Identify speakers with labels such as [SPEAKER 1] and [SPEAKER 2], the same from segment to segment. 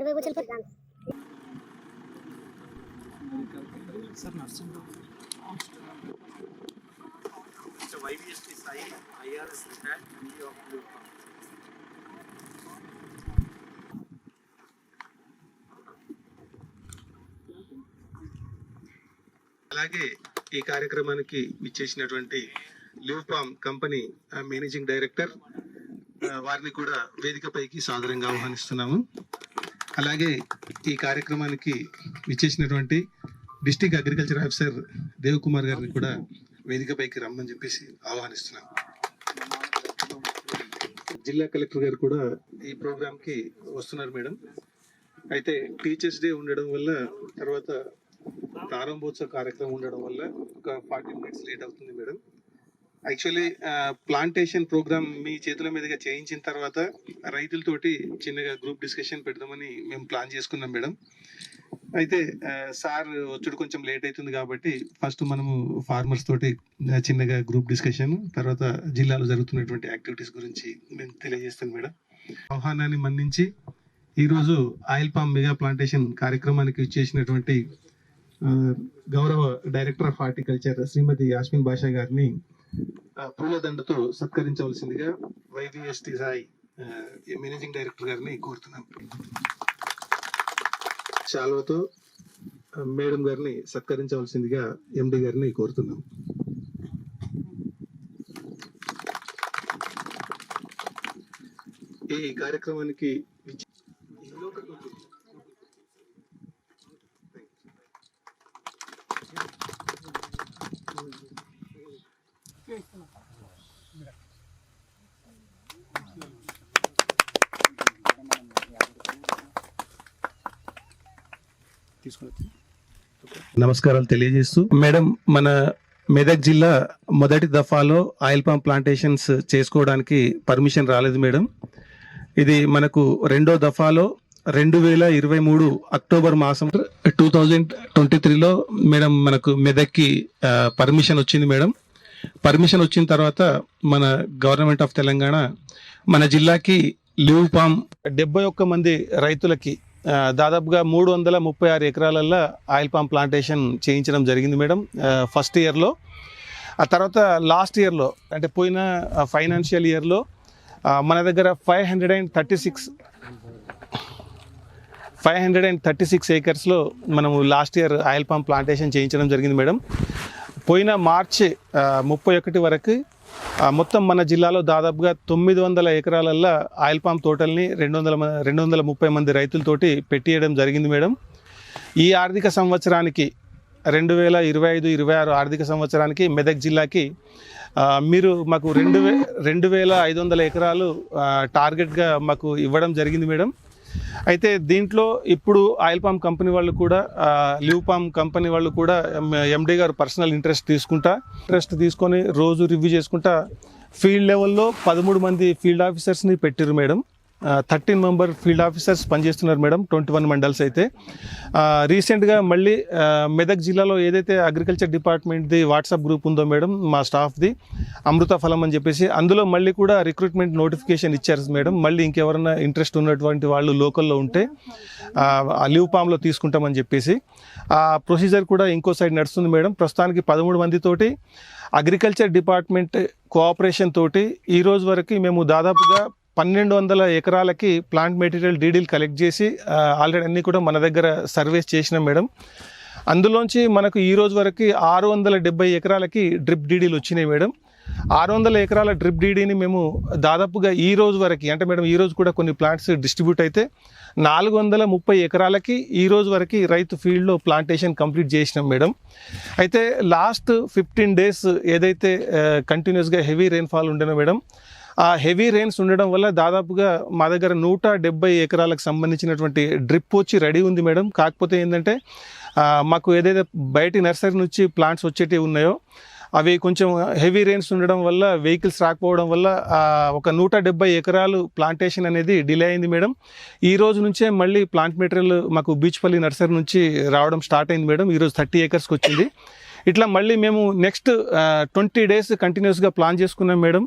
[SPEAKER 1] YVST Sai, IRS retired MD of Blue. అలాగే ఈ కార్యక్రమానికి ఇచ్చేసినటువంటి ల్యూపామ్ కంపెనీ మేనేజింగ్ డైరెక్టర్ వారిని కూడా వేదికపైకి సాదరంగా ఆహ్వానిస్తున్నాము. అలాగే ఈ కార్యక్రమానికి ఇచ్చేసినటువంటి district agriculture officer Dev Kumar గారిని కూడా వేదికపైకి రమ్మని చెప్పేసి ఆహ్వానిస్తున్నాము. జిల్లా కలెక్టర్ గారు కూడా ఈ ప్రోగ్రామ్కి వస్తున్నారు మేడం. అయితే టీచర్స్ డే ఉండడం వల్ల తర్వాత ప్రారంభోత్సవ కార్యక్రమం ఉండడం వల్ల ఒక 40 minutes లేట్ అవుతుంది మేడం. యాక్చువల్లీ ప్లాంటేషన్ ప్రోగ్రామ్ మీ చేతుల మీదుగా చేయించిన తర్వాత రైతులతోటి చిన్నగా గ్రూప్ డిస్కషన్ పెడదామని మేము ప్లాన్ చేసుకున్నాం మేడం. అయితే సార్ వచ్చుడు కొంచెం లేట్ అవుతుంది కాబట్టి ఫస్ట్ మనము ఫార్మర్స్ తోటి చిన్నగా గ్రూప్ డిస్కషన్, తర్వాత జిల్లాలో జరుగుతున్నటువంటి యాక్టివిటీస్ గురించి మేము తెలియజేస్తాం మేడం. ఆహ్వానాన్ని మన్నించి ఈరోజు ఆయిల్ పామ్ మెగా ప్లాంటేషన్ కార్యక్రమానికి ఇచ్చేసినటువంటి గౌరవ డైరెక్టర్ ఆఫ్ హార్టికల్చర్ శ్రీమతి యాస్మిన్ బాషా గారిని పూలదండతో సత్కరించవలసిందిగా YVST సాయి మేనేజింగ్ డైరెక్టర్ గారిని కోరుతున్నాం. శాల్వతో మేడం గారిని సత్కరించవలసిందిగా MD గారిని కోరుతున్నాం. ఈ కార్యక్రమానికి నమస్కారాలు తెలియజేస్తూ మేడం, మన మెదక్ జిల్లా మొదటి దఫాలో ఆయిల్ పామ్ ప్లాంటేషన్స్ చేసుకోవడానికి పర్మిషన్ రాలేదు మేడం. ఇది మనకు రెండో దఫాలో 2023 అక్టోబర్ మాసం 2023లో మేడం మనకు మెదక్కి పర్మిషన్ వచ్చింది మేడం. పర్మిషన్ వచ్చిన తర్వాత మన గవర్నమెంట్ ఆఫ్ తెలంగాణ మన జిల్లాకి లీవ్ పామ్ 71 మంది రైతులకి దాదాపుగా 336 ఎకరాలల్లో ఆయిల్ పామ్ ప్లాంటేషన్ చేయించడం జరిగింది మేడం ఫస్ట్ ఇయర్లో. ఆ తర్వాత లాస్ట్ ఇయర్లో అంటే పోయిన ఫైనాన్షియల్ ఇయర్లో మన దగ్గర 536 ఏకర్స్లో మనము last year oil palm plantation చేయించడం జరిగింది మేడం. పోయిన మార్చి 31 వరకు మొత్తం మన జిల్లాలో దాదాపుగా 900 ఎకరాలల్లో ఆయిల్ పామ్ తోటల్ని 230 మంది రైతులతోటి పెట్టియడం జరిగింది మేడం. ఈ ఆర్థిక సంవత్సరానికి 2025-26 ఆర్థిక సంవత్సరానికి మెదక్ జిల్లాకి మీరు మాకు 2500 ఎకరాలు టార్గెట్గా మాకు ఇవ్వడం జరిగింది మేడం. అయితే దీంట్లో ఇప్పుడు ఆయిల్ పామ్ కంపెనీ వాళ్ళు కూడా లీవ్ పామ్ కంపెనీ వాళ్ళు కూడా MD గారు పర్సనల్ ఇంట్రెస్ట్ తీసుకొని రోజు రివ్యూ చేసుకుంటా ఫీల్డ్ లెవెల్లో 13 మంది ఫీల్డ్ ఆఫీసర్స్ని పెట్టారు మేడం. 13 మెంబర్ ఫీల్డ్ ఆఫీసర్స్ పనిచేస్తున్నారు మేడం 21 మండల్స్. అయితే రీసెంట్గా మళ్ళీ మెదక్ జిల్లాలో ఏదైతే అగ్రికల్చర్ డిపార్ట్మెంట్ది వాట్సాప్ గ్రూప్ ఉందో మేడం మా స్టాఫ్ది అమృత ఫలం అని చెప్పేసి, అందులో మళ్ళీ కూడా రిక్రూట్మెంట్ నోటిఫికేషన్ ఇచ్చారు మేడం. మళ్ళీ ఇంకెవరైనా ఇంట్రెస్ట్ ఉన్నటువంటి వాళ్ళు లోకల్లో ఉంటే లీవ్ పామ్లో తీసుకుంటామని చెప్పేసి ఆ ప్రొసీజర్ కూడా ఇంకో సైడ్ నడుస్తుంది మేడం. ప్రస్తుతానికి 13 మందితోటి అగ్రికల్చర్ డిపార్ట్మెంట్ కోఆపరేషన్ తోటి ఈ రోజు వరకు మేము దాదాపుగా 1200 ఎకరాలకి ప్లాంట్ మెటీరియల్ డీడీలు కలెక్ట్ చేసి ఆల్రెడీ అన్నీ కూడా మన దగ్గర సర్వేస్ చేసినాం మేడం. అందులోంచి మనకు ఈ రోజు వరకు 670 ఎకరాలకి డ్రిప్ డీడీలు వచ్చినాయి మేడం. 600 ఎకరాల డ్రిప్ డీడీని మేము దాదాపుగా ఈ రోజు వరకు అంటే మేడం ఈ రోజు కూడా కొన్ని ప్లాంట్స్ డిస్ట్రిబ్యూట్ అయితే 430 ఎకరాలకి ఈ రోజు వరకు రైతు ఫీల్డ్లో ప్లాంటేషన్ కంప్లీట్ చేసినాం మేడం. అయితే లాస్ట్ 15 days ఏదైతే కంటిన్యూస్గా హెవీ రెయిన్ఫాల్ ఉండేనో మేడం, ఆ హెవీ రెయిన్స్ ఉండడం వల్ల దాదాపుగా మా దగ్గర 170 ఎకరాలకు సంబంధించినటువంటి డ్రిప్ వచ్చి రెడీ ఉంది మేడం. కాకపోతే ఏంటంటే మాకు ఏదైతే బయటి నర్సరీ నుంచి ప్లాంట్స్ వచ్చేటివి ఉన్నాయో అవి కొంచెం హెవీ రెయిన్స్ ఉండడం వల్ల వెహికల్స్ రాకపోవడం వల్ల ఒక 170 ఎకరాలు ప్లాంటేషన్ అనేది డిలే అయింది మేడం. ఈ రోజు నుంచే మళ్ళీ ప్లాంట్ మెటీరియల్ మాకు బీచ్పల్లి నర్సరీ నుంచి రావడం స్టార్ట్ అయింది మేడం. ఈరోజు 30 acresకి వచ్చింది. ఇట్లా మళ్ళీ మేము నెక్స్ట్ 20 days కంటిన్యూస్గా ప్లాన్ చేసుకున్నాం మేడం.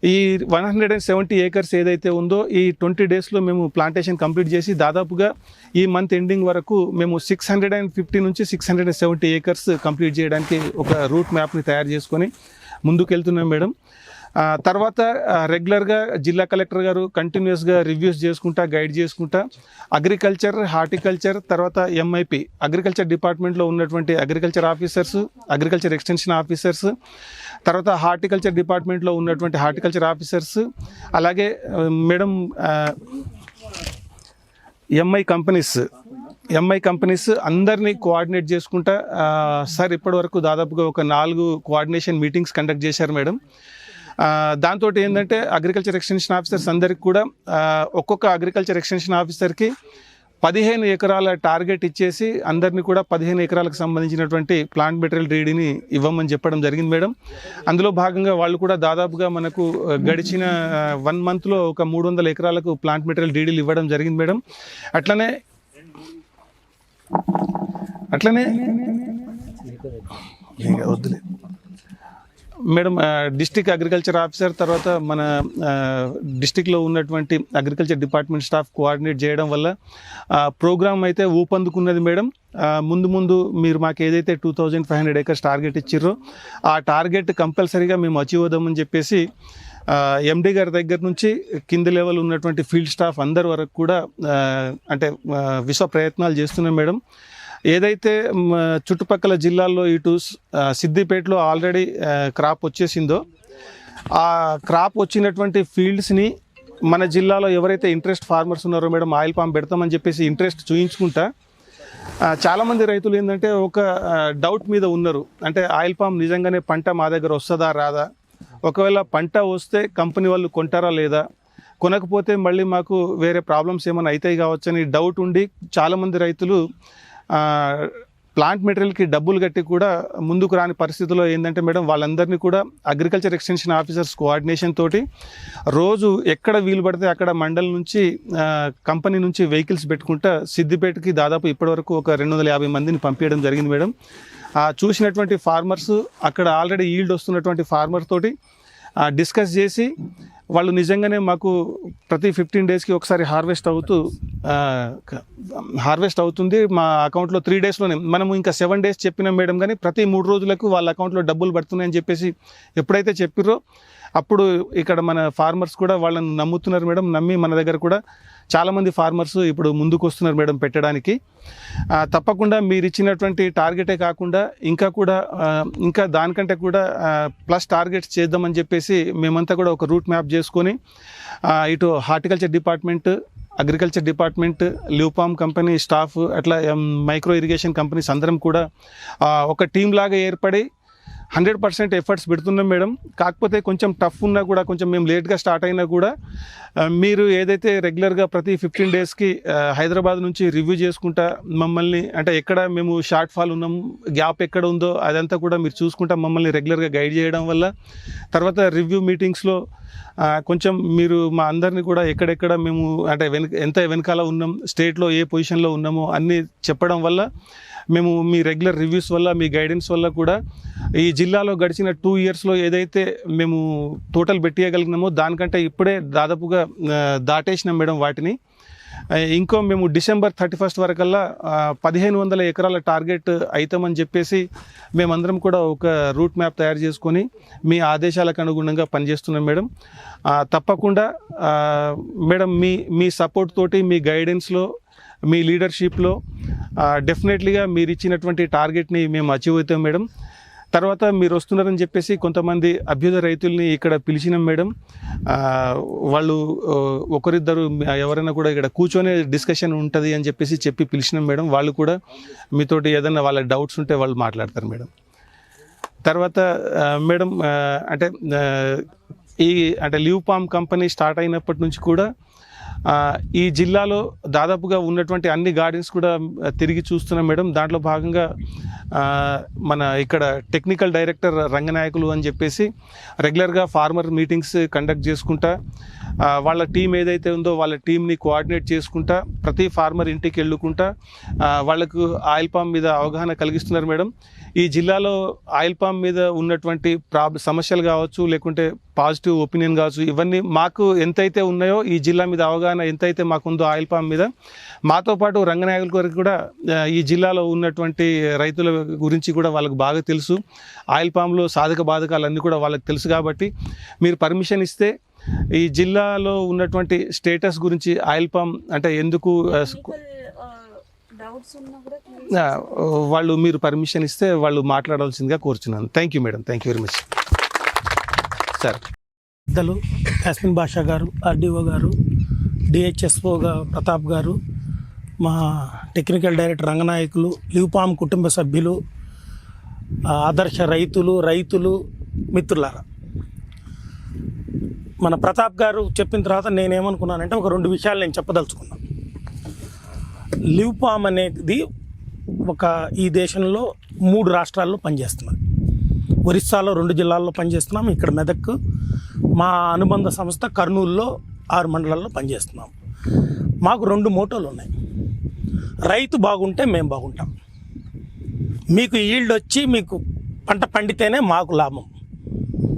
[SPEAKER 1] ఈ 170 ఏకర్స్ ఏదైతే ఉందో ఈ 20 డేస్లో మేము ప్లాంటేషన్ కంప్లీట్ చేసి దాదాపుగా ఈ మంత్ ఎండింగ్ వరకు మేము 650 నుంచి 670 ఏకర్స్ కంప్లీట్ చేయడానికి ఒక రూట్ మ్యాప్ని తయారు చేసుకొని ముందుకెళ్తున్నాం మేడం. తర్వాత రెగ్యులర్గా జిల్లా కలెక్టర్ గారు కంటిన్యూస్గా రివ్యూస్ చేసుకుంటా గైడ్ చేసుకుంటా అగ్రికల్చర్, హార్టికల్చర్, తర్వాత ఎంఐపి అగ్రికల్చర్ డిపార్ట్మెంట్లో ఉన్నటువంటి agriculture officers, agriculture extension officers, తర్వాత హార్టికల్చర్ డిపార్ట్మెంట్లో ఉన్నటువంటి హార్టికల్చర్ ఆఫీసర్స్, అలాగే మేడం ఎంఐ కంపెనీస్ అందరినీ కోఆర్డినేట్ చేసుకుంటా సార్ ఇప్పటివరకు దాదాపుగా ఒక 4 కోఆర్డినేషన్ మీటింగ్స్ కండక్ట్ చేశారు మేడం. దాంతో ఏంటంటే అగ్రికల్చర్ ఎక్స్టెన్షన్ ఆఫీసర్స్ అందరికి కూడా ఒక్కొక్క అగ్రికల్చర్ ఎక్స్టెన్షన్ ఆఫీసర్కి 15 ఎకరాల టార్గెట్ ఇచ్చేసి అందరినీ కూడా 15 ఎకరాలకు సంబంధించినటువంటి ప్లాంట్ మెటీరియల్ డీడీని ఇవ్వమని చెప్పడం జరిగింది మేడం. అందులో భాగంగా వాళ్ళు కూడా దాదాపుగా మనకు గడిచిన 1 మంత్లో ఒక 300 ఎకరాలకు ప్లాంట్ మెటీరియల్ డీడీలు ఇవ్వడం జరిగింది మేడం. అట్లనే వద్దులే మేడం, డిస్ట్రిక్ట్ అగ్రికల్చర్ ఆఫీసర్ తర్వాత మన డిస్ట్రిక్ట్లో ఉన్నటువంటి అగ్రికల్చర్ డిపార్ట్మెంట్ స్టాఫ్ కోఆర్డినేట్ చేయడం వల్ల ప్రోగ్రామ్ అయితే ఊపందుకున్నది మేడం. ముందు మీరు మాకు ఏదైతే 2500 ఏకర్స్ టార్గెట్ ఇచ్చిర్రో ఆ టార్గెట్ కంపల్సరీగా మేము అచీవ్ అవుదామని చెప్పేసి ఎండి గారి దగ్గర నుంచి కింది లెవెల్ ఉన్నటువంటి ఫీల్డ్ స్టాఫ్ అందరి వరకు కూడా అంటే విశ్వ ప్రయత్నాలు చేస్తున్నాం మేడం. ఏదైతే చుట్టుపక్కల జిల్లాల్లో ఇటు సిద్దిపేటలో ఆల్రెడీ క్రాప్ వచ్చేసిందో ఆ క్రాప్ వచ్చినటువంటి ఫీల్డ్స్ని మన జిల్లాలో ఎవరైతే ఇంట్రెస్ట్ ఫార్మర్స్ ఉన్నారో మేడం ఆయిల్ పామ్ పెడతామని చెప్పేసి ఇంట్రెస్ట్ చూయించుకుంటా చాలామంది రైతులు ఏంటంటే ఒక డౌట్ మీద ఉన్నారు. అంటే ఆయిల్ పామ్ నిజంగానే పంట మా దగ్గర వస్తుందా రాదా, ఒకవేళ పంట వస్తే కంపెనీ వాళ్ళు కొంటారా లేదా, కొనకపోతే మళ్ళీ మాకు వేరే ప్రాబ్లమ్స్ ఏమైనా అవుతాయి కావచ్చని డౌట్ ఉండి చాలామంది రైతులు ప్లాంట్ మెటీరియల్కి డబ్బులు కట్టి కూడా ముందుకు రాని పరిస్థితిలో ఏంటంటే మేడం వాళ్ళందరినీ కూడా అగ్రికల్చర్ ఎక్స్టెన్షన్ ఆఫీసర్స్ కోఆర్డినేషన్ తోటి రోజు ఎక్కడ వీలు పడితే అక్కడ మండల్ నుంచి కంపెనీ నుంచి వెహికల్స్ పెట్టుకుంటా సిద్దిపేటకి దాదాపు ఇప్పటివరకు ఒక 250 మందిని పంపించడం జరిగింది మేడం. చూసినటువంటి ఫార్మర్స్ అక్కడ ఆల్రెడీ ఈల్డ్ వస్తున్నటువంటి ఫార్మర్ తోటి డిస్కస్ చేసి వాళ్ళు నిజంగానే మాకు ప్రతి 15 డేస్కి ఒకసారి హార్వెస్ట్ అవుతుంది మా అకౌంట్లో 3 డేస్లోనే. మనము ఇంకా 7 డేస్ చెప్పినాం మేడం, కానీ ప్రతి 3 రోజులకు వాళ్ళ అకౌంట్లో డబ్బులు పడుతున్నాయని చెప్పేసి ఎప్పుడైతే చెప్పిర్రో అప్పుడు ఇక్కడ మన ఫార్మర్స్ కూడా వాళ్ళని నమ్ముతున్నారు మేడం. నమ్మి మన దగ్గర కూడా చాలామంది ఫార్మర్స్ ఇప్పుడు ముందుకు వస్తున్నారు మేడం పెట్టడానికి. తప్పకుండా మీరు ఇచ్చినటువంటి టార్గెటే కాకుండా ఇంకా దానికంటే కూడా ప్లస్ టార్గెట్స్ చేద్దామని చెప్పేసి మేమంతా కూడా ఒక రూట్ మ్యాప్ చేసుకొని ఇటు horticulture department, agriculture department, Livpam company staff, అట్లా మైక్రో ఇరిగేషన్ కంపెనీస్ అందరం కూడా ఒక టీం లాగా ఏర్పడి 100% ఎఫర్ట్స్ పెడుతున్నాం మేడం. కాకపోతే కొంచెం టఫ్ ఉన్నా కూడా, కొంచెం మేము లేట్గా స్టార్ట్ అయినా కూడా మీరు ఏదైతే రెగ్యులర్గా ప్రతి 15 డేస్కి హైదరాబాద్ నుంచి రివ్యూ చేసుకుంటా మమ్మల్ని, అంటే ఎక్కడ మేము షార్ట్ ఫాల్ ఉన్నాం, గ్యాప్ ఎక్కడ ఉందో అదంతా కూడా మీరు చూసుకుంటా మమ్మల్ని రెగ్యులర్గా గైడ్ చేయడం వల్ల తర్వాత రివ్యూ మీటింగ్స్లో కొంచెం మీరు మా అందరినీ కూడా ఎక్కడెక్కడ మేము అంటే ఎంత వెనకాల ఉన్నాం, స్టేట్లో ఏ పొజిషన్లో ఉన్నామో అన్నీ చెప్పడం వల్ల మేము మీ రెగ్యులర్ రివ్యూస్ వల్ల, మీ గైడెన్స్ వల్ల కూడా ఈ జిల్లాలో గడిచిన 2 ఇయర్స్లో ఏదైతే మేము టోటల్ పెట్టేయగలిగినామో దానికంటే ఇప్పుడే దాదాపుగా దాటేసినాం మేడం వాటిని. ఇంకో మేము డిసెంబర్ 31 వరకల్లా 1500 ఎకరాల టార్గెట్ అవుతామని చెప్పేసి మేమందరం కూడా ఒక రూట్ మ్యాప్ తయారు చేసుకొని మీ ఆదేశాలకు అనుగుణంగా పనిచేస్తున్నాం మేడం. తప్పకుండా మేడం మీ సపోర్ట్ తోటి, మీ గైడెన్స్లో, మీ లీడర్షిప్లో డెఫినెట్లీగా మీరు ఇచ్చినటువంటి టార్గెట్ని మేము అచీవ్ అవుతాం మేడం. తర్వాత మీరు వస్తున్నారని చెప్పేసి కొంతమంది అభ్యుదయ రైతుల్ని ఇక్కడ పిలిచినాం మేడం. వాళ్ళు ఒకరిద్దరు ఎవరైనా కూడా ఇక్కడ కూర్చొని డిస్కషన్ ఉంటుంది అని చెప్పి పిలిచినాం మేడం. వాళ్ళు కూడా మీతోటి ఏదైనా వాళ్ళ డౌట్స్ ఉంటే వాళ్ళు మాట్లాడతారు మేడం. తర్వాత మేడం అంటే లివ్పామ్ కంపెనీ స్టార్ట్ అయినప్పటి నుంచి కూడా ఈ జిల్లాలో దాదాపుగా ఉన్నటువంటి అన్ని గార్డెన్స్ కూడా తిరిగి చూస్తున్నాం మేడం. దాంట్లో భాగంగా మన ఇక్కడ టెక్నికల్ డైరెక్టర్ రంగనాయకులు అని చెప్పేసి రెగ్యులర్గా ఫార్మర్ మీటింగ్స్ కండక్ట్ చేసుకుంటా వాళ్ళ టీం ఏదైతే ఉందో వాళ్ళ టీంని కోఆర్డినేట్ చేసుకుంటా ప్రతి ఫార్మర్ ఇంటికి వెళ్ళుకుంటా వాళ్ళకు ఆయిల్ పామ్ మీద అవగాహన కలిగిస్తున్నారు మేడం. ఈ జిల్లాలో ఆయిల్ పామ్ మీద ఉన్నటువంటి సమస్యలు కావచ్చు, లేకుంటే పాజిటివ్ ఒపీనియన్ కావచ్చు, ఇవన్నీ మాకు ఎంతైతే ఉన్నాయో ఈ జిల్లా మీద అవగాహన ఎంతైతే మాకుందో ఆయిల్ పామ్ మీద, మాతో పాటు రంగనాయకుల గారికి కూడా ఈ జిల్లాలో ఉన్నటువంటి రైతుల గురించి కూడా వాళ్ళకు బాగా తెలుసు. ఆయిల్ పామ్లో సాధక బాధకాలు అన్నీ కూడా వాళ్ళకి తెలుసు. కాబట్టి మీరు పర్మిషన్ ఇస్తే ఈ జిల్లాలో ఉన్నటువంటి స్టేటస్ గురించి ఆయిల్ పామ్ అంటే ఎందుకు వాళ్ళు మీరు పర్మిషన్ ఇస్తే వాళ్ళు మాట్లాడాల్సిందిగా కోరుచున్నాను. Thank you madam, thank you very much sir.
[SPEAKER 2] పెద్దలు యాస్మిన్ బాషా గారు, ఆర్డీఓ గారు, డిహెచ్ఎస్ఓ ప్రతాప్ గారు, మా టెక్నికల్ డైరెక్టర్ రంగనాయకులు, లివ్పామ్ కుటుంబ సభ్యులు, ఆదర్శ రైతులు మిత్రులారా, మన ప్రతాప్ గారు చెప్పిన తర్వాత నేనేమనుకున్నానంటే ఒక 2 విషయాలు నేను చెప్పదలుచుకున్నాను. లివ్పామ్ అనేది ఈ దేశంలో 3 రాష్ట్రాల్లో పనిచేస్తున్నది. ఒరిస్సాలో 2 జిల్లాల్లో పనిచేస్తున్నాం, ఇక్కడ మెదక్, మా అనుబంధ సంస్థ కర్నూలులో 6 మండలాల్లో పనిచేస్తున్నాం. మాకు 2 మోటోలు ఉన్నాయి. రైతు బాగుంటే మేము బాగుంటాం. మీకు ఈల్డ్ వచ్చి మీకు పంట పండితేనే మాకు లాభం.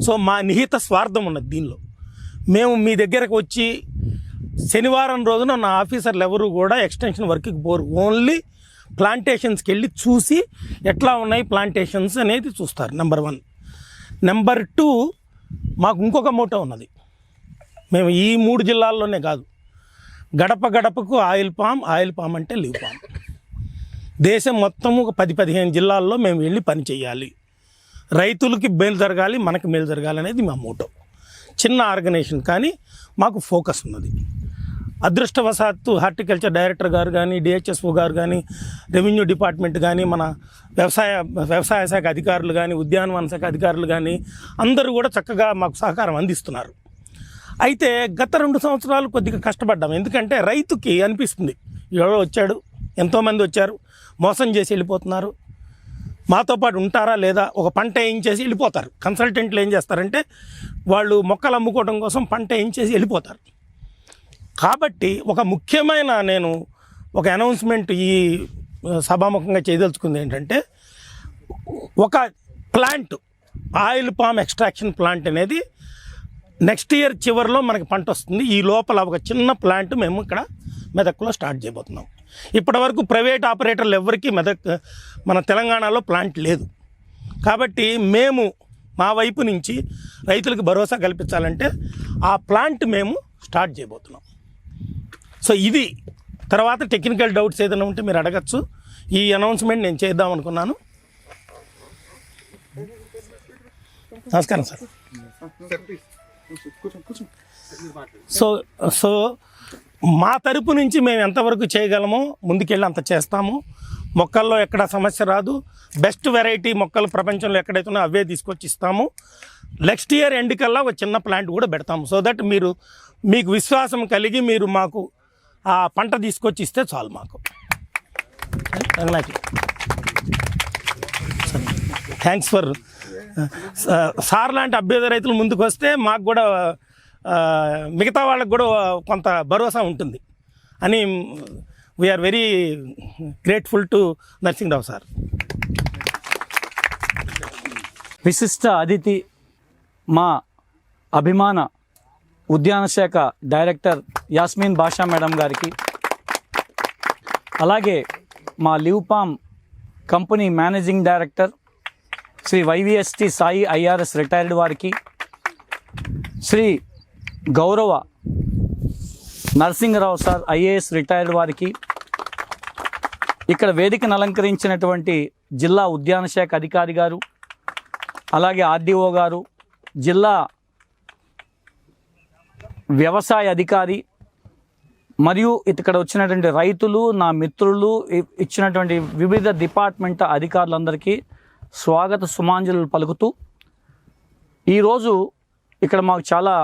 [SPEAKER 2] సో మా నిహిత స్వార్థం ఉన్నది దీనిలో. మేము మీ దగ్గరకు వచ్చి శనివారం రోజున నా ఆఫీసర్లు ఎవరు కూడా ఎక్స్టెన్షన్ వర్క్కి పోరు. ఓన్లీ ప్లాంటేషన్స్కి వెళ్ళి చూసి ఎట్లా ఉన్నాయి ప్లాంటేషన్స్ అనేది చూస్తారు. నెంబర్ 1. నెంబర్ 2, మాకు ఇంకొక మోటో ఉన్నది. మేము ఈ 3 జిల్లాల్లోనే కాదు, గడప గడపకు ఆయిల్ పామ్ అంటే లివ్పామ్. దేశం మొత్తము ఒక 10-15 జిల్లాల్లో మేము వెళ్ళి పని చేయాలి. రైతులకి మేలు జరగాలి, మనకి మేలు జరగాలి అనేది మా మోటో. చిన్న ఆర్గనైజేషన్ కానీ మాకు ఫోకస్ ఉన్నది. అదృష్టవశాత్తు హార్టికల్చర్ డైరెక్టర్ గారు కానీ, డిహెచ్ఎస్ఓ గారు కానీ, రెవెన్యూ డిపార్ట్మెంట్ కానీ, మన వ్యవసాయ శాఖ అధికారులు కానీ, ఉద్యానవన శాఖ అధికారులు కానీ అందరూ కూడా చక్కగా మాకు సహకారం అందిస్తున్నారు. అయితే గత 2 సంవత్సరాలు కొద్దిగా కష్టపడ్డాం. ఎందుకంటే రైతుకి అనిపిస్తుంది, ఎవరో వచ్చాడు, ఎంతోమంది వచ్చారు, మోసం చేసి వెళ్ళిపోతున్నారు, మాతో పాటు ఉంటారా లేదా, ఒక పంట వేయించేసి వెళ్ళిపోతారు. కన్సల్టెంట్లు ఏం చేస్తారంటే వాళ్ళు మొక్కలు అమ్ముకోవడం కోసం పంట వేయించేసి వెళ్ళిపోతారు. కాబట్టి ఒక ముఖ్యమైన నేను ఒక అనౌన్స్మెంట్ ఈ సభాముఖంగా చేయదలుచుకుంది ఏంటంటే, ఒక plant oil palm extraction plant అనేది నెక్స్ట్ ఇయర్ చివరిలో మనకి పంట వస్తుంది. ఈ లోపల ఒక చిన్న ప్లాంట్ మేము ఇక్కడ మెదక్లో స్టార్ట్ చేయబోతున్నాం. ఇప్పటివరకు ప్రైవేట్ ఆపరేటర్లు ఎవరికి మన తెలంగాణలో ప్లాంట్ లేదు. కాబట్టి మేము మా వైపు నుంచి రైతులకు భరోసా కల్పించాలంటే ఆ ప్లాంట్ మేము స్టార్ట్ చేయబోతున్నాం. సో ఇది తర్వాత టెక్నికల్ డౌట్స్ ఏదైనా ఉంటే మీరు అడగచ్చు. ఈ అనౌన్స్మెంట్ నేను చేద్దాం అనుకున్నాను. నమస్కారం సార్. సో మా తరపు నుంచి మేము ఎంతవరకు చేయగలమో ముందుకెళ్ళి అంత చేస్తాము. మొక్కల్లో ఎక్కడ సమస్య రాదు. బెస్ట్ వెరైటీ మొక్కలు ప్రపంచంలో ఎక్కడైతే ఉన్నాయో అవే తీసుకొచ్చి ఇస్తాము. నెక్స్ట్ ఇయర్ ఎండ్ కల్లా ఒక చిన్న ప్లాంట్ కూడా పెడతాము. సో దట్ మీకు విశ్వాసం కలిగి మీరు మాకు ఆ పంట తీసుకొచ్చి ఇస్తే చాలు మాకు. థ్యాంక్స్ ఫర్ సార్ లాంటి అభ్యుదయ రైతులు ముందుకు వస్తే మాకు కూడా మిగతా వాళ్ళకు కూడా కొంత భరోసా ఉంటుంది అని we are very grateful to Narasimharao sir.
[SPEAKER 3] విశిష్ట అతిథి మా అభిమాన ఉద్యాన శాఖ డైరెక్టర్ యాస్మిన్ బాషా మేడం గారికి, అలాగే మా Livpam company managing director Shri YVST Sai IRS retired వారికి, శ్రీ గౌరవ నరసింహరావు సార్ ఐఏఎస్ రిటైర్డ్ వారికి, ఇక్కడ వేదికను అలంకరించినటువంటి జిల్లా ఉద్యాన శాఖ అధికారి గారు, అలాగే ఆర్డీఓ గారు, జిల్లా వ్యవసాయ అధికారి మరియు ఇక్కడ వచ్చినటువంటి రైతులు, నా మిత్రులు, ఇచ్చినటువంటి వివిధ డిపార్ట్మెంట్ అధికారులందరికీ స్వాగత సుమాంజలు పలుకుతూ, ఈరోజు ఇక్కడ మాకు చాలా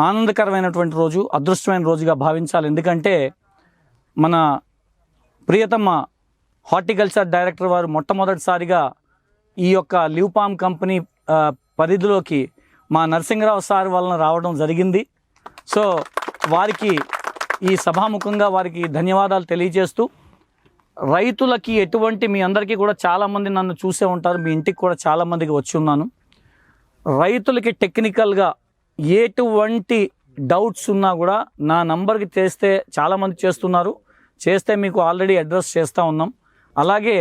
[SPEAKER 3] ఆనందకరమైనటువంటి రోజు, అదృష్టమైన రోజుగా భావించాలి. ఎందుకంటే మన ప్రియతమ హార్టికల్చర్ డైరెక్టర్ వారు మొట్టమొదటిసారిగా ఈ యొక్క లివ్పామ్ కంపెనీ పరిధిలోకి మా నరసింహరావు సార్ వలన రావడం జరిగింది. సో వారికి ఈ సభాముఖంగా వారికి ధన్యవాదాలు తెలియజేస్తూ, రైతులకి ఎటువంటి, మీ అందరికీ కూడా చాలామంది నన్ను చూసే ఉంటారు, మీ ఇంటికి కూడా చాలామందికి వచ్చి ఉన్నాను. రైతులకి టెక్నికల్గా ఎటువంటి డౌట్స్ ఉన్నా కూడా నా నంబర్కి చేస్తే, చాలామంది చేస్తే మీకు ఆల్రెడీ అడ్రస్ చేస్తూ ఉన్నాం. అలాగే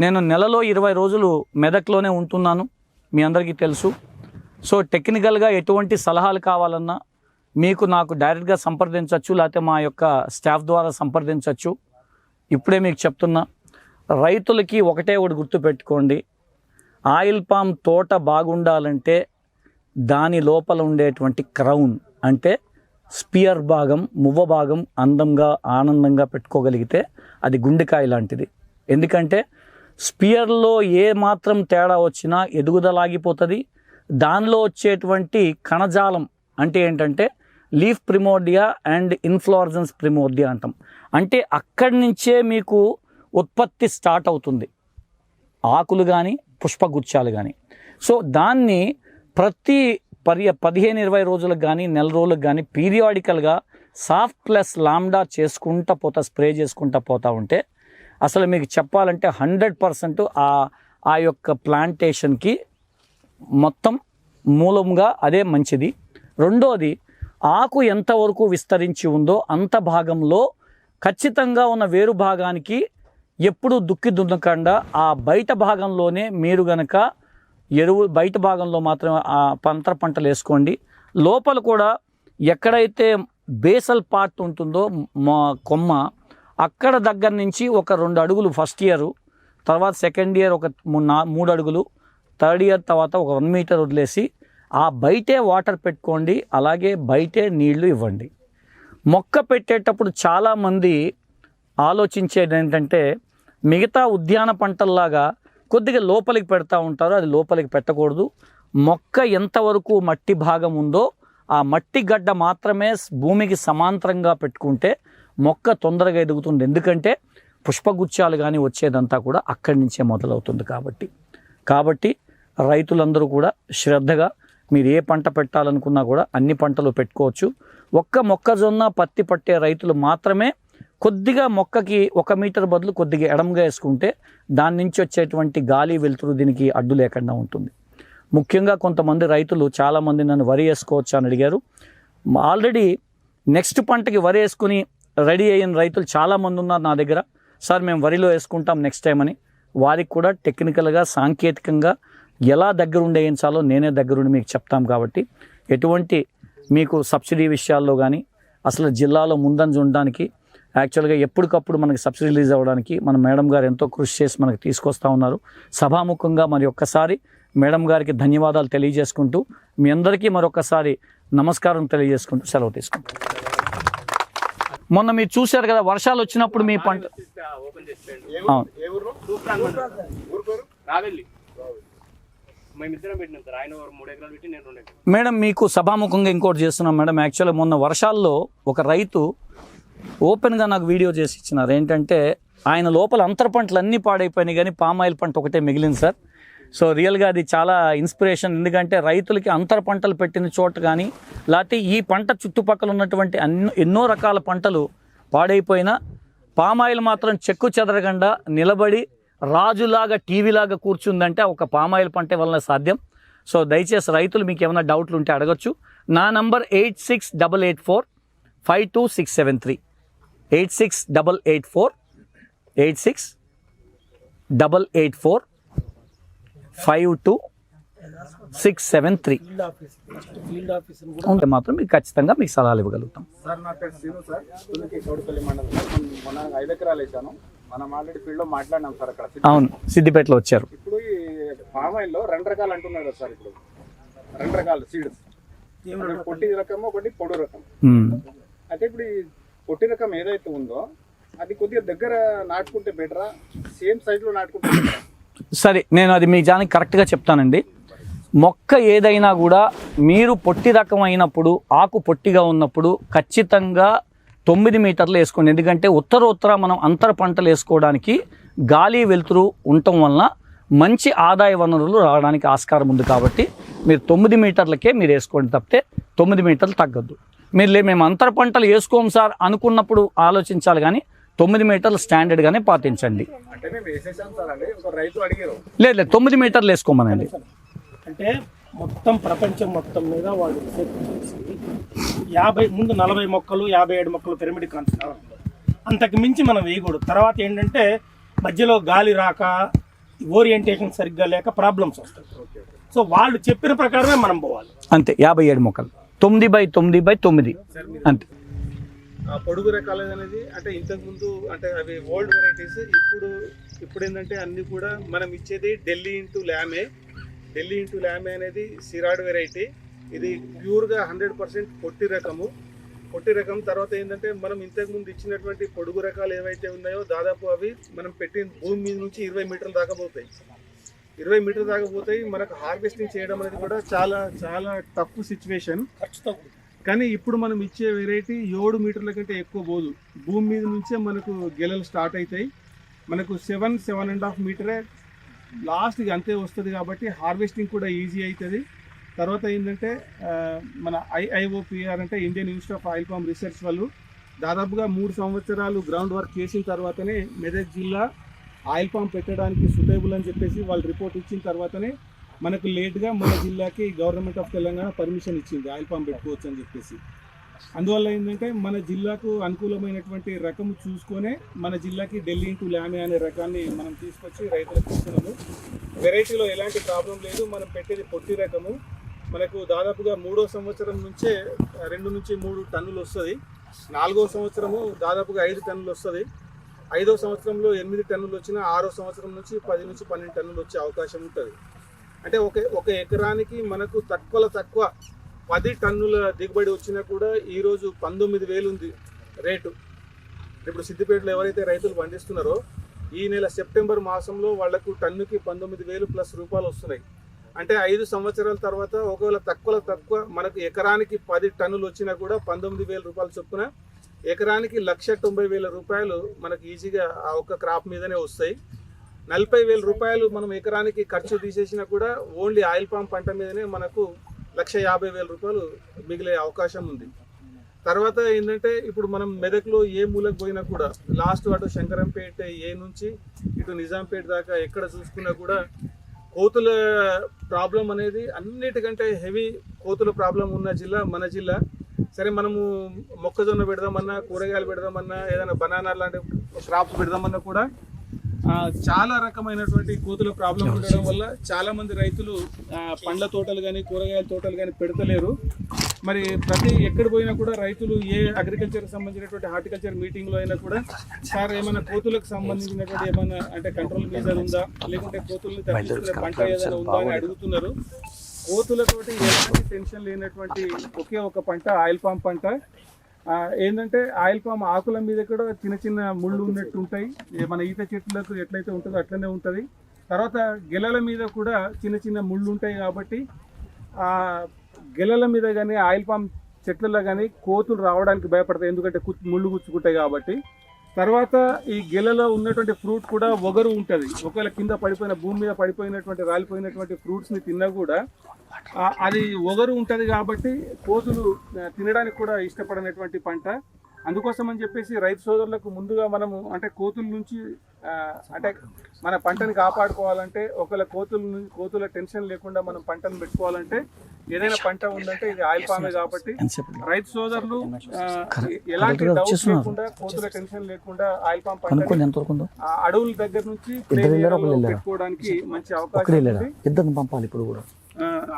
[SPEAKER 3] నేను నెలలో 20 రోజులు మెదక్లోనే ఉంటున్నాను, మీ అందరికీ తెలుసు. సో టెక్నికల్గా ఎటువంటి సలహాలు కావాలన్నా మీకు నాకు డైరెక్ట్గా సంప్రదించవచ్చు, లేకపోతే మా యొక్క స్టాఫ్ ద్వారా సంప్రదించవచ్చు. ఇప్పుడే మీకు చెప్తున్నా, రైతులకి ఒకటే ఒకటి గుర్తుపెట్టుకోండి, ఆయిల్ పామ్ తోట బాగుండాలంటే దాని లోపల ఉండేటువంటి క్రౌన్ అంటే స్పియర్ భాగం, మువ్వ భాగం అందంగా ఆనందంగా పెట్టుకోగలిగితే అది గుండెకాయ లాంటిది. ఎందుకంటే స్పియర్లో ఏ మాత్రం తేడా వచ్చినా ఎదుగుదల ఆగిపోతుంది. దానిలో వచ్చేటువంటి కణజాలం అంటే ఏంటంటే లీఫ్ ప్రిమోర్డియా అండ్ ఇన్ఫ్లోరసెన్స్ ప్రిమోర్డియా అంటాం. అంటే అక్కడి నుంచే మీకు ఉత్పత్తి స్టార్ట్ అవుతుంది, ఆకులు కానీ పుష్పగుచ్చాలు కానీ. సో దాన్ని ప్రతి 15-20 రోజులకు కానీ నెల రోజులకు కానీ పీరియాడికల్గా సాఫ్ట్ ప్లస్ లామ్డా చేసుకుంటా పోతా, స్ప్రే చేసుకుంటా పోతా ఉంటే అసలు మీకు చెప్పాలంటే 100% ఆ యొక్క ప్లాంటేషన్కి మొత్తం మూలంగా అదే మంచిది. రెండోది, ఆకు ఎంతవరకు విస్తరించి ఉందో అంత భాగంలో ఖచ్చితంగా ఉన్న వేరు భాగానికి ఎప్పుడు దుక్కి దున్నకుండా ఆ బయట భాగంలోనే మీరు గనక ఎరువు, బయట భాగంలో మాత్రమే ఆ అంతర పంటలు వేసుకోండి. లోపల కూడా ఎక్కడైతే బేసల్ పార్ట్ ఉంటుందో కొమ్మ, అక్కడ దగ్గర నుంచి ఒక 2 అడుగులు ఫస్ట్ ఇయర్, తర్వాత సెకండ్ ఇయర్ ఒక 3 అడుగులు, థర్డ్ ఇయర్ తర్వాత ఒక 1 మీటర్ వదిలేసి ఆ బయటే వాటర్ పెట్టుకోండి. అలాగే బయటే నీళ్లు ఇవ్వండి. మొక్క పెట్టేటప్పుడు చాలామంది ఆలోచించేది ఏంటంటే మిగతా ఉద్యాన పంటల్లాగా కొద్దిగా లోపలికి పెడతా ఉంటారు, అది లోపలికి పెట్టకూడదు. మొక్క ఎంతవరకు మట్టి భాగం ఉందో ఆ మట్టి గడ్డ మాత్రమే భూమికి సమాంతరంగా పెట్టుకుంటే మొక్క తొందరగా ఎదుగుతుంది. ఎందుకంటే పుష్పగుచ్చాలు కానీ వచ్చేదంతా కూడా అక్కడి నుంచే మొదలవుతుంది. కాబట్టి రైతులందరూ కూడా శ్రద్ధగా మీరు ఏ పంట పెట్టాలనుకున్నా కూడా అన్ని పంటలు పెట్టుకోవచ్చు. ఒక్క మొక్కజొన్న పత్తి పట్టే రైతులు మాత్రమే కొద్దిగా మొక్కకి 1 మీటర్ బదులు కొద్దిగా ఎడంగా వేసుకుంటే దాని నుంచి వచ్చేటువంటి గాలి వెలుతురు దీనికి అడ్డు లేకుండా ఉంటుంది. ముఖ్యంగా కొంతమంది రైతులు చాలామంది నన్ను వరి వేసుకోవచ్చు అని అడిగారు. ఆల్రెడీ నెక్స్ట్ పంటకి వరి వేసుకుని రెడీ అయిన రైతులు చాలామంది ఉన్నారు నా దగ్గర. సార్ మేము వరిలో వేసుకుంటాం నెక్స్ట్ టైం అని. వారికి కూడా టెక్నికల్గా సాంకేతికంగా ఎలా దగ్గరుండి వేయించాలో నేనే దగ్గరుండి మీకు చెప్తాం. కాబట్టి ఎటువంటి మీకు సబ్సిడీ విషయాల్లో కానీ అసలు జిల్లాలో ముందంజ ఉండడానికి, యాక్చువల్గా ఎప్పటికప్పుడు మనకి సబ్సిడీ రిలీజ్ అవ్వడానికి మన మేడం గారు ఎంతో కృషి చేసి మనకి తీసుకొస్తూ ఉన్నారు. సభాముఖంగా మరి ఒక్కసారి మేడం గారికి ధన్యవాదాలు తెలియజేసుకుంటూ మీ అందరికీ మరొకసారి నమస్కారం తెలియజేసుకుంటూ సెలవు తీసుకుంటాం. మొన్న మీరు చూశారు కదా, వర్షాలు వచ్చినప్పుడు మీ పంట మేడం మీకు సభాముఖంగా ఇంకోటి చేస్తున్నాం మేడం. యాక్చువల్గా మొన్న వర్షాల్లో ఒక రైతు ఓపెన్గా నాకు వీడియో చేసి ఇచ్చినారు. ఏంటంటే ఆయన లోపల అంతర పంటలు అన్నీ పాడైపోయినాయి కానీ పామాయిల్ పంట ఒకటే మిగిలింది సార్. సో రియల్గా అది చాలా ఇన్స్పిరేషన్. ఎందుకంటే రైతులకి అంతర పంటలు పెట్టిన చోట కానీ లేకపోతే ఈ పంట చుట్టుపక్కల ఉన్నటువంటి ఎన్నో రకాల పంటలు పాడైపోయినా పామాయిల్ మాత్రం చెక్కు చెదరకుండా నిలబడి రాజులాగా టీవీలాగా కూర్చుందంటే ఒక పామాయిల్ పంట వలన సాధ్యం. సో దయచేసి రైతులు మీకు ఏమైనా డౌట్లు ఉంటే అడగచ్చు. నా నంబర్ 8688452673 8688452673 ఉంటే మాత్రం మీకు ఖచ్చితంగా మీకు సలహాలు ఇవ్వగలుగుతాం.
[SPEAKER 4] సార్ నా పేరు శ్రీను సార్, తునికి కౌడుపల్లి మండలం. మొన్న 5 ఎకరాలు వేసాను. మనం ఆల్రెడీ ఫీల్డ్ లో మాట్లాడినాం సార్ అక్కడ.
[SPEAKER 3] అవును, సిద్దిపేటలో వచ్చారు.
[SPEAKER 4] ఇప్పుడు ఈ పామ్ ఆయిల్ లో 2 రకాలు అంటున్నారు కదా సార్. ఇప్పుడు 2 రకాలు సీడ్స్, పొట్టి రకం ఒకటి పొడు రకం. అయితే ఇప్పుడు ఈ పొట్టి రకం ఏదైతే ఉందో అది కొద్దిగా దగ్గర నాటుకుంటే బెటరా, సేమ్ సైజ్ లో నాటుకుంటే బెటరా?
[SPEAKER 3] సరే, నేను అది మీ దానికి కరెక్ట్గా చెప్తానండి. మొక్క ఏదైనా కూడా మీరు పొట్టి రకం అయినప్పుడు, ఆకు పొట్టిగా ఉన్నప్పుడు ఖచ్చితంగా 9 మీటర్లు వేసుకోండి. ఎందుకంటే ఉత్తర మనం అంతర పంటలు వేసుకోవడానికి గాలి వెలుతురు ఉండటం వలన మంచి ఆదాయ వనరులు రావడానికి ఆస్కారం ఉంది. కాబట్టి మీరు 9 మీటర్లకే మీరు వేసుకోండి తప్పితే 9 మీటర్లు తగ్గద్దు. మేము అంతర పంటలు వేసుకోము సార్ అనుకున్నప్పుడు ఆలోచించాలి. కానీ 9 మీటర్లు స్టాండర్డ్గానే పాటించండి.
[SPEAKER 4] అంటే మేము వేసేసాం సార్ అండి, ఒక రైతు అడిగారు.
[SPEAKER 3] లేదు 9 మీటర్లు వేసుకోమనండి.
[SPEAKER 2] అంటే మొత్తం ప్రపంచం మొత్తం మీద వాళ్ళు రీసెర్చ్ చేసి 40 మొక్కలు 57 మొక్కలు పిరమిడ్ కాన్సెప్ట్, అంతకు మించి మనం వేయకూడదు. తర్వాత ఏంటంటే మధ్యలో గాలి రాక ఓరియంటేషన్ సరిగ్గా లేక ప్రాబ్లమ్స్ వస్తాయి. సో వాళ్ళు చెప్పిన ప్రకారమే మనం పోవాలి.
[SPEAKER 3] అంతే 57 మొక్కలు 9x9x9 అంతే.
[SPEAKER 1] పొడుగు రకాలు అనేది అంటే ఇంతకుముందు అంటే అవి ఓల్డ్ వెరైటీస్. ఇప్పుడు ఏంటంటే అన్ని కూడా మనం ఇచ్చేది ఢిల్లీ ఇంటూ ల్యామే అనేది సిరాడ్ వెరైటీ. ఇది ప్యూర్గా 100% పొట్టి రకం. తర్వాత ఏంటంటే మనం ఇంతకుముందు ఇచ్చినటువంటి పొడుగు రకాలు ఏవైతే ఉన్నాయో దాదాపు అవి మనం పెట్టిన భూమి మీద నుంచి 20 మీటర్ల దాకా పోతాయి. మనకు హార్వెస్టింగ్ చేయడం అనేది కూడా చాలా చాలా టఫ్ సిచ్యువేషన్. కానీ ఇప్పుడు మనం ఇచ్చే వెరైటీ 7 మీటర్ల కంటే ఎక్కువ పోదు. భూమి మీద నుంచే మనకు గెలలు స్టార్ట్ అవుతాయి. మనకు 7.5 మీటరే లాస్ట్కి అంతే వస్తుంది కాబట్టి హార్వెస్టింగ్ కూడా ఈజీ అవుతుంది. తర్వాత ఏంటంటే మన IIOPR అంటే Indian institute of oil palm research వాళ్ళు దాదాపుగా 3 సంవత్సరాలు గ్రౌండ్ వర్క్ చేసిన తర్వాతనే మెదక్ జిల్లా ఆయిల్ పామ్ పెట్టడానికి సూటబుల్ అని చెప్పేసి వాళ్ళు రిపోర్ట్ ఇచ్చిన తర్వాతనే మనకు లేట్గా మన జిల్లాకి గవర్నమెంట్ ఆఫ్ తెలంగాణ పర్మిషన్ ఇచ్చింది ఆయిల్ పామ్ పెట్టుకోవచ్చు అని చెప్పేసి. అందువల్ల ఏంటంటే మన జిల్లాకు అనుకూలమైనటువంటి రకం చూసుకొనే మన జిల్లాకి ఢిల్లీ ఇంటూ ల్యామే అనే రకాన్ని మనం తీసుకొచ్చి రైతులకు ఇస్తున్నాము. వెరైటీలో ఎలాంటి ప్రాబ్లం లేదు. మనం పెట్టేది పొట్టి రకము. మనకు దాదాపుగా 3వ సంవత్సరం నుంచే 2 నుంచి 3 టన్నులు వస్తుంది. 4వ సంవత్సరము దాదాపుగా 5 టన్నులు వస్తుంది. 5వ సంవత్సరంలో 8 టన్నులు వచ్చినా 6వ సంవత్సరం నుంచి 10 నుంచి 12 టన్నులు వచ్చే అవకాశం ఉంటుంది. అంటే ఒక ఎకరానికి మనకు తక్కువ 10 టన్నుల దిగుబడి వచ్చినా కూడా ఈరోజు 19,000 ఉంది రేటు. ఇప్పుడు సిద్దిపేటలో ఎవరైతే రైతులు పండిస్తున్నారో ఈ నెల సెప్టెంబర్ మాసంలో వాళ్లకు టన్నుకి 19,000 ప్లస్ రూపాయలు వస్తున్నాయి. అంటే 5 సంవత్సరాల తర్వాత ఒకవేళ తక్కువ మనకు ఎకరానికి 10 టన్నులు వచ్చినా కూడా 19,000 రూపాయలు చొప్పున ఎకరానికి 1,90,000 రూపాయలు మనకు ఈజీగా ఆ ఒక్క క్రాప్ మీదనే వస్తాయి. 40,000 రూపాయలు మనం ఎకరానికి ఖర్చు తీసేసినా కూడా ఓన్లీ ఆయిల్ పామ్ పంట మీదనే మనకు 1,50,000 రూపాయలు మిగిలే అవకాశం ఉంది. తర్వాత ఏంటంటే ఇప్పుడు మనం మెదక్లో ఏ మూలకు పోయినా కూడా లాస్ట్ అటు శంకరంపేట ఏ నుంచి ఇటు నిజాంపేట దాకా ఎక్కడ చూసుకున్నా కూడా కోతుల ప్రాబ్లం అనేది అన్నిటికంటే హెవీ కోతుల ప్రాబ్లం ఉన్న జిల్లా మన జిల్లా. సరే మనము మొక్కజొన్న పెడదామన్నా, కూరగాయలు పెడదామన్నా, ఏదైనా బనానా లాంటి క్రాప్స్ పెడదామన్నా కూడా చాలా రకమైనటువంటి కోతుల ప్రాబ్లం ఉండడం వల్ల చాలా మంది రైతులు పండ్ల తోటలు కానీ కూరగాయల తోటలు కానీ పెడతలేరు. మరి ఎక్కడ పోయినా కూడా రైతులు ఏ అగ్రికల్చర్కి సంబంధించినటువంటి హార్టికల్చర్ మీటింగ్లో అయినా కూడా సార్ ఏమైనా కోతులకు సంబంధించినటువంటి ఏమైనా అంటే కంట్రోల్ మెజర్ ఉందా, లేకుంటే కోతుల్ని తప్పించుకునే పంట ఏదైనా ఉందా అని అడుగుతున్నారు. కోతులతోటి ఎలాంటి టెన్షన్ లేనటువంటి ఒకే ఒక పంట ఆయిల్ పామ్ పంట. ఏంటంటే ఆయిల్ పామ్ ఆకుల మీద కూడా చిన్న ముళ్ళు ఉన్నట్టు ఉంటాయి. మన ఈత చెట్లకు ఎట్లయితే ఉంటుందో అట్లనే ఉంటుంది. తర్వాత గెలల మీద కూడా చిన్న ముళ్ళు ఉంటాయి కాబట్టి ఆ గెలల మీద కానీ ఆయిల్ పామ్ చెట్లలో కానీ కోతులు రావడానికి భయపడతాయి, ఎందుకంటే ముళ్ళు గుచ్చుకుంటాయి కాబట్టి. తర్వాత ఈ గెలలో ఉన్నటువంటి ఫ్రూట్ కూడా ఒగరు ఉంటుంది. ఒకవేళ కింద పడిపోయిన భూమి మీద పడిపోయినటువంటి రాలిపోయినటువంటి ఫ్రూట్స్ని తిన్నా కూడా అది ఒగరు ఉంటుంది కాబట్టి కోతులు తినడానికి కూడా ఇష్టపడినటువంటి పంట. అందుకోసం అని చెప్పేసి రైతు సోదరులకు ముందుగా మనము అంటే కోతుల నుంచి అంటే మన పంటని కాపాడుకోవాలంటే ఒకవేళ కోతుల టెన్షన్ లేకుండా మనం పంటను పెట్టుకోవాలంటే ఏదైనా పంట ఉందంటే ఇది ఆయిల్ పామే కాబట్టి రైతు సోదరులు ఎలాంటి డౌట్ లేకుండా కోతుల టెన్షన్ లేకుండా ఆయిల్ పామ్ పంట అడవుల దగ్గర నుంచి పెట్టుకోవడానికి మంచి అవకాశం ఉంది.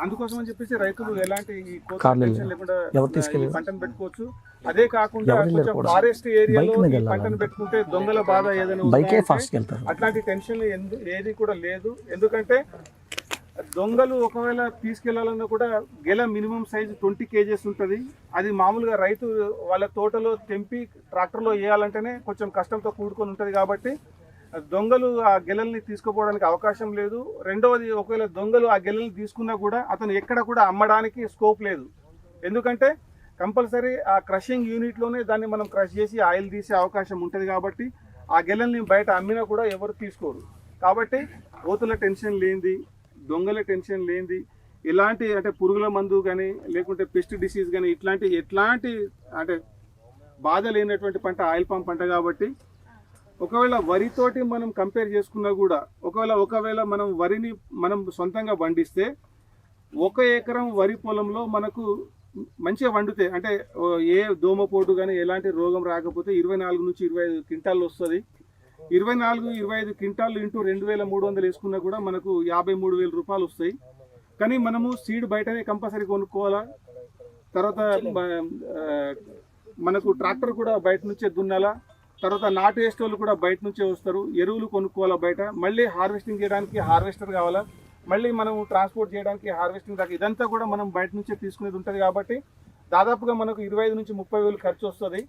[SPEAKER 1] అందుకోసం అని చెప్పేసి రైతులు ఎలాంటి టెన్షన్ లేకుండా పంటను పెట్టుకోవచ్చు. అదే కాకుండా కొంచెం ఫారెస్ట్ ఏరియాలో పంటను పెట్టుకుంటే దొంగల బాధ ఏదైనా అట్లాంటి టెన్షన్ ఏది కూడా లేదు. ఎందుకంటే దొంగలు ఒకవేళ తీసుకెళ్లాలన్నా కూడా గెల మినిమం సైజు 20 kgs ఉంటుంది. అది మామూలుగా రైతు వాళ్ళ తోటలో తెంపి ట్రాక్టర్లో వేయాలంటేనే కొంచెం కష్టంతో కూడుకొని ఉంటుంది కాబట్టి దొంగలు ఆ గెలల్ని తీసుకుపోవడానికి అవకాశం లేదు. రెండవది ఒకవేళ దొంగలు ఆ గెలల్ని తీసుకున్నా కూడా అతను ఎక్కడ కూడా అమ్మడానికి స్కోప్ లేదు. ఎందుకంటే కంపల్సరీ ఆ క్రషింగ్ యూనిట్లోనే దాన్ని మనం క్రష్ చేసి ఆయిల్ తీసే అవకాశం ఉంటుంది కాబట్టి ఆ గెలల్ని బయట అమ్మినా కూడా ఎవరు తీసుకోరు. కాబట్టి కోతుల టెన్షన్ లేనిది, దొంగల టెన్షన్ లేనిది, ఇలాంటి అంటే పురుగుల మందు కానీ లేకుంటే పెస్ట్ డిసీజ్ కానీ ఎట్లాంటి అంటే బాధ లేనటువంటి పంట ఆయిల్ పామ్ పంట కాబట్టి ఒకవేళ వరితోటి మనం కంపేర్ చేసుకున్నా కూడా ఒకవేళ మనం వరిని మనం సొంతంగా పండిస్తే 1 ఎకరం వరి పొలంలో మనకు మంచిగా వండితే అంటే ఏ దోమపోటు కానీ ఎలాంటి రోగం రాకపోతే 24 నుంచి 25 క్వింటాలు వస్తుంది. 24-25 క్వింటాలు ఇంటూ 2300 వేసుకున్నా కూడా మనకు 53,000 రూపాయలు వస్తాయి. కానీ మనము సీడ్ బయటనే కంపల్సరీ కొనుక్కోవాలా. తర్వాత మనకు ట్రాక్టర్ కూడా బయట నుంచే దున్నాలా. తర్వాత నాటు వేసేవాళ్ళు కూడా బయట నుంచే వస్తారు. ఎరువులు కొనుక్కోవాలా బయట. మళ్ళీ హార్వెస్టింగ్ చేయడానికి హార్వెస్టర్ కావాలా. మళ్ళీ మనం ట్రాన్స్పోర్ట్ చేయడానికి హార్వెస్టింగ్ దాకా ఇదంతా కూడా మనం బయట నుంచే తీసుకునేది ఉంటుంది. కాబట్టి దాదాపుగా మనకు 25 నుంచి 30,000 ఖర్చు వస్తుంది.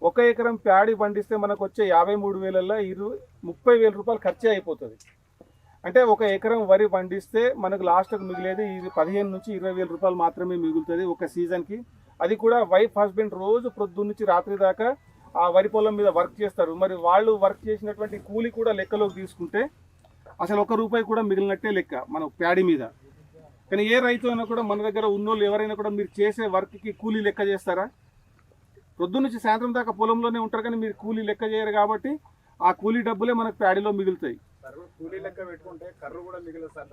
[SPEAKER 1] 1 ఎకరం ప్యాడీ పండిస్తే మనకు వచ్చే 53,000ల్లో 30,000 రూపాయలు ఖర్చే అయిపోతుంది. అంటే 1 ఎకరం వరి పండిస్తే మనకు లాస్ట్కి మిగిలేది 15 నుంచి 20,000 రూపాయలు మాత్రమే మిగులుతుంది ఒక సీజన్కి. అది కూడా వైఫ్ హస్బెండ్ రోజు ప్రొద్దున్న నుంచి రాత్రి దాకా ఆ వరి పొలం మీద వర్క్ చేస్తారు. మరి వాళ్ళు వర్క్ చేసినటువంటి కూలి కూడా లెక్కలోకి తీసుకుంటే అసలు 1 రూపాయి కూడా మిగిలినట్టే లెక్క మన ప్యాడీ మీద. కానీ ఏ రైతు అయినా కూడా మన దగ్గర ఉన్నోళ్ళు ఎవరైనా కూడా మీరు చేసే వర్క్కి కూలీ లెక్క చేస్తారా? ప్రొద్దున్న నుంచి సాయంత్రం దాకా పొలంలోనే ఉంటారు కానీ మీరు కూలీ లెక్క చేయరు. కాబట్టి ఆ కూలీ డబ్బులే మనకు ప్యాడీలో మిగులుతాయి.
[SPEAKER 4] కూలీ లెక్క పెట్టుకుంటే కర్రు కూడా మిగిలిన సార్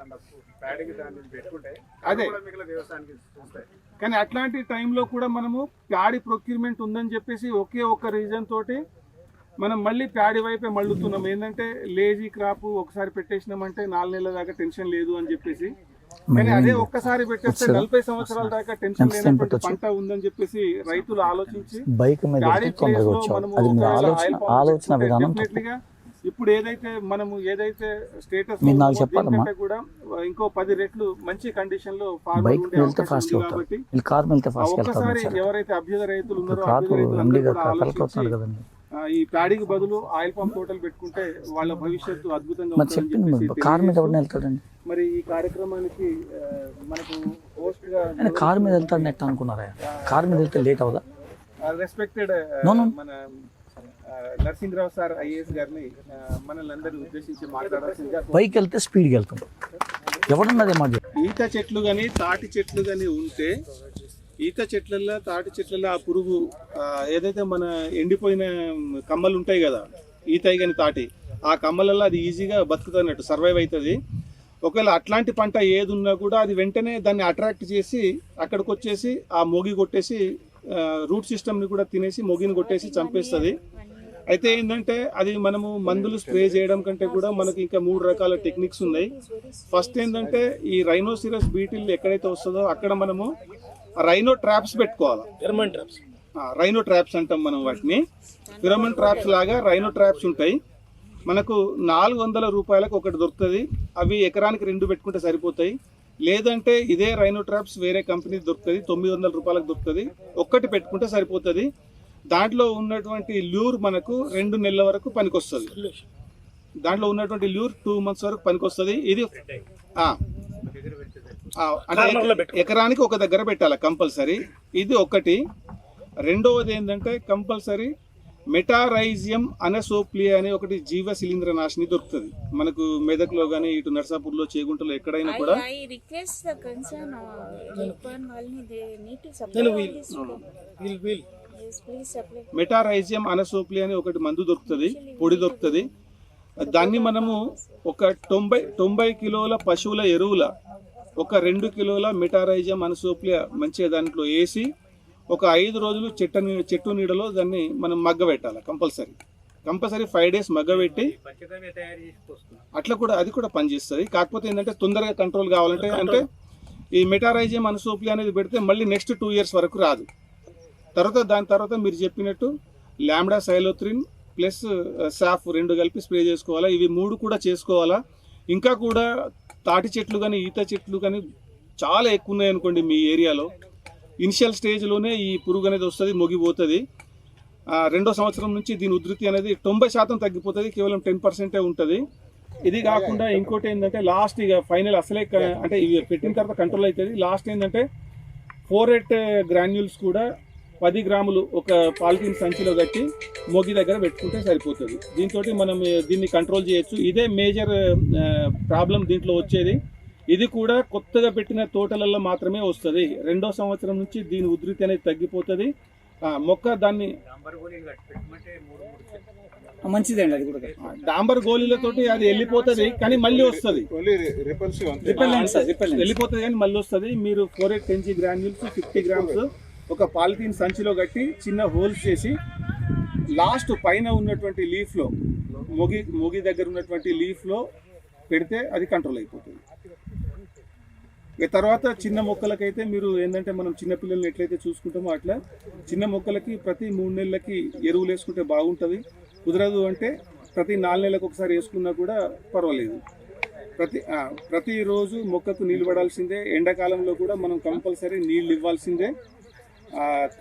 [SPEAKER 4] ప్యాడీకి దాన్ని పెట్టుకుంటే
[SPEAKER 1] అదే
[SPEAKER 4] మిగిలిన వ్యవసాయానికి చూస్తాయి.
[SPEAKER 1] కానీ అట్లాంటి టైంలో కూడా మనము ప్యాడీ ప్రొక్యూర్మెంట్ ఉందని చెప్పేసి ఒకే ఒక్క రీజన్ తోటి మనం మళ్ళీ ప్యాడీ వైపే మళ్ళుతున్నాం. ఏంటంటే లేజీ క్రాప్ ఒకసారి పెట్టేసినామంటే 4 నెలల దాకా టెన్షన్ లేదు అని చెప్పేసి. కానీ అదే ఒక్కసారి పెట్టేస్తే 40 సంవత్సరాల దాకా టెన్షన్ లేనటువంటి పంట ఉందని చెప్పేసి రైతులు ఆలోచించి ప్యాడీ ప్లేస్ లో మనము డెఫినెట్లీగా ఇప్పుడు ఏదైతే స్టేటస్ దీనికంటే కూడా ఇంకో 10 రెట్లు మంచి కండిషన్ లో ఫార్మర్ ఉండే అవకాశం ఉంది. కాబట్టి ఒక్కసారి ఎవరైతే అభ్యుదయ రైతులు ఉన్నారో అభ్యుదయ రైతులు ఈ ప్యాడీకి బదులు ఆయిల్ పంప్ తోటలు పెట్టుకుంటే వాళ్ళ భవిష్యత్తు అద్భుతంగా ఉంటుందని. మరి ఈ కార్యక్రమానికి మనకు హోస్ట్ గా
[SPEAKER 3] కార్ మీద వెళ్తాడు నెట్ అనుకున్నారా? కార్ మీద వెళ్తే లేట్ అవుదా?
[SPEAKER 1] రెస్పెక్టెడ్ మన నరసింహరావు సార్ ఐఏఎస్ గారిని మనల్ని అందరినీ ఉద్దేశించి మాట్లాడాల్సిందిగా.
[SPEAKER 3] బైక్ వెళ్తే స్పీడ్గా వెళ్తాం. ఎవడన్నదే మాట.
[SPEAKER 1] ఈత చెట్లు కానీ తాటి చెట్లు కానీ ఉంటే ఈత చెట్లల్లో తాటి చెట్లలో ఆ పురుగు ఏదైతే మన ఎండిపోయిన కమ్మలు ఉంటాయి కదా, ఈతాయి కానీ తాటి ఆ కమ్మలలో అది ఈజీగా బతుకుతున్నట్టు సర్వైవ్ అవుతుంది. ఒకవేళ అట్లాంటి పంట ఏది ఉన్నా కూడా అది వెంటనే దాన్ని అట్రాక్ట్ చేసి అక్కడికి వచ్చేసి ఆ మొగి కొట్టేసి రూట్ సిస్టమ్ని కూడా తినేసి మొగిని కొట్టేసి చంపేస్తుంది. అయితే ఏంటంటే అది మనము మందులు స్ప్రే చేయడం కంటే కూడా మనకి ఇంకా 3 రకాల టెక్నిక్స్ ఉన్నాయి. ఫస్ట్ ఏంటంటే ఈ రైనోసిరస్ బీటిల్ ఎక్కడైతే వస్తుందో అక్కడ మనము రైనో ట్రాప్స్ పెట్టుకోవాలి. రైనో ట్రాప్స్ అంటాం మనం వాటిని. ఫిరమన్ ట్రాప్స్ లాగా రైనో ట్రాప్స్ ఉంటాయి. మనకు 400 రూపాయలకు ఒకటి దొరుకుతుంది. అవి ఎకరానికి 2 పెట్టుకుంటే సరిపోతాయి. లేదంటే ఇదే రైనో ట్రాప్స్ వేరే కంపెనీ దొరుకుతుంది, 900 రూపాయలకు దొరుకుతుంది. ఒక్కటి పెట్టుకుంటే సరిపోతుంది. దాంట్లో ఉన్నటువంటి ల్యూర్ మనకు 2 నెలల వరకు పనికొస్తుంది. దాంట్లో ఉన్నటువంటి ల్యూర్ 2 months వరకు పనికొస్తుంది. ఇది అంటే ఎకరానికి ఒక దగ్గర పెట్టాలి కంపల్సరీ. ఇది ఒకటి. రెండవది ఏంటంటే కంపల్సరీ మెటారైజియం అనసోప్లియా అనే ఒకటి జీవ శిలీంద్రనాశిని దొరుకుతుంది మనకు మెదక్లో కానీ ఇటు నర్సాపూర్లో చేగుంటలో ఎక్కడైనా కూడా. మెటారైజియం అనసోప్లియా అని ఒకటి మందు దొరుకుతుంది, పొడి దొరుకుతుంది. దాన్ని మనము ఒక 90 కిలోల పశువుల ఎరువుల ఒక 2 కిలోల మెటారైజియం అనసోప్లియా మంచిగా దాంట్లో వేసి ఒక 5 రోజులు చెట్టు నీడలో దాన్ని మనం మగ్గబెట్టాలి. కంపల్సరీ 5 days మగ్గబెట్టి అట్లా కూడా అది కూడా పనిచేస్తుంది. కాకపోతే ఏంటంటే తొందరగా కంట్రోల్ కావాలంటే అంటే ఈ మెటారైజియం అనసోప్లియా అనేది పెడితే మళ్ళీ నెక్స్ట్ 2 years వరకు రాదు. దాని తర్వాత మీరు చెప్పినట్టు లాంబ్డా సైలోత్రిన్ ప్లస్ సాఫ్ 2 కలిపి స్ప్రే చేసుకోవాలా. ఇవి 3 కూడా చేసుకోవాలా. ఇంకా కూడా తాటి చెట్లు కానీ ఈత చెట్లు కానీ చాలా ఎక్కువ ఉన్నాయి అనుకోండి మీ ఏరియాలో, ఇనిషియల్ స్టేజ్లోనే ఈ పురుగు అనేది వస్తుంది, మొగిపోతుంది. 2వ సంవత్సరం నుంచి దీని ఉధృతి అనేది 90% తగ్గిపోతుంది, కేవలం 10% ఉంటుంది. ఇది కాకుండా ఇంకోటి ఏంటంటే లాస్ట్ ఇక ఫైనల్ అసలే అంటే ఇవి పెట్టిన తర్వాత కంట్రోల్ అవుతుంది. లాస్ట్ ఏంటంటే 4-8 గ్రాన్యూల్స్ కూడా 10 గ్రాములు ఒక పాలిథిన్ సంచిలో కట్టి మొగి దగ్గర పెట్టుకుంటే సరిపోతుంది. దీంతో మనం దీన్ని కంట్రోల్ చేయొచ్చు. ఇదే మేజర్ ప్రాబ్లం దీంట్లో వచ్చేది. ఇది కూడా కొత్తగా పెట్టిన తోటలలో మాత్రమే వస్తుంది. 2వ సంవత్సరం నుంచి దీని ఉధృతి అనేది తగ్గిపోతుంది. మొక్క దాన్ని
[SPEAKER 3] మంచిదండి అది కూడా.
[SPEAKER 1] డాంబర్ గోళీలతోటి అది వెళ్ళిపోతుంది కానీ మళ్ళీ వస్తుంది, వెళ్ళిపోతుంది కానీ మళ్ళీ వస్తుంది. మీరు 4/8 kg గ్రాన్యూల్స్ 50 grams ఒక పాలిథీన్ సంచిలో కట్టి చిన్న హోల్స్ చేసి లాస్ట్ పైన ఉన్నటువంటి లీఫ్లో మొగి దగ్గర ఉన్నటువంటి లీఫ్లో పెడితే అది కంట్రోల్ అయిపోతుంది. ఇక తర్వాత చిన్న మొక్కలకైతే మీరు ఏంటంటే మనం చిన్న పిల్లల్ని ఎట్లయితే చూసుకుంటామో అట్లా చిన్న మొక్కలకి ప్రతి 3 నెలలకి ఎరువులు వేసుకుంటే బాగుంటుంది. కుదరదు అంటే ప్రతి 4 నెలలకు ఒకసారి వేసుకున్నా కూడా పర్వాలేదు. ప్రతిరోజు మొక్కకు నీళ్ళు పడాల్సిందే. ఎండాకాలంలో కూడా మనం కంపల్సరీ నీళ్ళు ఇవ్వాల్సిందే.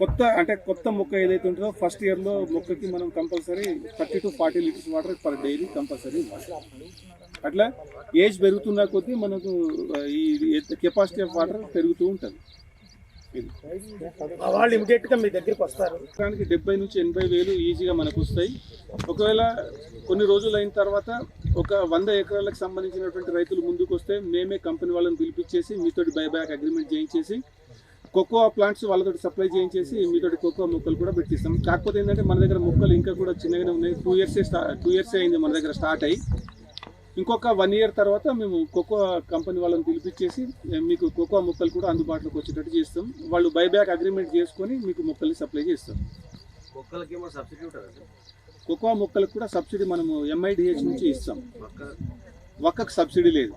[SPEAKER 1] కొత్త మొక్క ఏదైతే ఉంటుందో ఫస్ట్ ఇయర్లో మొక్కకి మనం compulsory 30 to 40 litres water per daily compulsory ఇవ్వాలి. అట్లా ఏజ్ పెరుగుతున్న కొద్దీ మనకు ఈ కెపాసిటీ ఆఫ్ వాటర్ పెరుగుతూ ఉంటుంది.
[SPEAKER 2] వాళ్ళు ఇమీడియట్గా మీ దగ్గరికి వస్తారు.
[SPEAKER 1] ఎకరానికి 70 నుంచి 80 వేలు ఈజీగా మనకు వస్తాయి. ఒకవేళ కొన్ని రోజులు అయిన తర్వాత ఒక 100 ఎకరాలకు సంబంధించినటువంటి రైతులు ముందుకు వస్తే మేమే కంపెనీ వాళ్ళని పిలిపించేసి మీతోటి బైబ్యాక్ అగ్రిమెంట్ చేయించేసి కోకోవా ప్లాంట్స్ వాళ్ళతో సప్లై చేయించేసి మీతోటి కోకోవా మొక్కలు కూడా పెట్టిస్తాం. కాకపోతే ఏంటంటే మన దగ్గర మొక్కలు ఇంకా కూడా చిన్నగానే ఉన్నాయి. 2 years అయింది మన దగ్గర స్టార్ట్ అయ్యి. ఇంకొక 1 year తర్వాత మేము కోకోవా కంపెనీ వాళ్ళని పిలిపించేసి మీకు కోకోవా మొక్కలు కూడా అందుబాటులోకి వచ్చేటట్టు చేస్తాం. వాళ్ళు బైబ్యాక్ అగ్రిమెంట్ చేసుకొని మీకు మొక్కల్ని సప్లై చేస్తాం. కోకోవా మొక్కలకు కూడా సబ్సిడీ మనము MIDH నుంచి ఇస్తాం. ఒక్కకు సబ్సిడీ లేదు,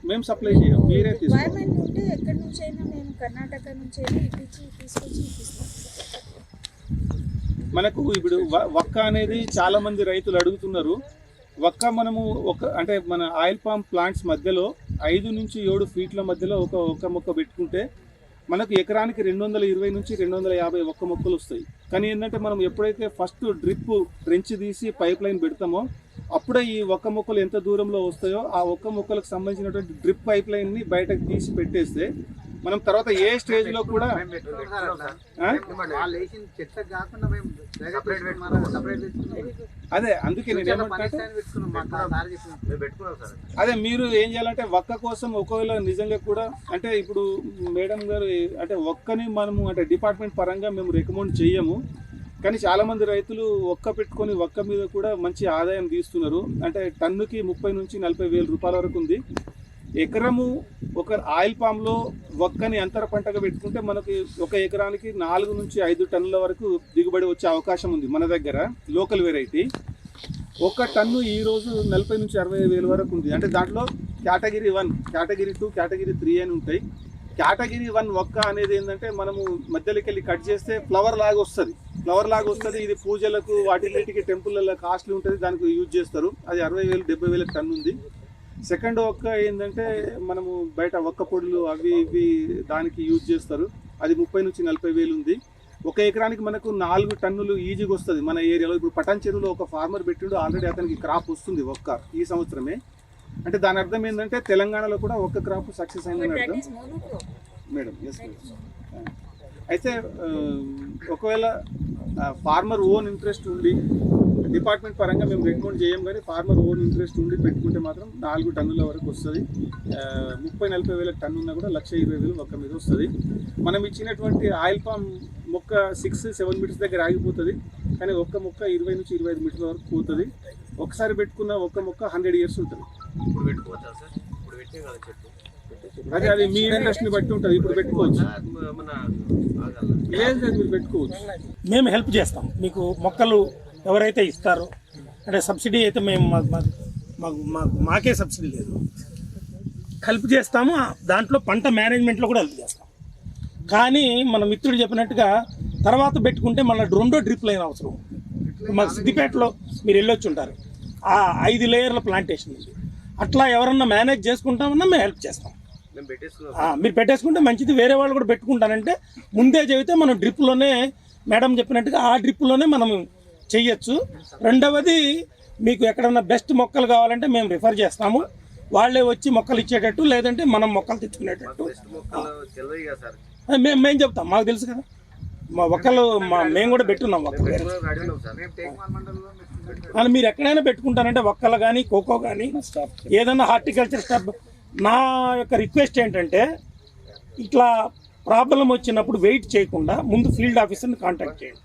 [SPEAKER 1] మేము సప్లై చేయం, మీరే తీసుకోవాలి.
[SPEAKER 5] ఎక్కడి నుంచి అయినా మేము కర్ణాటక నుంచి అయినా తీసుకొచ్చి ఇప్పిస్తాం.
[SPEAKER 1] మనకు ఇప్పుడు వక్క అనేది చాలా మంది రైతులు అడుగుతున్నారు. వక్క మనము అంటే మన ఆయిల్ పామ్ ప్లాంట్స్ మధ్యలో 5 నుంచి 7 ఫీట్ల మధ్యలో ఒక మొక్క పెట్టుకుంటే మనకు ఎకరానికి 220 నుంచి 250 ఒక్క మొక్కలు వస్తాయి. కానీ ఏంటంటే మనం ఎప్పుడైతే ఫస్ట్ డ్రిప్ ట్రెంచ్ తీసి పైప్ లైన్ పెడతామో అప్పుడే ఈ ఒక్క మొక్కలు ఎంత దూరంలో వస్తాయో ఆ ఒక్క మొక్కలకు సంబంధించినటువంటి డ్రిప్ పైప్ లైన్ని బయటకు తీసి పెట్టేస్తే మనం తర్వాత ఏ స్టేజ్లో కూడా అదే అందుకే నేను ఏమంటే అదే మీరు ఏం చేయాలంటే ఒక్క కోసం ఒకవేళ నిజంగా కూడా అంటే ఇప్పుడు మేడం గారు అంటే ఒక్కని మనము అంటే డిపార్ట్మెంట్ పరంగా మేము రికమెండ్ చేయము. కానీ చాలామంది రైతులు ఒక్క పెట్టుకొని ఒక్క మీద కూడా మంచి ఆదాయం తీస్తున్నారు. అంటే టన్నుకి 30 నుంచి 40 వేల రూపాయల వరకు ఉంది. ఎకరము ఒక ఆయిల్ పామ్లో ఒక్కని అంతర పంటగా పెట్టుకుంటే మనకి ఒక ఎకరానికి 4 నుంచి 5 టన్నుల వరకు దిగుబడి వచ్చే అవకాశం ఉంది మన దగ్గర లోకల్ వెరైటీ. ఒక టన్ను ఈరోజు 40 నుంచి 60 వేల వరకు ఉంది. అంటే దాంట్లో కేటగిరీ 1, కేటగిరీ 2, కేటగిరీ 3 అని ఉంటాయి. కేటగిరీ 1 ఒక్క అనేది ఏంటంటే మనము మధ్యలోకి వెళ్ళి కట్ చేస్తే ఫ్లవర్ లాగా వస్తుంది. ఇది పూజలకు వాటికి టెంపుల్లో కాస్ట్లీ ఉంటుంది, దానికి యూజ్ చేస్తారు. అది 60,000 70,000 టన్ను ఉంది. సెకండ్ ఒక్క ఏంటంటే మనము బయట ఒక్క పొడులు అవి ఇవి దానికి యూజ్ చేస్తారు. అది 30 నుంచి 40 వేలు ఉంది. ఒక ఎకరానికి మనకు 4 టన్నులు ఈజీగా వస్తుంది మన ఏరియాలో. ఇప్పుడు పటాన్ చెరువులో ఒక ఫార్మర్ పెట్టిండు, ఆల్రెడీ అతనికి క్రాప్ వస్తుంది ఒక్క ఈ సంవత్సరమే. అంటే దాని అర్థం ఏంటంటే తెలంగాణలో కూడా ఒక్క క్రాప్ సక్సెస్ అయిందని అర్థం మేడం. Yes madam. అయితే ఒకవేళ ఫార్మర్ ఓన్ ఇంట్రెస్ట్ ఉండి డిపార్ట్మెంట్ పరంగా మేము రికమెండ్ చేయం, కానీ ఫార్మర్ ఓన్ ఇంట్రెస్ట్ ఉండి పెట్టుకుంటే మాత్రం 4 టన్నుల వరకు వస్తుంది. 30-40 వేల టన్ను ఉన్నా కూడా 1,20,000 ఒక్క మీద వస్తుంది. మనం ఇచ్చినటువంటి ఆయిల్ పామ్ మొక్క 6-7 మీటర్స్ దగ్గర ఆగిపోతుంది, కానీ ఒక్క మొక్క 20 నుంచి 25 మీటర్ల వరకు పోతుంది. ఒకసారి పెట్టుకున్న ఒక్క మొక్క 100 years ఉంటుంది. అదే అది మీ ఇంట్రెస్ట్ని బట్టి ఉంటుంది. ఇప్పుడు పెట్టుకోవచ్చు, లేదు మీరు పెట్టుకోవచ్చు.
[SPEAKER 2] మేము హెల్ప్ చేస్తాం మీకు. మొక్కలు ఎవరైతే ఇస్తారో అంటే సబ్సిడీ అయితే మేము మాకే సబ్సిడీ లేదు, హెల్ప్ చేస్తాము. దాంట్లో పంట మేనేజ్మెంట్లో కూడా హెల్ప్ చేస్తాం. కానీ మన మిత్రుడు చెప్పినట్టుగా తర్వాత పెట్టుకుంటే మళ్ళీ 2వ డ్రిప్ లైన్ అవసరం. మాకు సిద్దిపేటలో మీరు వెళ్ళొచ్చి ఉంటారు, ఆ 5 లేయర్ల ప్లాంటేషన్ ఉంది. అట్లా ఎవరన్నా మేనేజ్ చేసుకుంటామన్నా మేము హెల్ప్ చేస్తాం. మీరు పెట్టేసుకుంటే మంచిది. వేరే వాళ్ళు కూడా పెట్టుకుంటానంటే ముందే చెబితే మనం డ్రిప్లోనే మేడం చెప్పినట్టుగా ఆ డ్రిప్లోనే మనం చెయ్యొచ్చు. రెండవది మీకు ఎక్కడన్నా బెస్ట్ మొక్కలు కావాలంటే మేము రిఫర్ చేస్తాము. వాళ్ళే వచ్చి మొక్కలు ఇచ్చేటట్టు, లేదంటే మనం మొక్కలు తెచ్చుకునేటట్టు మేము చెప్తాం. మాకు తెలుసు కదా, మా ఒక్కలు మేము కూడా పెట్టున్నాం ఒక్కలు. అని మీరు ఎక్కడైనా పెట్టుకుంటారంటే ఒక్కలు కానీ కోకో కానీ ఏదైనా హార్టికల్చర్ స్టాఫ్. నా యొక్క రిక్వెస్ట్ ఏంటంటే ఇట్లా ప్రాబ్లం వచ్చినప్పుడు వెయిట్ చేయకుండా ముందు ఫీల్డ్ ఆఫీసర్ని కాంటాక్ట్ చేయండి.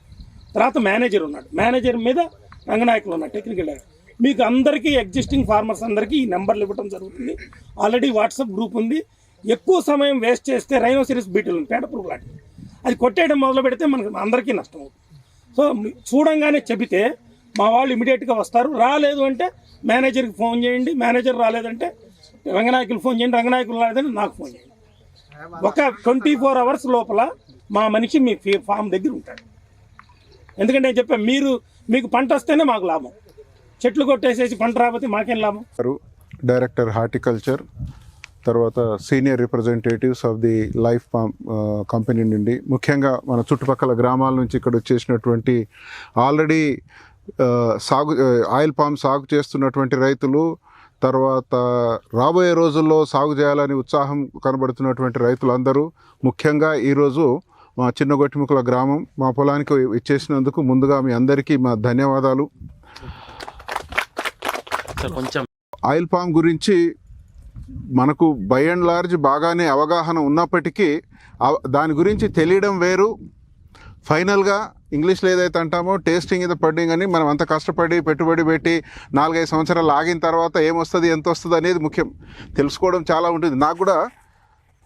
[SPEAKER 2] తర్వాత మేనేజర్ ఉన్నాడు, మేనేజర్ మీద రంగనాయకులు ఉన్నాడు, టెక్నికల్ డైరెక్టర్. మీకు అందరికీ ఎగ్జిస్టింగ్ ఫార్మర్స్ అందరికీ ఈ నెంబర్లు ఇవ్వడం జరుగుతుంది. ఆల్రెడీ వాట్సాప్ గ్రూప్ ఉంది. ఎక్కువ సమయం వేస్ట్ చేస్తే రైనోసిరస్ బీటిల్ ఉంది, పేడ పురుగు లాంటిది, అది కొట్టేయడం మొదలు పెడితే మనకు అందరికీ నష్టం అవుతుంది. సో చూడంగానే చెబితే మా వాళ్ళు ఇమీడియట్గా వస్తారు. రాలేదు అంటే మేనేజర్కి ఫోన్ చేయండి, మేనేజర్ రాలేదంటే రంగనాయకులు ఫోన్ చేయండి, రంగనాయకులు రాలేదంటే నాకు ఫోన్ చేయండి. ఒక 24 hours లోపల మా మనిషి మీ ఫామ్ దగ్గర ఉంటాడు. ఎందుకంటే నేను చెప్పాను, మీకు పంట వస్తేనే మాకు లాభం. చెట్లు కొట్టేసేసి పంట రాకపోతే మాకేం లాభం.
[SPEAKER 6] డైరెక్టర్ హార్టికల్చర్, తర్వాత senior representatives of the life farm company నుండి, ముఖ్యంగా మన చుట్టుపక్కల గ్రామాల నుంచి ఇక్కడ వచ్చేసినటువంటి ఆల్రెడీ ఆయిల్ పామ్ సాగు చేస్తున్నటువంటి రైతులు, తర్వాత రాబోయే రోజుల్లో సాగు చేయాలని ఉత్సాహం కనబడుతున్నటువంటి రైతులందరూ, ముఖ్యంగా ఈరోజు మా చిన్నగొట్టిముక్కల గ్రామం మా పొలానికి ఇచ్చేసినందుకు ముందుగా మీ అందరికీ మా ధన్యవాదాలు. ఆయిల్ పామ్ గురించి మనకు బై అండ్ లార్జ్ బాగానే అవగాహన ఉన్నప్పటికీ దాని గురించి తెలియడం వేరు. ఫైనల్గా ఇంగ్లీష్లో ఏదైతే అంటామో టేస్టింగ్ ఇది పడ్డింగ్ అని, మనం అంత కష్టపడి పెట్టుబడి పెట్టి 4-5 సంవత్సరాలు ఆగిన తర్వాత ఏమొస్తుంది ఎంత వస్తుంది అనేది ముఖ్యం, తెలుసుకోవడం చాలా ఉంటుంది. నాకు కూడా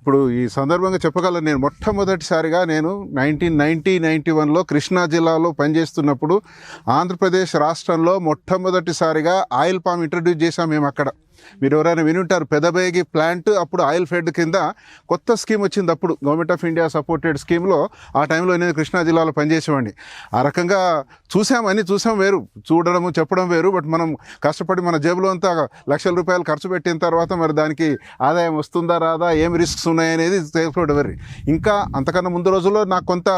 [SPEAKER 6] ఇప్పుడు ఈ సందర్భంగా చెప్పగలను, నేను మొట్టమొదటిసారిగా 1991లో కృష్ణా జిల్లాలో పనిచేస్తున్నప్పుడు ఆంధ్రప్రదేశ్ రాష్ట్రంలో మొట్టమొదటిసారిగా ఆయిల్ పామ్ ఇంట్రడ్యూస్ చేశాం మేము అక్కడ. మీరు ఎవరైనా వినుంటారు, పెదబేగి ప్లాంట్ అప్పుడు ఆయిల్ ఫెడ్ కింద కొత్త స్కీమ్ వచ్చింది. అప్పుడు గవర్నమెంట్ ఆఫ్ ఇండియా సపోర్టెడ్ స్కీమ్లో ఆ టైంలో నేను కృష్ణా జిల్లాలో పనిచేసేవాడిని. ఆ రకంగా చూసాం వేరు, చూడడము చెప్పడం వేరు. బట్ మనం కష్టపడి మన జేబులో అంతా లక్షల రూపాయలు ఖర్చు పెట్టిన తర్వాత మరి దానికి ఆదాయం వస్తుందా రాదా, ఏం రిస్క్స్ ఉన్నాయనేది తెలుసుకోవడం వేరు. ఇంకా అంతకన్నా ముందు రోజుల్లో నాకు కొంత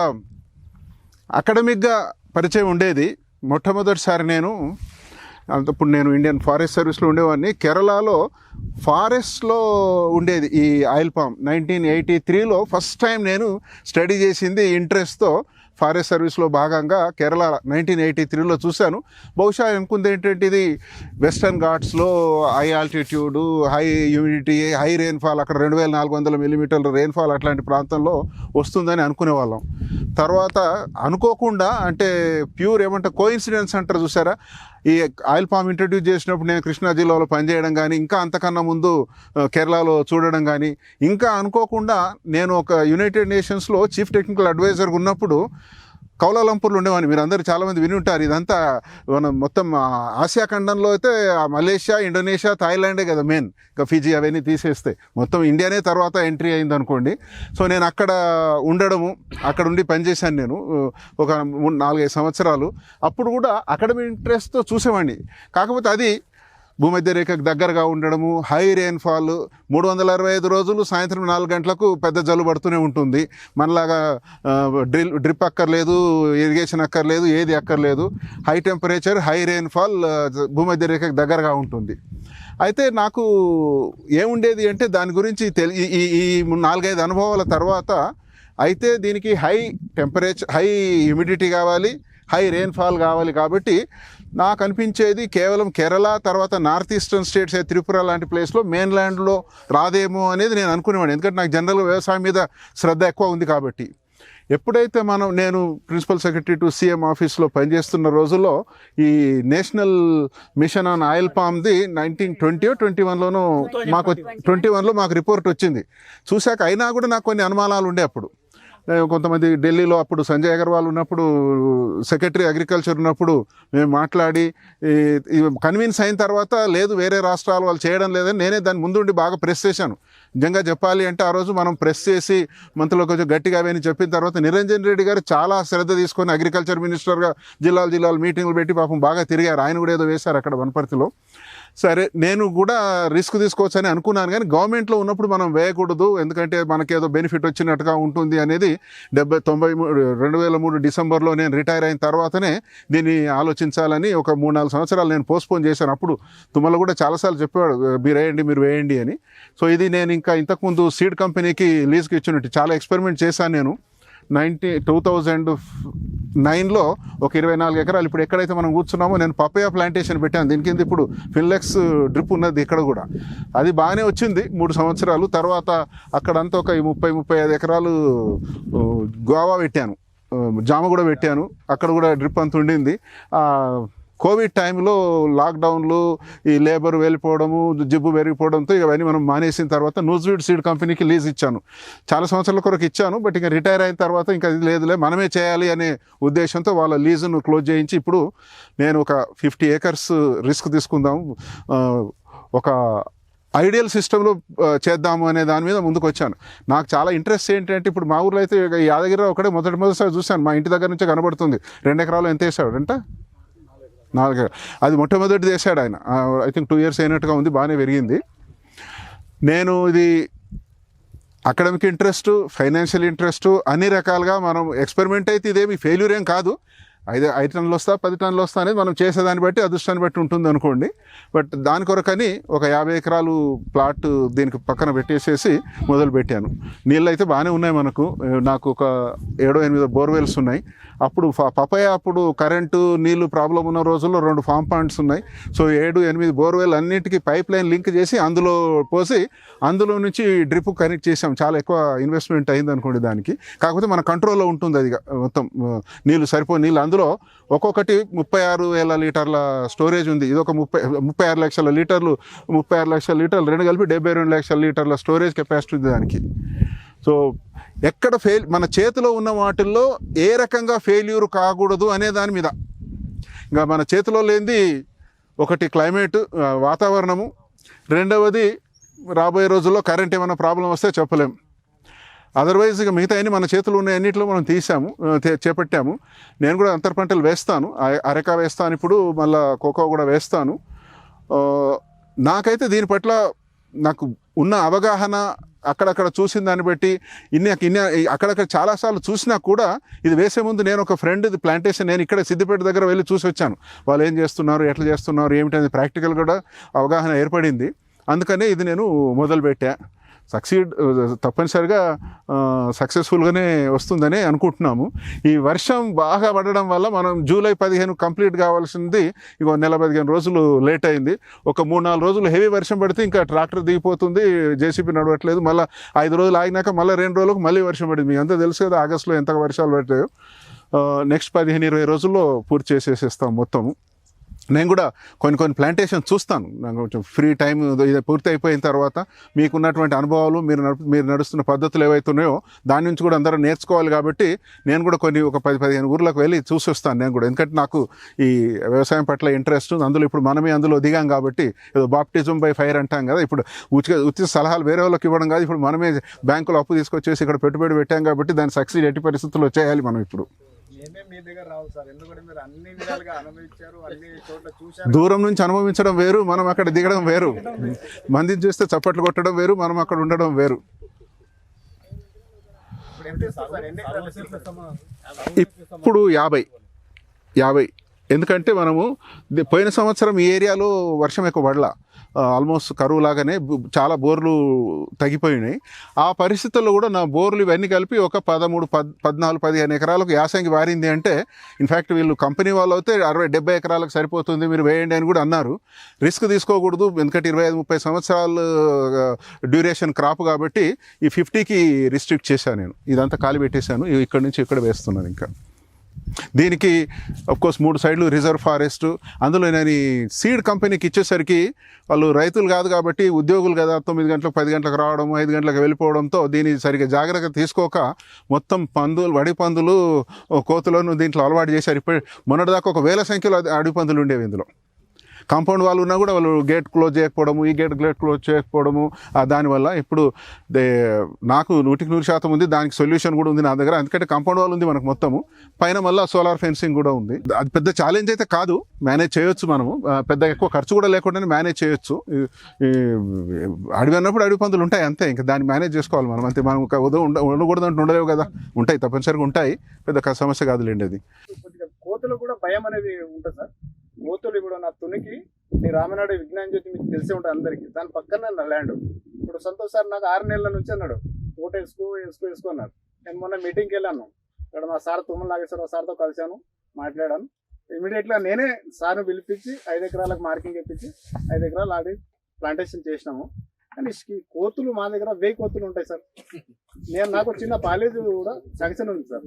[SPEAKER 6] అకాడమిక్గా పరిచయం ఉండేది. మొట్టమొదటిసారి అప్పుడు నేను ఇండియన్ ఫారెస్ట్ సర్వీస్లో ఉండేవాడిని. కేరళలో ఫారెస్ట్లో ఉండేది ఈ ఆయిల్ పామ్. 1983లో ఫస్ట్ టైం నేను స్టడీ చేసింది ఇంట్రెస్ట్తో. ఫారెస్ట్ సర్వీస్లో భాగంగా కేరళ 1983లో చూశాను. బహుశా అనుకుంది ఏంటంటే ఇది వెస్టర్న్ ఘాట్స్లో high altitude, high humidity, high rainfall, అక్కడ 2400 మిల్లీమీటర్ల రెయిన్ఫాల్ అట్లాంటి ప్రాంతంలో వస్తుందని అనుకునేవాళ్ళం. తర్వాత అనుకోకుండా, అంటే ప్యూర్ ఏమంటే కోఇన్సిడెన్స్ అంటారు చూసారా, ఈ ఆయిల్ పామ్ ఇంట్రడ్యూస్ చేసినప్పుడు నేను కృష్ణా జిల్లాలో పనిచేయడం కానీ, ఇంకా అంతకన్నా ముందు కేరళలో చూడడం కానీ, ఇంకా అనుకోకుండా నేను ఒక యునైటెడ్ నేషన్స్లో చీఫ్ టెక్నికల్ అడ్వైజర్గా ఉన్నప్పుడు కౌలాలంపూర్లో ఉండేవాడిని. మీరు అందరూ చాలామంది విని ఉంటారు. ఇదంతా మనం మొత్తం ఆసియా ఖండంలో అయితే మలేషియా, ఇండోనేషియా, థాయిలాండే కదా మెయిన్. ఇంకా ఫిజీ అవన్నీ తీసేస్తే మొత్తం ఇండియానే తర్వాత ఎంట్రీ అయింది అనుకోండి. సో నేను అక్కడ ఉండడము, అక్కడ ఉండి పనిచేశాను నేను ఒక 4-5 సంవత్సరాలు. అప్పుడు కూడా అకాడమిక్ ఇంట్రెస్ట్తో చూసేవాడిని. కాకపోతే అది భూమధ్య రేఖకు దగ్గరగా ఉండడము, హై రెయిన్ఫాల్, 365 రోజులు సాయంత్రం 4 గంటలకు పెద్ద జల్లు పడుతూనే ఉంటుంది. మనలాగా డ్రిప్ అక్కర్లేదు, ఇరిగేషన్ అక్కర్లేదు, ఏది అక్కర్లేదు. హై టెంపరేచర్, హై రెయిన్ఫాల్, భూమధ్య రేఖకు దగ్గరగా ఉంటుంది. అయితే నాకు ఏముండేది అంటే దాని గురించి ఈ 4-5 అనుభవాల తర్వాత అయితే దీనికి హై టెంపరేచర్, హై హ్యూమిడిటీ కావాలి, హై రెయిన్ఫాల్ కావాలి. కాబట్టి నాకు అనిపించేది కేవలం కేరళ తర్వాత నార్త్ ఈస్టర్న్ స్టేట్స్, త్రిపుర లాంటి ప్లేస్లో మెయిన్ల్యాండ్లో రాదేమో అనేది నేను అనుకునేవాడిని. ఎందుకంటే నాకు జనరల్గా వ్యవసాయం మీద శ్రద్ధ ఎక్కువ ఉంది కాబట్టి. ఎప్పుడైతే నేను ప్రిన్సిపల్ సెక్రటరీ టు సీఎం ఆఫీస్లో పనిచేస్తున్న రోజుల్లో ఈ నేషనల్ మిషన్ ఆన్ ఆయిల్ పామ్ది 1920-21లోనూ మాకు 21లో మాకు రిపోర్ట్ వచ్చింది. చూశాక అయినా కూడా నాకు కొన్ని అనుమానాలు ఉండే. అప్పుడు కొంతమంది ఢిల్లీలో అప్పుడు సంజయ్ అగర్వాల్ ఉన్నప్పుడు, సెక్రటరీ అగ్రికల్చర్ ఉన్నప్పుడు మేము మాట్లాడి కన్విన్స్ అయిన తర్వాత లేదు వేరే రాష్ట్రాలు వాళ్ళు చేయడం లేదని నేనే దాని ముందుండి బాగా ప్రెస్ చేశాను. నిజంగా చెప్పాలి అంటే ఆ రోజు మనం ప్రెస్ చేసి మంత్రిలో కొంచెం గట్టిగా అవన్నీ చెప్పిన తర్వాత నిరంజన్ రెడ్డి గారు చాలా శ్రద్ధ తీసుకొని అగ్రికల్చర్ మినిస్టర్గా జిల్లాలు మీటింగ్లు పెట్టి పాపం బాగా తిరిగారు. ఆయన కూడా ఏదో వేశారు అక్కడ వనపర్తిలో. సరే నేను కూడా రిస్క్ తీసుకోవచ్చని అనుకున్నాను, కానీ గవర్నమెంట్లో ఉన్నప్పుడు మనం వేయకూడదు, ఎందుకంటే మనకేదో బెనిఫిట్ వచ్చినట్టుగా ఉంటుంది అనేది 2003 డిసెంబర్లో నేను రిటైర్ అయిన తర్వాతనే దీన్ని ఆలోచించాలని ఒక 3-4 సంవత్సరాలు నేను పోస్ట్పోన్ చేశాను. అప్పుడు తుమ్మల కూడా చాలాసార్లు చెప్పేవాడు మీరు వేయండి అని. సో ఇది నేను ఇంకా ఇంతకుముందు సీడ్ కంపెనీకి లీజ్కి ఇచ్చినట్టు చాలా ఎక్స్పెరిమెంట్ చేశాను నేను. 2009లో ఒక 24 ఎకరాలు ఇప్పుడు ఎక్కడైతే మనం కూర్చున్నామో నేను పపయా ప్లాంటేషన్ పెట్టాను. దీని కింద ఇప్పుడు ఫిన్లెక్స్ డ్రిప్ ఉన్నది ఇక్కడ కూడా. అది బాగానే వచ్చింది 3 సంవత్సరాలు. తర్వాత అక్కడంతా ఒక 30-35 ఎకరాలు గోవా పెట్టాను, జామ కూడా పెట్టాను. అక్కడ కూడా డ్రిప్ అంత ఉండింది. కోవిడ్ టైంలో లాక్డౌన్లు, ఈ లేబర్ వెళ్ళిపోవడము, జిబ్బు పెరిగిపోవడంతో ఇవన్నీ మనం మానేసిన తర్వాత న్యూజివీడ్ సీడ్ కంపెనీకి లీజ్ ఇచ్చాను. చాలా సంవత్సరాల కొరకు ఇచ్చాను. బట్ ఇంకా రిటైర్ అయిన తర్వాత ఇంకా ఇది లేదులే మనమే చేయాలి అనే ఉద్దేశంతో వాళ్ళ లీజును క్లోజ్ చేయించి ఇప్పుడు నేను ఒక 50 ఏకర్స్ రిస్క్ తీసుకుందాం, ఒక ఐడియల్ సిస్టంలో చేద్దాము అనే దాని మీద ముందుకు వచ్చాను. నాకు చాలా ఇంట్రెస్ట్ ఏంటంటే ఇప్పుడు మా ఊర్లో అయితే యాదగిరిరావు ఒకటే మొదటిసారి చూశాను. మా ఇంటి దగ్గర నుంచే కనబడుతుంది. 2 ఎకరాలు ఎంత వేసాడు అంటే 4 అది మొట్టమొదటిది వేసాడు ఆయన. ఐ థింక్ 2 years అయినట్టుగా ఉంది, బాగానే పెరిగింది. నేను ఇది అకాడమిక్ ఇంట్రెస్ట్, ఫైనాన్షియల్ ఇంట్రెస్ట్, అన్ని రకాలుగా మనం ఎక్స్పెరిమెంట్ అయితే ఇదేమి ఫెయిల్యూర్ ఏం కాదు. 5 టన్నులు వస్తా 10 టన్నులు వస్తా అనేది మనం చేసేదాన్ని బట్టి, అదృష్టాన్ని బట్టి ఉంటుంది అనుకోండి. బట్ దాని కొరకని ఒక 50 ఎకరాలు ప్లాట్ దీనికి పక్కన పెట్టేసేసి మొదలు పెట్టాను. నీళ్ళు అయితే బాగానే ఉన్నాయి మనకు. నాకు ఒక 7-8 బోర్వెల్స్ ఉన్నాయి. అప్పుడు పపయా అప్పుడు కరెంటు నీళ్ళు ప్రాబ్లం ఉన్న రోజుల్లో 2 ఫామ్ పాయింట్స్ ఉన్నాయి. సో 7-8 బోర్వెల్ అన్నింటికి పైప్ లైన్ లింక్ చేసి అందులో పోసి అందులో నుంచి డ్రిప్ కనెక్ట్ చేసాం. చాలా ఎక్కువ ఇన్వెస్ట్మెంట్ అయింది అనుకోండి దానికి. కాకపోతే మన కంట్రోల్లో ఉంటుంది అది మొత్తం నీళ్ళు సరిపోయి నీళ్ళు. అందులో ఒక్కొక్కటి 36,000 లీటర్ల స్టోరేజ్ ఉంది. ఇది ఒక 36 లక్షల లీటర్లు, 36 లక్షల లీటర్లు 2 కలిపి 72 లక్షల లీటర్ల స్టోరేజ్ కెపాసిటీ ఉంది దానికి. సో ఎక్కడ మన చేతిలో ఉన్న వాటిల్లో ఏ రకంగా ఫెయిల్యూర్ కాకూడదు అనే దాని మీద. ఇంకా మన చేతిలో లేనిది ఒకటి క్లైమేట్, వాతావరణము, రెండవది రాబోయే రోజుల్లో కరెంట్ ఏమైనా ప్రాబ్లం వస్తే చెప్పలేం. అదర్వైజ్ ఇక మిగతా అన్ని మన చేతులు ఉన్న అన్నింటిలో మనం చేపట్టాము. నేను కూడా అంతర్ పంటలు వేస్తాను, అరెకా వేస్తాను, ఇప్పుడు మళ్ళీ కోకో కూడా వేస్తాను. నాకైతే దీని పట్ల నాకు ఉన్న అవగాహన, అక్కడక్కడ చూసిన దాన్ని బట్టి ఇన్ని అక్కడక్కడ చాలాసార్లు చూసినా కూడా ఇది వేసే ముందు నేను ఒక ఫ్రెండ్ ప్లాంటేషన్ నేను ఇక్కడ సిద్దిపేట దగ్గర వెళ్ళి చూసి వచ్చాను. వాళ్ళు ఏం చేస్తున్నారు, ఎట్లా చేస్తున్నారు, ఏమిటనేది ప్రాక్టికల్ కూడా అవగాహన ఏర్పడింది. అందుకనే ఇది నేను మొదలుపెట్టా. తప్పనిసరిగా సక్సెస్ఫుల్గానే వస్తుందని అనుకుంటున్నాము. ఈ వర్షం బాగా పడడం వల్ల మనం జూలై 15 కంప్లీట్ కావాల్సింది ఇక 15 రోజులు లేట్ అయింది. ఒక 3-4 రోజులు హెవీ వర్షం పడితే ఇంకా ట్రాక్టర్ దిగిపోతుంది, జేసీబీ నడవట్లేదు. మళ్ళీ 5 రోజులు ఆగినాక మళ్ళీ 2 రోజులకు మళ్ళీ వర్షం పడింది. మీకు అంతా తెలుసు కదా ఆగస్టులో ఎంత వర్షాలు పడతాయో. నెక్స్ట్ 15-20 రోజుల్లో పూర్తి చేసేసేస్తాం మొత్తము. నేను కూడా కొన్ని ప్లాంటేషన్ చూస్తాను. నాకు కొంచెం ఫ్రీ టైం ఇది పూర్తి అయిపోయిన తర్వాత మీకున్నటువంటి అనుభవాలు, మీరు నడుస్తున్న పద్ధతులు ఏవైతున్నాయో దాని నుంచి కూడా అందరూ నేర్చుకోవాలి. కాబట్టి నేను కూడా ఒక 10-15 ఊర్లకు వెళ్ళి చూసి వస్తాను నేను కూడా. ఎందుకంటే నాకు ఈ వ్యవసాయం పట్ల ఇంట్రెస్ట్. అందులో ఇప్పుడు మనమే అందులో దిగాం కాబట్టి ఏదో బాప్టిజం బై ఫైర్ అంటాం కదా. ఇప్పుడు ఉచిత సలహాలు వేరే వాళ్ళకి ఇవ్వడం కాదు, ఇప్పుడు మనమే బ్యాంకులో అప్పు తీసుకొచ్చేసి ఇక్కడ పెట్టుబడి పెట్టాం కాబట్టి దాన్ని సక్సీడ్ ఎట్టి పరిస్థితుల్లో చేయాలి మనం. ఇప్పుడు
[SPEAKER 4] మీ దగ్గర రావు సార్, ఎందుకంటే మీరు అన్ని విధాలుగా అనుభవించారు, అన్ని చోట్ల చూశారు.
[SPEAKER 6] దూరం నుంచి అనుభవించడం వేరు, మనం అక్కడ దిగడం వేరు. మందిని చూస్తే చప్పట్లు కొట్టడం వేరు, మనం అక్కడ ఉండడం వేరు. ఇప్పుడు 50. ఎందుకంటే మనము పోయిన సంవత్సరం ఈ ఏరియాలో వర్షం ఎక్కువ పడలా, ఆల్మోస్ట్ కరువు లాగానే చాలా బోర్లు తగ్గిపోయినాయి. ఆ పరిస్థితుల్లో కూడా నా బోర్లు ఇవన్నీ కలిపి ఒక 13-14-15 ఎకరాలకు యాసంగి వారింది. అంటే ఇన్ఫ్యాక్ట్ వీళ్ళు కంపెనీ వాళ్ళు అయితే 60-70 ఎకరాలకు సరిపోతుంది మీరు వేయండి అని కూడా అన్నారు. రిస్క్ తీసుకోకూడదు, ఎందుకంటే 25-30 సంవత్సరాలు డ్యూరేషన్ క్రాప్ కాబట్టి ఈ 50కి రిస్ట్రిక్ట్ చేశాను నేను. ఇదంతా ఖాళీ పెట్టేశాను, ఇక్కడ నుంచి ఇక్కడ వేస్తున్నాను. ఇంకా దీనికి అఫ్కోర్స్ 3 సైడ్లు రిజర్వ్ ఫారెస్ట్. అందులో నేను ఈ సీడ్ కంపెనీకి ఇచ్చేసరికి వాళ్ళు రైతులు కాదు కాబట్టి ఉద్యోగులు కదా, 9 గంటలకు 10 గంటలకు రావడం, 5 గంటలకు వెళ్ళిపోవడంతో దీన్ని సరిగ్గా జాగ్రత్త తీసుకోక మొత్తం వడి పందులు, కోతులను దీంట్లో అలవాటు చేశారు. ఇప్పుడు మొన్నటిదాకా ఒక 1000 సంఖ్యలో అడవి పందులు ఉండేవి ఇందులో. కాంపౌండ్ వాళ్ళు ఉన్నా కూడా వాళ్ళు గేట్ క్లోజ్ చేయకపోవడము, ఈ గేట్ క్లోజ్ చేయకపోవడము. దానివల్ల ఇప్పుడు నాకు 100% ఉంది, దానికి సొల్యూషన్ కూడా ఉంది నా దగ్గర. ఎందుకంటే కాంపౌండ్ వాళ్ళు ఉంది మనకు మొత్తము, పైన మళ్ళీ సోలార్ ఫెన్సింగ్ కూడా ఉంది. అది పెద్ద ఛాలెంజ్ అయితే కాదు, మేనేజ్ చేయొచ్చు మనము. పెద్ద ఎక్కువ ఖర్చు కూడా లేకుండానే మేనేజ్ చేయొచ్చు. అడవి అన్నప్పుడు అడవి పందులు ఉంటాయి అంతే, ఇంకా దాన్ని మేనేజ్ చేసుకోవాలి మనం అంతే. మనం ఉండకూడదు అంటే ఉండలేవు కదా, ఉంటాయి తప్పనిసరిగా ఉంటాయి, పెద్ద సమస్య కాదులేండి అది.
[SPEAKER 4] కోతులు కూడా భయం అనేది ఉంటుంది సార్. కోతులు ఇప్పుడు నా తునికి నీ రామనాడు విజ్ఞాన జ్యోతి మీకు తెలిసే ఉంటుంది అందరికీ, దాని పక్కన నా ల్యాండ్. ఇప్పుడు సంతోష్ సార్ నాకు 6 నెలల నుంచి అన్నాడు ఓటు వేసుకో అన్నారు. నేను మొన్న మీటింగ్కి వెళ్ళాను, ఇక్కడ మా సార్ తుమ్మల నాగేశ్వరరావు సార్తో కలిశాను, మాట్లాడాను. ఇమీడియట్గా నేనే సార్ను పిలిపించి 5 ఎకరాలకు మార్కింగ్ ఇప్పించి 5 ఎకరాలు ఆడి ప్లాంటేషన్ చేసినాము. కానీ ఈ కోతులు మా దగ్గర 1000 కోతులు ఉంటాయి సార్. నాకు చిన్న పాలేజ్ కూడా శాంక్షన్ ఉంది సార్.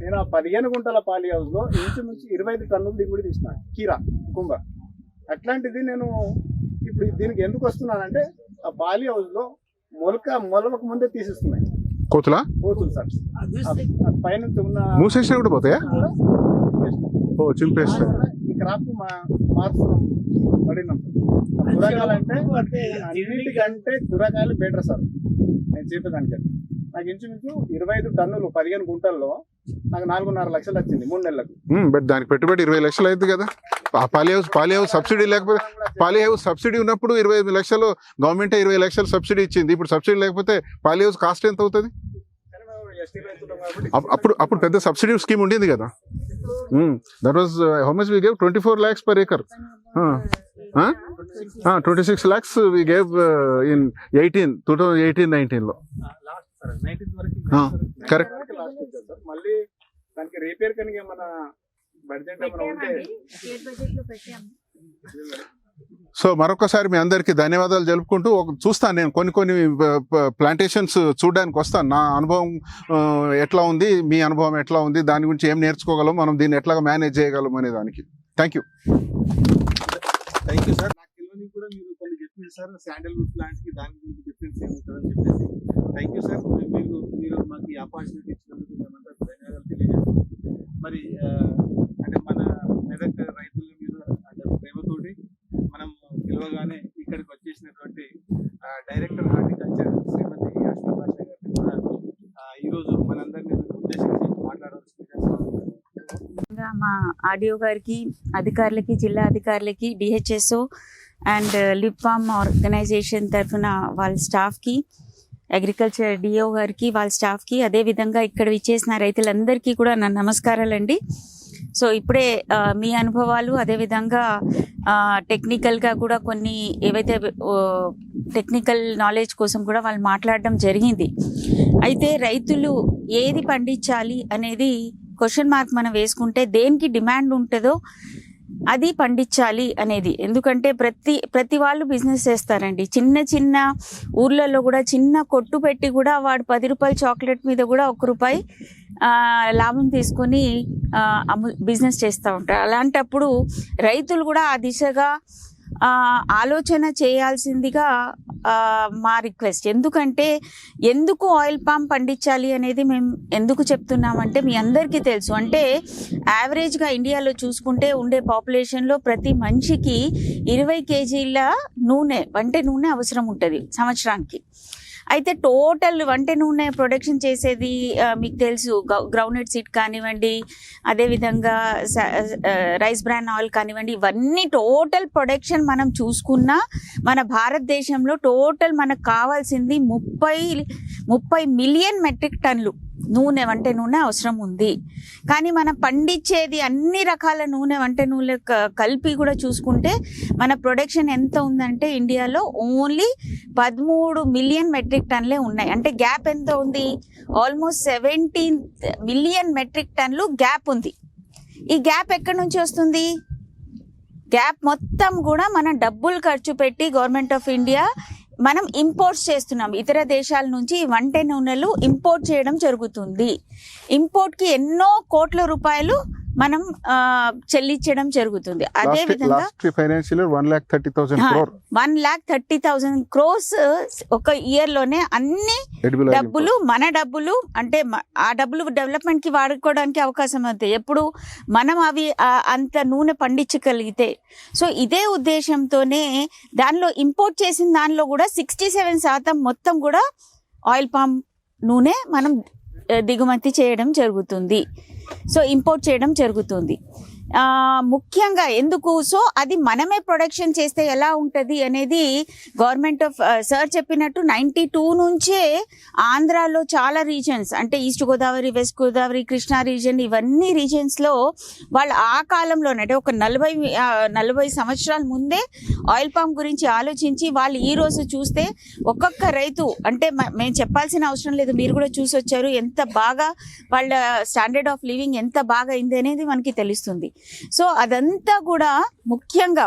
[SPEAKER 4] నేను ఆ 15 గుంటల పాలి హౌస్లో ఇంచుమించు 25 టన్నులు దిగుబడి తీసిన కీరా కుంభ. అట్లాంటిది నేను ఇప్పుడు దీనికి ఎందుకు వస్తున్నానంటే ఆ పాలి హౌస్లో మొలవకు ముందే తీసిస్తున్నాయి కోతులు సార్. పైన ఉన్న
[SPEAKER 6] మూసేసినా కూడా పోతాయా? చింపేస్తాయి.
[SPEAKER 4] ఈ క్రాప్ మార్చుతున్నాం పడినాం. కూరగాయలు అంటే అన్నిటికంటే కూరగాయలు బెటర్ సార్. నేను చెప్పేదానికంటే నాకు ఇంచుమించు 25 టన్నులు 15 గుంటల్లో నాకు 4.5 లక్షలు వచ్చింది 3 నెలలకు.
[SPEAKER 6] బట్ దానికి పెట్టుబడి 20 లక్షలు అయింది కదా. పాలి హౌస్ సబ్సిడీ లేకపోతే, పాలి హౌస్ సబ్సిడీ ఉన్నప్పుడు 25 లక్షలు గవర్నమెంట్ 20 లక్షలు సబ్సిడీ ఇచ్చింది. ఇప్పుడు సబ్సిడీ లేకపోతే పాలి హౌస్ కాస్ట్ ఎంత అవుతుంది? అప్పుడు పెద్ద సబ్సిడీ స్కీమ్ ఉండేది కదా. That was how much we gave 24 lakhs per acre. 26 lakhs we gave in 2018-19 లో. కరెక్ట్.
[SPEAKER 4] మళ్ళీ దానికి రిపేర్ కనుక ఏమన్నా బడ్జెట్ ఏమైనా ఉంటే
[SPEAKER 5] స్టేట్ బడ్జెట్ లో పెట్టాము.
[SPEAKER 6] సో మరొకసారి మీ అందరికీ ధన్యవాదాలు తెలుపుకుంటూ చూస్తాను నేను కొన్ని ప్లాంటేషన్స్ చూడడానికి వస్తాను. నా అనుభవం ఎట్లా ఉంది, మీ అనుభవం ఎట్లా ఉంది, దాని గురించి ఏం నేర్చుకోగలం, మనం దీన్ని ఎట్లా మేనేజ్ చేయగలం అనే దానికి. Thank you
[SPEAKER 1] sir. నాకు తెలియని కూడా మీరు కొన్ని చెప్పారు సార్, శాండల్వుడ్ ప్లాంట్స్ కి దాని గురించి డిఫరెన్స్ ఏముంటుందని చెప్పేసి. Thank you sir. మీరు మాకు ఈ ఆపర్చునిటీ ఇచ్చినందుకు మేమంతా ధన్యవాదాలు తెలియజేస్తాం. మరి అంటే మన మెదక్ రైతుల మీద అంటే ప్రేమతోటి మనం పిలవగానే ఇక్కడికి వచ్చేసినటువంటి డైరెక్టర్ హార్టికల్చర్ శ్రీమతి అశ్వ భాష గారిని కూడా ఈరోజు మనందరినీ ఉద్దేశించి మాట్లాడవలసిందిగా.
[SPEAKER 7] మా ఆర్డీఓ గారికి, అధికారులకి, జిల్లా అధికారులకి, డిహెచ్ఎస్ఓ అండ్ లిప్ఫామ్ ఆర్గనైజేషన్ తరఫున వాళ్ళ స్టాఫ్కి, అగ్రికల్చర్ డిఓ గారికి వాళ్ళ స్టాఫ్కి, అదేవిధంగా ఇక్కడ ఇచ్చేసిన రైతులందరికీ కూడా నా నమస్కారాలండి. సో ఇప్పుడే మీ అనుభవాలు, అదేవిధంగా టెక్నికల్గా కూడా కొన్ని ఏవైతే టెక్నికల్ నాలెడ్జ్ కోసం కూడా వాళ్ళు మాట్లాడడం జరిగింది. అయితే రైతులు ఏది పండించాలి అనేది క్వశ్చన్ మార్క్ మనం వేసుకుంటే, దేనికి డిమాండ్ ఉంటుందో అది పండించాలి అనేది. ఎందుకంటే ప్రతి వాళ్ళు బిజినెస్ చేస్తారండి. చిన్న ఊర్లలో కూడా చిన్న కొట్టు పెట్టి కూడా వాడు 10 రూపాయల చాక్లెట్ మీద కూడా 1 రూపాయి లాభం తీసుకొని బిజినెస్ చేస్తూ ఉంటారు. అలాంటప్పుడు రైతులు కూడా ఆ దిశగా ఆలోచన చేయాల్సిందిగా మా రిక్వెస్ట్. ఎందుకు ఆయిల్ పామ్ పండించాలి అనేది మేము ఎందుకు చెప్తున్నామంటే, మీ అందరికీ తెలుసు. అంటే యావరేజ్గా ఇండియాలో చూసుకుంటే ఉండే పాపులేషన్లో ప్రతి మనిషికి 20 కేజీల వంట నూనె అవసరం ఉంటుంది సంవత్సరానికి. అయితే టోటల్ వంట నూనె ప్రొడక్షన్ చేసేది మీకు తెలుసు, గ్రౌండ్నట్ సీడ్ కానివ్వండి, అదేవిధంగా రైస్ బ్రాన్ ఆయిల్ కానివ్వండి, ఇవన్నీ టోటల్ ప్రొడక్షన్ మనం చూసుకున్నా మన భారతదేశంలో టోటల్ మనకు కావాల్సింది 30 మిలియన్ మెట్రిక్ టన్నులు వంట నూనె అవసరం ఉంది. కానీ మనం పండించేది అన్ని రకాల వంట నూనె కలిపి కూడా చూసుకుంటే మన ప్రొడక్షన్ ఎంత ఉందంటే ఇండియాలో ఓన్లీ 13 మిలియన్ మెట్రిక్ టన్నులే ఉన్నాయి. అంటే గ్యాప్ ఎంత ఉంది? ఆల్మోస్ట్ 17 మిలియన్ మెట్రిక్ టన్నులు గ్యాప్ ఉంది. ఈ గ్యాప్ ఎక్కడి నుంచి వస్తుంది? గ్యాప్ మొత్తం కూడా మనం డబ్బులు ఖర్చు పెట్టి గవర్నమెంట్ ఆఫ్ ఇండియా మనం ఇంపోర్ట్స్ చేస్తున్నాం. ఇతర దేశాల నుంచి వంట నూనెలు ఇంపోర్ట్ చేయడం జరుగుతుంది. ఇంపోర్ట్కి ఎన్నో కోట్ల రూపాయలు మనం చెల్లించడం జరుగుతుంది. అదే విధంగా 1,30,000 crores ఒక ఇయర్ లోనే అన్ని డబ్బులు మన డబ్బులు, అంటే ఆ డబ్బులు డెవలప్మెంట్ కి వాడుకోవడానికి అవకాశం అవుతాయి ఎప్పుడు మనం అవి అంత నూనె పండించగలిగితే. సో ఇదే ఉద్దేశంతోనే దానిలో ఇంపోర్ట్ చేసిన దానిలో కూడా 67% మొత్తం కూడా ఆయిల్ పామ్ నూనె మనం దిగుమతి చేయడం జరుగుతుంది. సో ఇంపోర్ట్ చేయడం జరుగుతుంది. ముఖ్యంగా ఎందుకు, సో అది మనమే ప్రొడక్షన్ చేస్తే ఎలా ఉంటుంది అనేది గవర్నమెంట్ ఆఫ్ సార్ చెప్పినట్టు 92 నుంచే ఆంధ్రాలో చాలా రీజన్స్ అంటే east Godavari, west Godavari, Krishna reason, ఇవన్నీ రీజన్స్లో వాళ్ళు ఆ కాలంలోనే అంటే ఒక 40 సంవత్సరాల ముందే ఆయిల్ పామ్ గురించి ఆలోచించి వాళ్ళు ఈ రోజు చూస్తే ఒక్కొక్క రైతు అంటే మేము చెప్పాల్సిన అవసరం లేదు, మీరు కూడా చూసి వచ్చారు ఎంత బాగా వాళ్ళ స్టాండర్డ్ ఆఫ్ లివింగ్ ఎంత బాగా అయింది అనేది మనకి తెలుస్తుంది. సో అదంతా కూడా ముఖ్యంగా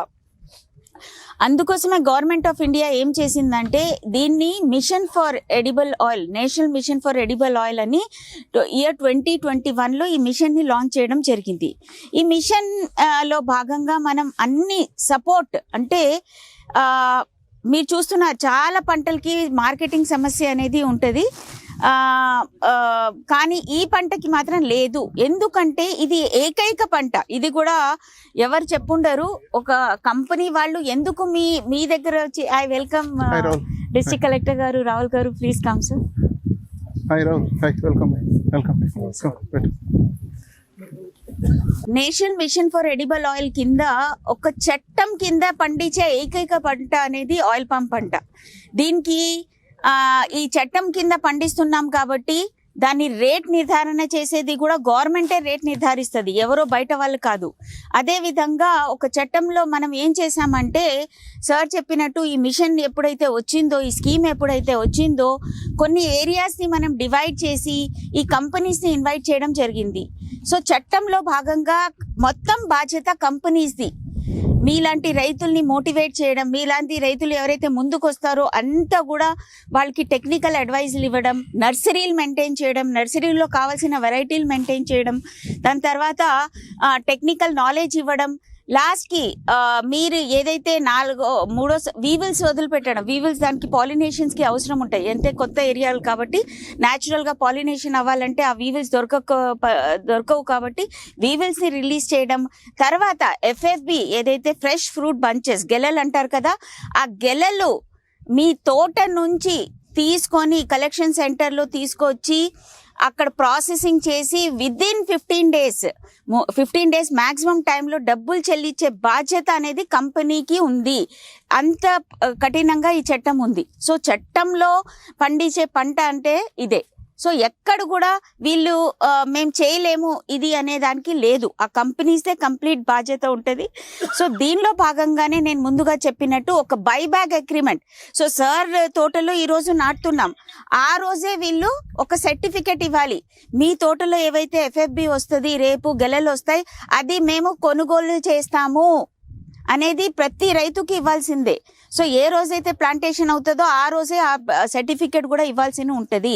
[SPEAKER 7] అందుకోసమే గవర్నమెంట్ ఆఫ్ ఇండియా ఏం చేసిందంటే దీన్ని machine for edible oil, national mission for edible oil అని ఇయర్ 2021లో ఈ మిషన్ని లాంచ్ చేయడం జరిగింది. ఈ మిషన్ లో భాగంగా మనం అన్ని సపోర్ట్ అంటే మీరు చూస్తున్నారు చాలా పంటలకి మార్కెటింగ్ సమస్య అనేది ఉంటుంది, కానీ ఈ పంటకి మాత్రం లేదు. ఎందుకంటే ఇది ఏకైక పంట. ఇది కూడా ఎవరు చెప్పుండరు, ఒక కంపెనీ వాళ్ళు ఎందుకు మీ దగ్గర వచ్చి ఐ వెల్కమ్ డిస్ట్రిక్ట్ కలెక్టర్ గారు రాహుల్ గారు, please come sir.
[SPEAKER 6] Hi Rahul, hi, welcome welcome.
[SPEAKER 7] National mission for edible oil కింద ఒక చట్టం కింద పండించే ఏకైక పంట అనేది ఆయిల్ పామ్ పంట. దీనికి ఈ చట్టం కింద పండిస్తున్నాం కాబట్టి దాని రేట్ నిర్ధారణ చేసేది కూడా గవర్నమెంటే రేట్ నిర్ధారిస్తుంది, ఎవరో బయట వాళ్ళు కాదు. అదేవిధంగా ఒక చట్టంలో మనం ఏం చేసామంటే సార్ చెప్పినట్టు ఈ మిషన్ ఎప్పుడైతే వచ్చిందో, ఈ స్కీమ్ ఎప్పుడైతే వచ్చిందో కొన్ని ఏరియాస్ని మనం డివైడ్ చేసి ఈ కంపెనీస్ని ఇన్వైట్ చేయడం జరిగింది. సో చట్టంలో భాగంగా మొత్తం బాధ్యత కంపెనీస్ది. మీలాంటి రైతుల్ని మోటివేట్ చేయడం, మీలాంటి రైతులు ఎవరైతే ముందుకు వస్తారో అంతా కూడా వాళ్ళకి టెక్నికల్ అడ్వైజులు ఇవ్వడం, నర్సరీలు మెయింటైన్ చేయడం, నర్సరీలో కావాల్సిన వెరైటీలు మెయింటైన్ చేయడం, దాని తర్వాత టెక్నికల్ నాలెడ్జ్ ఇవ్వడం, లాస్ట్కి మీరు ఏదైతే 3వ వీవిల్స్ వదిలిపెట్టడం. వీవిల్స్ దానికి పాలినేషన్స్కి అవసరం ఉంటాయి, అంటే కొత్త ఏరియాలు కాబట్టి న్యాచురల్గా పాలినేషన్ అవ్వాలంటే ఆ వీవిల్స్ దొరకవు కాబట్టి వీవిల్స్ని రిలీజ్ చేయడం. తర్వాత FFB ఏదైతే ఫ్రెష్ ఫ్రూట్ బంచెస్, గెలలు అంటారు కదా, ఆ గెలలు మీ తోట నుంచి తీసుకొని కలెక్షన్ సెంటర్లో తీసుకొచ్చి అక్కడ ప్రాసెసింగ్ చేసి విదిన్ 15 డేస్ మ్యాక్సిమం టైంలో డబ్బులు చెల్లించే బాధ్యత అనేది కంపెనీకి ఉంది. అంత కఠినంగా ఈ చట్టం ఉంది. సో చట్టంలో పండించే పంట అంటే ఇదే. సో ఎక్కడ కూడా వీళ్ళు మేము చేయలేము ఇది అనే దానికి లేదు, ఆ కంపెనీస్దే కంప్లీట్ బాధ్యత ఉంటుంది. సో దీనిలో భాగంగానే నేను ముందుగా చెప్పినట్టు ఒక బైబ్యాక్ అగ్రిమెంట్. సో సార్ తోటలో ఈరోజు నాటుతున్నాం, ఆ రోజే వీళ్ళు ఒక సర్టిఫికెట్ ఇవ్వాలి, మీ తోటలో ఏవైతే FFB వస్తుంది, రేపు గెలలు వస్తాయి, అది మేము కొనుగోలు చేస్తాము అనేది ప్రతి రైతుకి ఇవ్వాల్సిందే. సో ఏ రోజైతే ప్లాంటేషన్ అవుతుందో ఆ రోజే ఆ సర్టిఫికేట్ కూడా ఇవ్వాల్సి ఉంటుంది.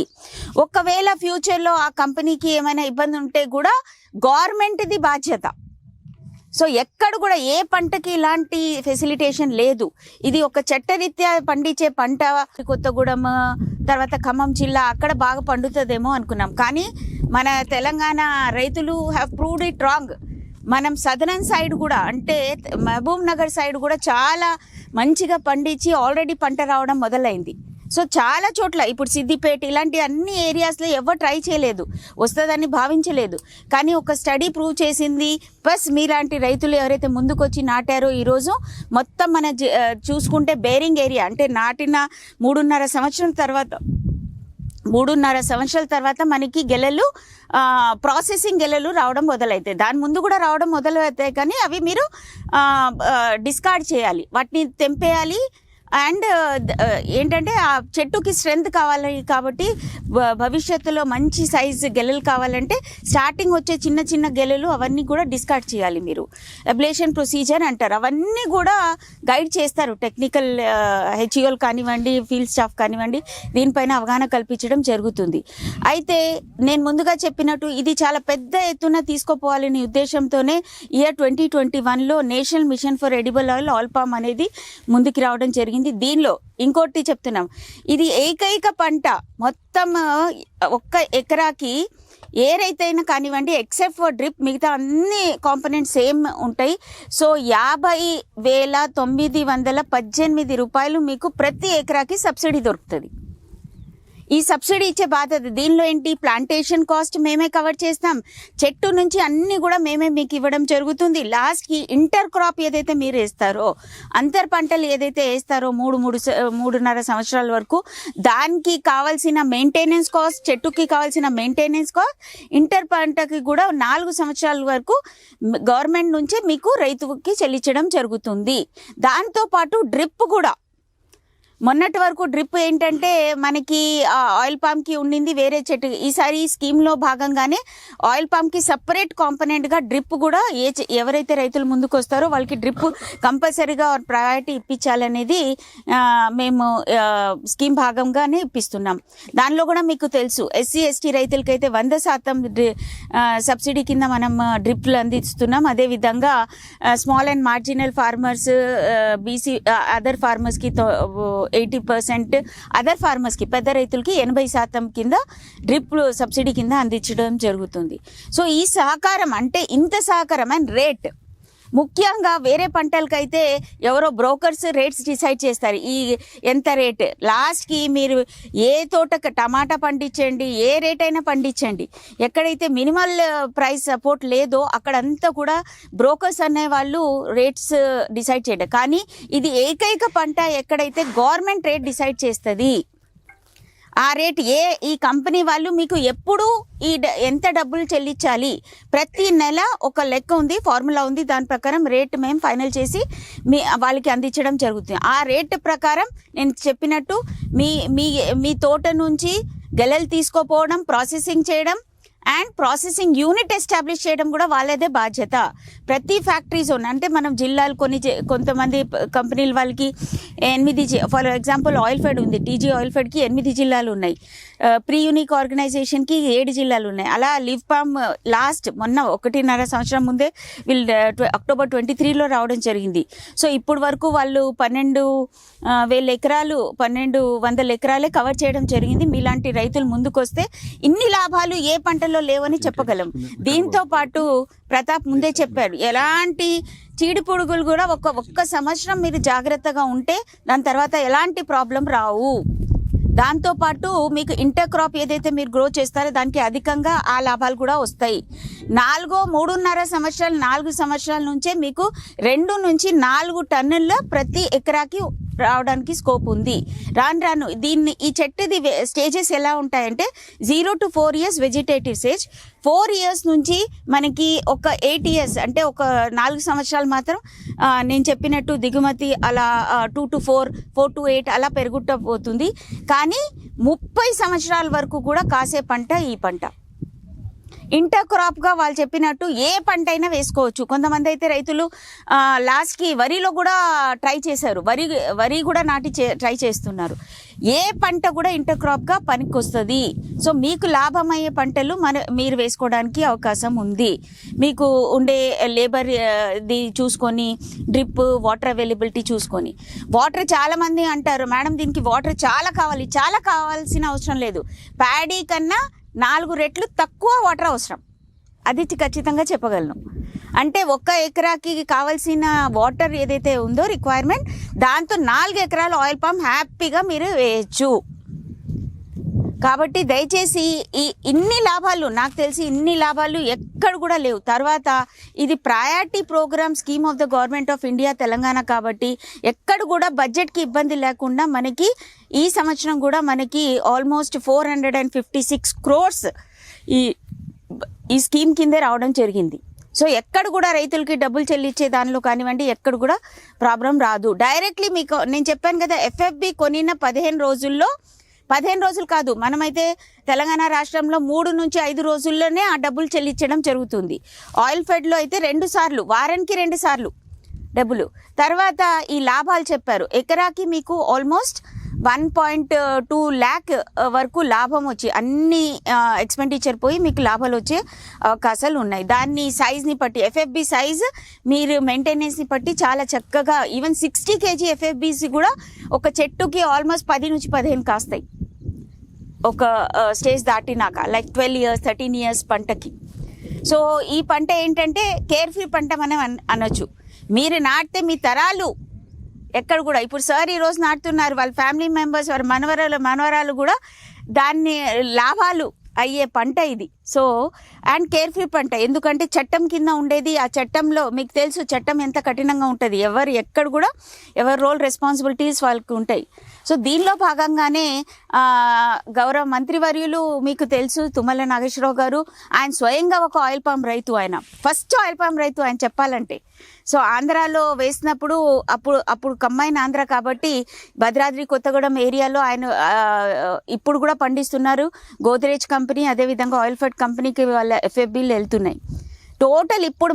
[SPEAKER 7] ఒకవేళ ఫ్యూచర్లో ఆ కంపెనీకి ఏమైనా ఇబ్బంది ఉంటే కూడా గవర్నమెంట్ది బాధ్యత. సో ఎక్కడ కూడా ఏ పంటకి ఇలాంటి ఫెసిలిటేషన్ లేదు. ఇది ఒక చట్టరీత్యా పండించే పంట. కొత్తగూడెం తర్వాత ఖమ్మం జిల్లా అక్కడ బాగా పండుతుందేమో అనుకున్నాం, కానీ మన తెలంగాణ రైతులు హ్యావ్ ప్రూవ్డ్ ఇట్ రాంగ్. మనం సదరన్ సైడ్ కూడా అంటే మహబూబ్ నగర్ సైడ్ కూడా చాలా మంచిగా పండించి ఆల్రెడీ పంట రావడం మొదలైంది. సో చాలా చోట్ల ఇప్పుడు సిద్దిపేట ఇలాంటి అన్ని ఏరియాస్లో ఎవరు ట్రై చేయలేదు, వస్తుందని భావించలేదు, కానీ ఒక స్టడీ ప్రూవ్ చేసింది. ప్లస్ మీలాంటి రైతులు ఎవరైతే ముందుకొచ్చి నాటారో ఈరోజు మొత్తం మన చూసుకుంటే బేరింగ్ ఏరియా అంటే నాటిన 3.5 సంవత్సరాల తర్వాత మనకి గెలలు ప్రాసెసింగ్ గెలలు రావడం మొదలవుతాయి. దాని ముందు కూడా రావడం మొదలవుతాయి, కానీ అవి మీరు డిస్కార్డ్ చేయాలి, వాటిని తెంపేయాలి. అండ్ ఏంటంటే ఆ చెట్టుకి స్ట్రెంగ్త్ కావాలి కాబట్టి భవిష్యత్తులో మంచి సైజు గెలలు కావాలంటే స్టార్టింగ్ వచ్చే చిన్న చిన్న గెలలు అవన్నీ కూడా డిస్కార్డ్ చేయాలి. మీరు అబ్లేషన్ ప్రొసీజర్ అంటారు, అవన్నీ కూడా గైడ్ చేస్తారు టెక్నికల్ హెచ్ఈఓలు కానివ్వండి, ఫీల్డ్ స్టాఫ్ కానివ్వండి, దీనిపైన అవగాహన కల్పించడం జరుగుతుంది. అయితే నేను ముందుగా చెప్పినట్టు ఇది చాలా పెద్ద ఎత్తున తీసుకోపోవాలనే ఉద్దేశంతోనే ఇయర్ 2021లో national mission for edible oil palm అనేది ముందుకు రావడం జరిగింది. దీనిలో ఇంకోటి చెప్తున్నాం, ఇది ఏకైక పంట మొత్తం 1 ఎకరాకి ఏ రైతైనా కానివ్వండి ఎక్సెప్ట్ ఫర్ డ్రిప్, మిగతా అన్ని కాంపోనెంట్స్ సేమ్ ఉంటాయి. సో 50,918 రూపాయలు మీకు ప్రతి ఎకరాకి సబ్సిడీ దొరుకుతుంది. ఈ సబ్సిడీ ఇచ్చే బాధ్యత. దీనిలో ఏంటి, ప్లాంటేషన్ కాస్ట్ మేమే కవర్ చేస్తాం, చెట్టు నుంచి అన్ని కూడా మేమే మీకు ఇవ్వడం జరుగుతుంది. లాస్ట్కి ఇంటర్ క్రాప్ ఏదైతే మీరు వేస్తారో, అంతర్ పంటలు ఏదైతే వేస్తారో 3.5 సంవత్సరాల వరకు, దానికి కావాల్సిన మెయింటెనెన్స్ కాస్ట్, చెట్టుకి కావాల్సిన మెయింటెనెన్స్ కాస్ట్, ఇంటర్ పంటకి కూడా 4 సంవత్సరాల వరకు గవర్నమెంట్ నుంచే మీకు రైతుకి చెల్లించడం జరుగుతుంది. దాంతోపాటు డ్రిప్ కూడా, మొన్నటి వరకు డ్రిప్ ఏంటంటే మనకి ఆయిల్ పామ్కి ఉండింది వేరే చెట్టు. ఈసారి ఈ స్కీమ్లో భాగంగానే ఆయిల్ పామ్కి సపరేట్ కాంపనెంట్గా డ్రిప్ కూడా ఎవరైతే రైతులు ముందుకు వస్తారో వాళ్ళకి డ్రిప్ కంపల్సరీగా ప్రయారిటీ ఇప్పించాలనేది మేము స్కీమ్ భాగంగానే ఇప్పిస్తున్నాం. దానిలో కూడా మీకు తెలుసు SC ST రైతులకైతే 100% సబ్సిడీ కింద మనం డ్రిప్లు అందిస్తున్నాం. అదేవిధంగా small and marginal farmers, BC other ఫార్మర్స్కి 80%, అదర్ ఫార్మర్స్కి పెద్ద రైతులకి 80% కింద డ్రిప్ సబ్సిడీ కింద అందించడం జరుగుతుంది. సో ఈ సహకారం అంటే ఇంత సహకారం అండ్ రేట్, ముఖ్యంగా వేరే పంటలకైతే ఎవరో బ్రోకర్స్ రేట్స్ డిసైడ్ చేస్తారు ఈ ఎంత రేట్. లాస్ట్కి మీరు ఏ తోట టమాటా పండించండి, ఏ రేట్ అయినా పండించండి, ఎక్కడైతే మినిమల్ ప్రైస్ సపోర్ట్ లేదో అక్కడంతా కూడా బ్రోకర్స్ అనే వాళ్ళు రేట్స్ డిసైడ్ చేయడం. కానీ ఇది ఏకైక పంట ఎక్కడైతే గవర్నమెంట్ రేట్ డిసైడ్ చేస్తుంది. ఆ రేట్ ఈ కంపెనీ వాళ్ళు మీకు ఎప్పుడు ఎంత డబ్బులు చెల్లించాలి, ప్రతి నెల ఒక లెక్క ఉంది, ఫార్ములా ఉంది, దాని ప్రకారం రేట్ మేము ఫైనల్ చేసి వాళ్ళకి అందించడం జరుగుతుంది. ఆ రేట్ ప్రకారం నేను చెప్పినట్టు మీ తోట నుంచి గెలలు తీసుకోపోవడం, ప్రాసెసింగ్ చేయడం అండ్ ప్రాసెసింగ్ యూనిట్ ఎస్టాబ్లిష్ చేయడం కూడా వాళ్ళదే బాధ్యత. ప్రతి ఫ్యాక్టరీ జోన్ అంటే మనం జిల్లాలు కొంతమంది కంపెనీల వాళ్ళకి 8, ఫర్ ఎగ్జాంపుల్ ఆయిల్ ఫెడ్ ఉంది, TG ఆయిల్ ఫెడ్కి 8 జిల్లాలు ఉన్నాయి, ప్రీ యూనిక్ ఆర్గనైజేషన్కి 7 జిల్లాలు ఉన్నాయి. అలా లివ్ పామ్ మొన్న 1.5 సంవత్సరం ముందే వీళ్ళు అక్టోబర్ 23లో రావడం జరిగింది. సో ఇప్పుడు వరకు వాళ్ళు 12,000 ఎకరాలు 1,200 ఎకరాలే కవర్ చేయడం జరిగింది. మీలాంటి రైతులు ముందుకు వస్తే ఇన్ని లాభాలు ఏ పంటలో లేవని చెప్పగలం. దీంతో పాటు ప్రతాప్ ముందే చెప్పాడు, ఎలాంటి చీడి పురుగులు కూడా ఒక్క సంవత్సరం మీరు జాగ్రత్తగా ఉంటే దాని తర్వాత ఎలాంటి ప్రాబ్లం రావు. దాంతోపాటు మీకు ఇంటర్ క్రాప్ ఏదైతే మీరు గ్రో చేస్తారో దానికి అధికంగా ఆ లాభాలు కూడా వస్తాయి. 3.5 సంవత్సరాలు 4 సంవత్సరాల నుంచే మీకు 2 నుంచి 4 టన్నుల ప్రతి ఎకరాకి రావడానికి స్కోప్ ఉంది. రాను ఈ చెట్టుది స్టేజెస్ ఎలా ఉంటాయంటే 0 to 4 years vegetative stage, 4 years నుంచి మనకి ఒక 8 years అంటే ఒక 4 సంవత్సరాలు మాత్రం నేను చెప్పినట్టు దిగుమతి అలా 2 to 4, 4 to 8 అలా పెరుగుతూ పోతుంది. కానీ 30 సంవత్సరాల వరకు కూడా కాసే పంట ఈ పంట. ఇంటర్ క్రాప్గా వాళ్ళు చెప్పినట్టు ఏ పంట అయినా వేసుకోవచ్చు. కొంతమంది అయితే రైతులు లాస్ట్కి వరిలో కూడా ట్రై చేశారు, వరి కూడా ట్రై చేస్తున్నారు. ఏ పంట కూడా ఇంటర్ క్రాప్గా పనికొస్తుంది. సో మీకు లాభమయ్యే పంటలు మీరు వేసుకోవడానికి అవకాశం ఉంది. మీకు ఉండే లేబర్ ది చూసుకొని, డ్రిప్ వాటర్ అవైలబిలిటీ చూసుకొని. వాటర్ చాలామంది అంటారు, మేడం దీనికి వాటర్ చాలా కావాల్సిన అవసరం లేదు, ప్యాడీ కన్నా 4 రెట్లు తక్కువ వాటర్ అవసరం, అది ఖచ్చితంగా చెప్పగలను. అంటే 1 ఎకరాకి కావాల్సిన వాటర్ ఏదైతే ఉందో రిక్వైర్మెంట్, దాంతో 4 ఎకరాల ఆయిల్ పామ్ హ్యాపీగా మీరు వేయచ్చు. కాబట్టి దయచేసి ఇన్ని లాభాలు, నాకు తెలిసి ఇన్ని లాభాలు ఎక్కడ కూడా లేవు. తర్వాత ఇది priority programme scheme of the government of India Telangana కాబట్టి ఎక్కడ కూడా బడ్జెట్కి ఇబ్బంది లేకుండా మనకి ఈ సంవత్సరం కూడా మనకి ఆల్మోస్ట్ 456 crores ఈ స్కీమ్ కిందే రావడం జరిగింది. సో ఎక్కడ కూడా రైతులకి డబ్బులు చెల్లించే దానిలో కానివ్వండి ఎక్కడ కూడా ప్రాబ్లం రాదు. డైరెక్ట్లీ మీకు నేను చెప్పాను కదా, FFB కొనిన 15 రోజుల్లో, 15 రోజులు కాదు, మనమైతే తెలంగాణ రాష్ట్రంలో 3 నుంచి 5 రోజుల్లోనే ఆ డబ్బులు చెల్లించడం జరుగుతుంది. ఆయిల్ ఫెడ్లో అయితే 2 సార్లు, వారానికి 2 సార్లు డబ్బులు. తర్వాత ఈ లాభాలు చెప్పారు, ఎకరాకి మీకు ఆల్మోస్ట్ 1.2 lakh వరకు లాభం వచ్చి అన్ని ఎక్స్పెండిచర్ పోయి మీకు లాభాలు వచ్చే అవకాశాలు ఉన్నాయి. దాన్ని సైజ్ని బట్టి, FFB సైజ్ మీరు మెయింటెనెన్స్ని బట్టి చాలా చక్కగా, ఈవెన్ 60 kg FFBs కూడా ఒక చెట్టుకి ఆల్మోస్ట్ 10 నుంచి 15 కాస్తాయి ఒక స్టేజ్ దాటినాక, లైక్ 12 years 13 years పంటకి. సో ఈ పంట ఏంటంటే కేర్ఫ్రీ పంట మనం అనొచ్చు. మీరు నాటితే మీ తరాలు ఎక్కడ కూడా, ఇప్పుడు సార్ ఈరోజు నాటుతున్నారు, వాళ్ళ ఫ్యామిలీ మెంబర్స్, వారి మనవరాలు కూడా దాన్ని లాభాలు అయ్యే పంట ఇది. సో అండ్ కేర్ ఫ్రీ పంట, ఎందుకంటే చట్టం కింద ఉండేది. ఆ చట్టంలో మీకు తెలుసు చట్టం ఎంత కఠినంగా ఉంటుంది, ఎక్కడ కూడా ఎవరి రోల్ రెస్పాన్సిబిలిటీస్ వాళ్ళకి ఉంటాయి. సో దీనిలో భాగంగానే గౌరవ మంత్రివర్యులు మీకు తెలుసు తుమ్మల నాగేశ్వరరావు గారు, ఆయన స్వయంగా ఒక ఆయిల్ పామ్ రైతు, ఆయన ఫస్ట్ ఆయిల్ పామ్ రైతు ఆయన చెప్పాలంటే. సో ఆంధ్రాలో వేసినప్పుడు అప్పుడు కంబైన్ ఆంధ్ర కాబట్టి భద్రాద్రి కొత్తగూడెం ఏరియాలో ఆయన ఇప్పుడు కూడా పండిస్తున్నారు. గోద్రేజ్ కంపెనీ అదేవిధంగా ఆయిల్ ఫెడ్ కంపెనీకి వాళ్ళ ఎఫ్ఎఫ్బీలు వెళ్తున్నాయి. టోటల్ ఇప్పుడు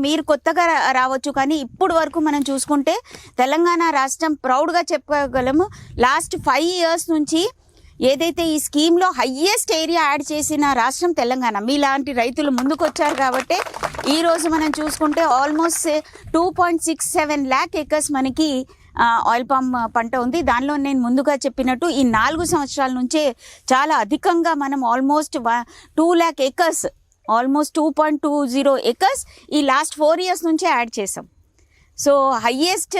[SPEAKER 7] మీరు కొత్తగా రావచ్చు, కానీ ఇప్పుడు వరకు మనం చూసుకుంటే తెలంగాణ రాష్ట్రం ప్రౌడ్గా చెప్పగలము. లాస్ట్ 5 years నుంచి ఏదైతే ఈ స్కీమ్లో హయ్యెస్ట్ ఏరియా యాడ్ చేసిన రాష్ట్రం తెలంగాణ. మీలాంటి రైతులు ముందుకు వచ్చారు కాబట్టి ఈరోజు మనం చూసుకుంటే ఆల్మోస్ట్ 2.67 lakh acres మనకి ఆయిల్ పామ్ పంట ఉంది. దానిలో నేను ముందుగా చెప్పినట్టు ఈ 4 సంవత్సరాల నుంచే చాలా అధికంగా మనం almost 2 lakh acres, almost 2.20 acres ఈ లాస్ట్ 4 years నుంచే యాడ్ చేసాం. సో హయ్యెస్ట్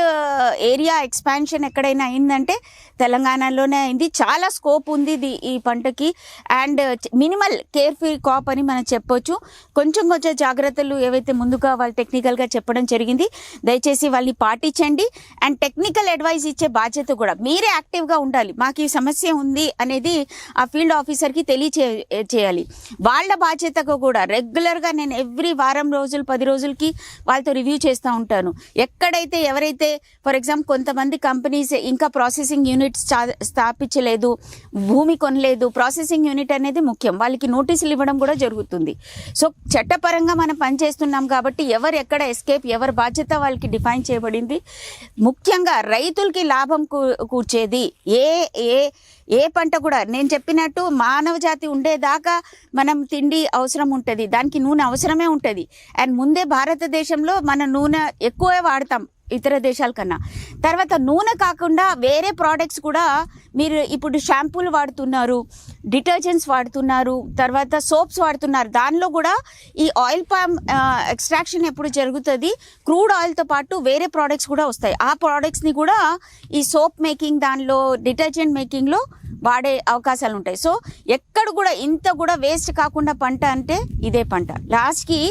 [SPEAKER 7] ఏరియా ఎక్స్పాన్షన్ ఎక్కడైనా అయిందంటే తెలంగాణలోనే అయింది. చాలా స్కోప్ ఉంది ఈ పంటకి. And minimal care free crop అని మనం చెప్పొచ్చు. కొంచెం జాగ్రత్తలు ఏవైతే ముందుగా వాళ్ళు టెక్నికల్గా చెప్పడం జరిగింది, దయచేసి వాళ్ళని పాటించండి. అండ్ టెక్నికల్ అడ్వైస్ ఇచ్చే బాధ్యత కూడా మీరే యాక్టివ్గా ఉండాలి. మాకు ఈ సమస్య ఉంది అనేది ఆ ఫీల్డ్ ఆఫీసర్కి తెలియచేయాలి. వాళ్ళ బాధ్యతగా కూడా రెగ్యులర్గా నేను ఎవ్రీ వారం రోజులు 10 రోజులకి వాళ్ళతో రివ్యూ చేస్తూ ఉంటాను. ఎక్కడైతే ఎవరైతే ఫర్ ఎగ్జాంపుల్ కొంతమంది కంపెనీస్ ఇంకా ప్రాసెసింగ్ యూనిట్స్ స్థాపించలేదు, భూమి కొనలేదు. ప్రాసెసింగ్ యూనిట్ అనేది ముఖ్యం, వాళ్ళకి నోటీసులు ఇవ్వడం కూడా జరుగుతుంది. సో చట్టపరంగా మనం పనిచేస్తున్నాం కాబట్టి ఎవరు ఎక్కడ ఎస్కేప్, ఎవరి బాధ్యత వాళ్ళకి డిఫైన్ చేయబడింది. ముఖ్యంగా రైతులకి లాభం కూర్చేది ఏ పంట కూడా నేను చెప్పినట్టు మానవ జాతి ఉండేదాకా మనం తిండి అవసరం ఉంటుంది, దానికి నూనె అవసరమే ఉంటుంది. అండ్ ముందే భారతదేశంలో మన నూనె ఎక్కువే వాడతాం ఇతర దేశాల కన్నా. తర్వాత నూనె కాకుండా వేరే ప్రోడక్ట్స్ కూడా మీరు ఇప్పుడు షాంపూలు వాడుతున్నారు, డిటర్జెంట్స్ వాడుతున్నారు, తర్వాత సోప్స్ వాడుతున్నారు. దానిలో కూడా ఈ ఆయిల్ పామ్ ఎక్స్ట్రాక్షన్ ఎప్పుడు జరుగుతుంది, క్రూడ్ ఆయిల్తో పాటు వేరే ప్రోడక్ట్స్ కూడా వస్తాయి. ఆ ప్రోడక్ట్స్ని కూడా ఈ సోప్ మేకింగ్, దానిలో డిటర్జెంట్ మేకింగ్లో వాడే అవకాశాలు ఉంటాయి. సో ఎక్కడ కూడా ఇంత కూడా వేస్ట్ కాకుండా పంట అంటే ఇదే పంట. లాస్ట్కి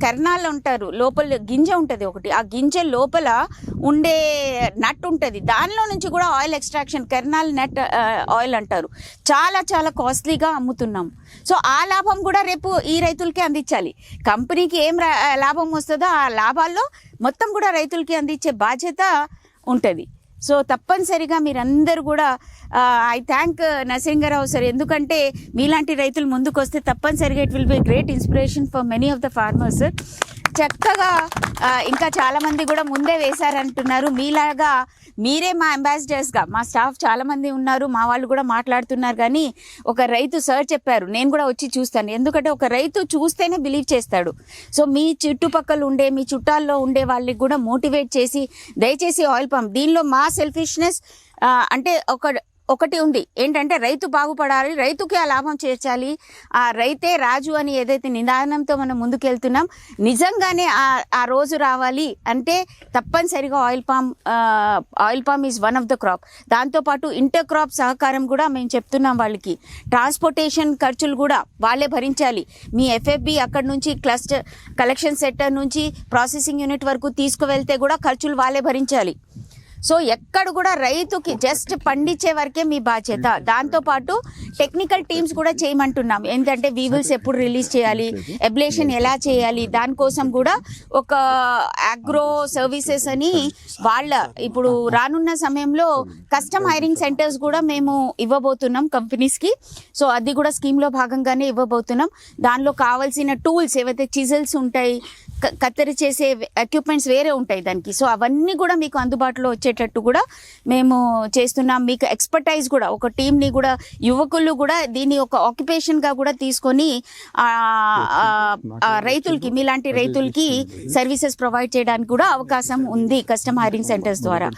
[SPEAKER 7] కర్నాలు ఉంటారు, లోపల గింజ ఉంటుంది ఒకటి, ఆ గింజ లోపల ఉండే నట్ ఉంటుంది, దానిలో నుంచి కూడా oil extraction, kernel nut oil అంటారు. చాలా చాలా కాస్ట్లీగా అమ్ముతున్నాం. సో ఆ లాభం కూడా రేపు ఈ రైతులకే అందించాలి. కంపెనీకి ఏం లాభం వస్తుందో ఆ లాభాల్లో మొత్తం కూడా రైతులకి అందించే బాధ్యత ఉంటుంది. సో తప్పనిసరిగా మీరందరూ కూడా ఐ థ్యాంక్ నరసింహారావు సార్, ఎందుకంటే మీలాంటి రైతులు ముందుకు వస్తే తప్పనిసరిగా it will be great inspiration for many of the farmers. చక్కగా ఇంకా చాలామంది కూడా ముందే వేశారంటున్నారు. మీలాగా మీరే మా అంబాసిడర్స్గా, మా స్టాఫ్ చాలామంది ఉన్నారు, మా వాళ్ళు కూడా మాట్లాడుతున్నారు. కానీ ఒక రైతు సార్ చెప్పారు, నేను కూడా వచ్చి చూస్తాను, ఎందుకంటే ఒక రైతు చూస్తేనే బిలీవ్ చేస్తాడు. సో మీ చుట్టుపక్కల ఉండే, మీ చుట్టాల్లో ఉండే వాళ్ళకి కూడా మోటివేట్ చేసి దయచేసి ఆయిల్ పంప్, దీనిలో మా సెల్ఫిష్నెస్ అంటే ఒకటి ఉంది ఏంటంటే రైతు బాగుపడాలి, రైతుకి ఆ లాభం చేర్చాలి, ఆ రైతే రాజు అని ఏదైతే నిదానంతో మనం ముందుకెళ్తున్నాం, నిజంగానే ఆ రోజు రావాలి అంటే తప్పనిసరిగా oil palm is one of the crop. దాంతోపాటు ఇంటర్ క్రాప్ సహకారం కూడా మేము చెప్తున్నాం వాళ్ళకి. ట్రాన్స్పోర్టేషన్ ఖర్చులు కూడా వాళ్ళే భరించాలి. మీ ఎఫ్ఎఫ్బి అక్కడ నుంచి క్లస్టర్ కలెక్షన్ సెంటర్ నుంచి ప్రాసెసింగ్ యూనిట్ వరకు తీసుకువెళ్తే కూడా ఖర్చులు వాళ్ళే భరించాలి. సో ఎక్కడ కూడా రైతుకి జస్ట్ పండించే వరకే మీ బాధ్యత. దాంతోపాటు టెక్నికల్ టీమ్స్ కూడా చేయమంటున్నాం, ఏంటంటే వీవిల్స్ ఎప్పుడు రిలీజ్ చేయాలి, ఎబ్లేషన్ ఎలా చేయాలి, దానికోసం కూడా ఒక అగ్రో సర్వీసెస్ అని వాళ్ళ ఇప్పుడు రానున్న సమయంలో కస్టమ్ హైరింగ్ సెంటర్స్ కూడా మేము ఇవ్వబోతున్నాం కంపెనీస్కి. సో అది కూడా స్కీమ్లో భాగంగానే ఇవ్వబోతున్నాం. దానిలో కావాల్సిన టూల్స్ ఏవైతే చిజల్స్ ఉంటాయి, కత్తెర చేసే ఎక్విప్మెంట్స్ వేరే ఉంటాయి దానికి. సో అవన్నీ కూడా మీకు అందుబాటులో వచ్చేటట్టు కూడా మేము చేస్తున్నాం. మీకు ఎక్స్పర్టైజ్ కూడా ఒక టీంని కూడా, యువకులు కూడా దీన్ని ఒక ఆక్యుపేషన్గా కూడా తీసుకొని రైతులకి, మీలాంటి రైతులకి సర్వీసెస్ ప్రొవైడ్ చేయడానికి కూడా అవకాశం ఉంది కస్టమ్ హైరింగ్ సెంటర్స్ ద్వారా.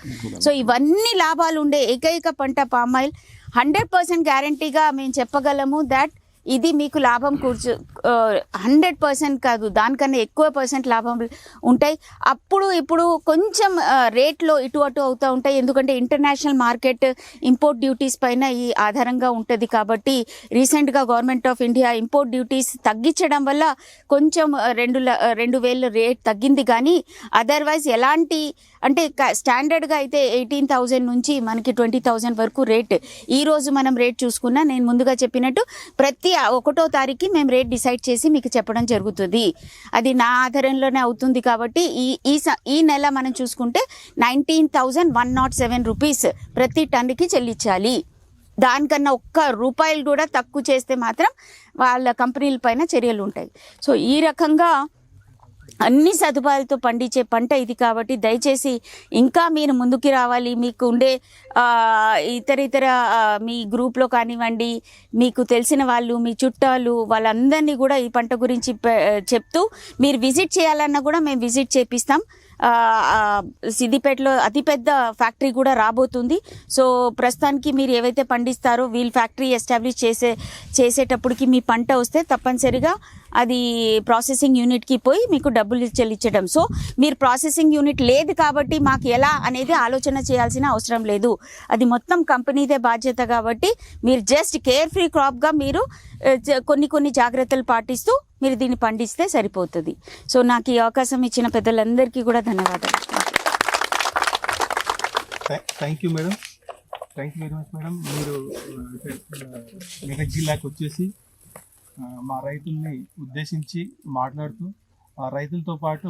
[SPEAKER 7] సో ఇవన్నీ లాభాలు ఉండే ఏకైక పంట పామ్ ఆయిల్. 100% గ్యారంటీగా మేము చెప్పగలము దట్ ఇది మీకు లాభం 100% కాదు, దానికన్నా ఎక్కువ % లాభం ఉంటాయి. అప్పుడు ఇప్పుడు కొంచెం రేట్లో ఇటు అటు అవుతూ ఉంటాయి, ఎందుకంటే ఇంటర్నేషనల్ మార్కెట్ ఇంపోర్ట్ డ్యూటీస్ పైన ఈ ఆధారంగా ఉంటుంది. కాబట్టి రీసెంట్గా government of India import duties తగ్గించడం వల్ల కొంచెం 2,000 రేట్ తగ్గింది. కానీ అదర్వైజ్ ఎలాంటి అంటే స్టాండర్డ్గా అయితే 18,000 నుంచి మనకి 20,000 వరకు రేట్. ఈరోజు మనం రేట్ చూసుకున్నా నేను ముందుగా చెప్పినట్టు ప్రతి 1వ తారీఖుకి మేము రేట్ డిసైడ్ చేసి మీకు చెప్పడం జరుగుతుంది. అది నా ఆధారంలోనే అవుతుంది. కాబట్టి ఈ నెల మనం చూసుకుంటే 19,107 రూపీస్ ప్రతి టన్నుకి చెల్లించాలి. దానికన్నా ₹1 కూడా తక్కువ చేస్తే మాత్రం వాళ్ళ కంపెనీల పైన చర్యలు ఉంటాయి. సో ఈ రకంగా అన్ని సదుపాయాలతో పండించే పంట ఇది. కాబట్టి దయచేసి ఇంకా మీరు ముందుకు రావాలి. మీకు ఉండే ఇతర మీ గ్రూప్లో కానివ్వండి, మీకు తెలిసిన వాళ్ళు, మీ చుట్టాలు, వాళ్ళందరినీ కూడా ఈ పంట గురించి చెప్తూ మీరు విజిట్ చేయాలన్నా కూడా మేము విజిట్ చేపిస్తాం. సిద్దిపేటలో అతిపెద్ద ఫ్యాక్టరీ కూడా రాబోతుంది. సో ప్రస్తుతానికి మీరు ఏవైతే పండిస్తారో వీళ్ళు ఫ్యాక్టరీ ఎస్టాబ్లిష్ చేసేటప్పటికి మీ పంట వస్తే తప్పనిసరిగా అది ప్రాసెసింగ్ యూనిట్కి పోయి మీకు డబ్బులు చెల్లించడం. సో మీరు ప్రాసెసింగ్ యూనిట్ లేదు కాబట్టి మాకు ఎలా అనేది ఆలోచన చేయాల్సిన అవసరం లేదు. అది మొత్తం కంపెనీదే బాధ్యత. కాబట్టి మీరు జస్ట్ కేర్ ఫ్రీ క్రాప్గా మీరు కొన్ని జాగ్రత్తలు పాటిస్తూ మీరు దీన్ని పండిస్తే సరిపోతుంది. సో నాకు ఈ అవకాశం ఇచ్చిన పెద్దలందరికీ కూడా ధన్యవాదాలు.
[SPEAKER 1] Thank you madam, thank you very much madam. మీరు మెదక్ జిల్లాకు వచ్చేసి మా రైతుల్ని ఉద్దేశించి మాట్లాడుతూ ఆ రైతులతో పాటు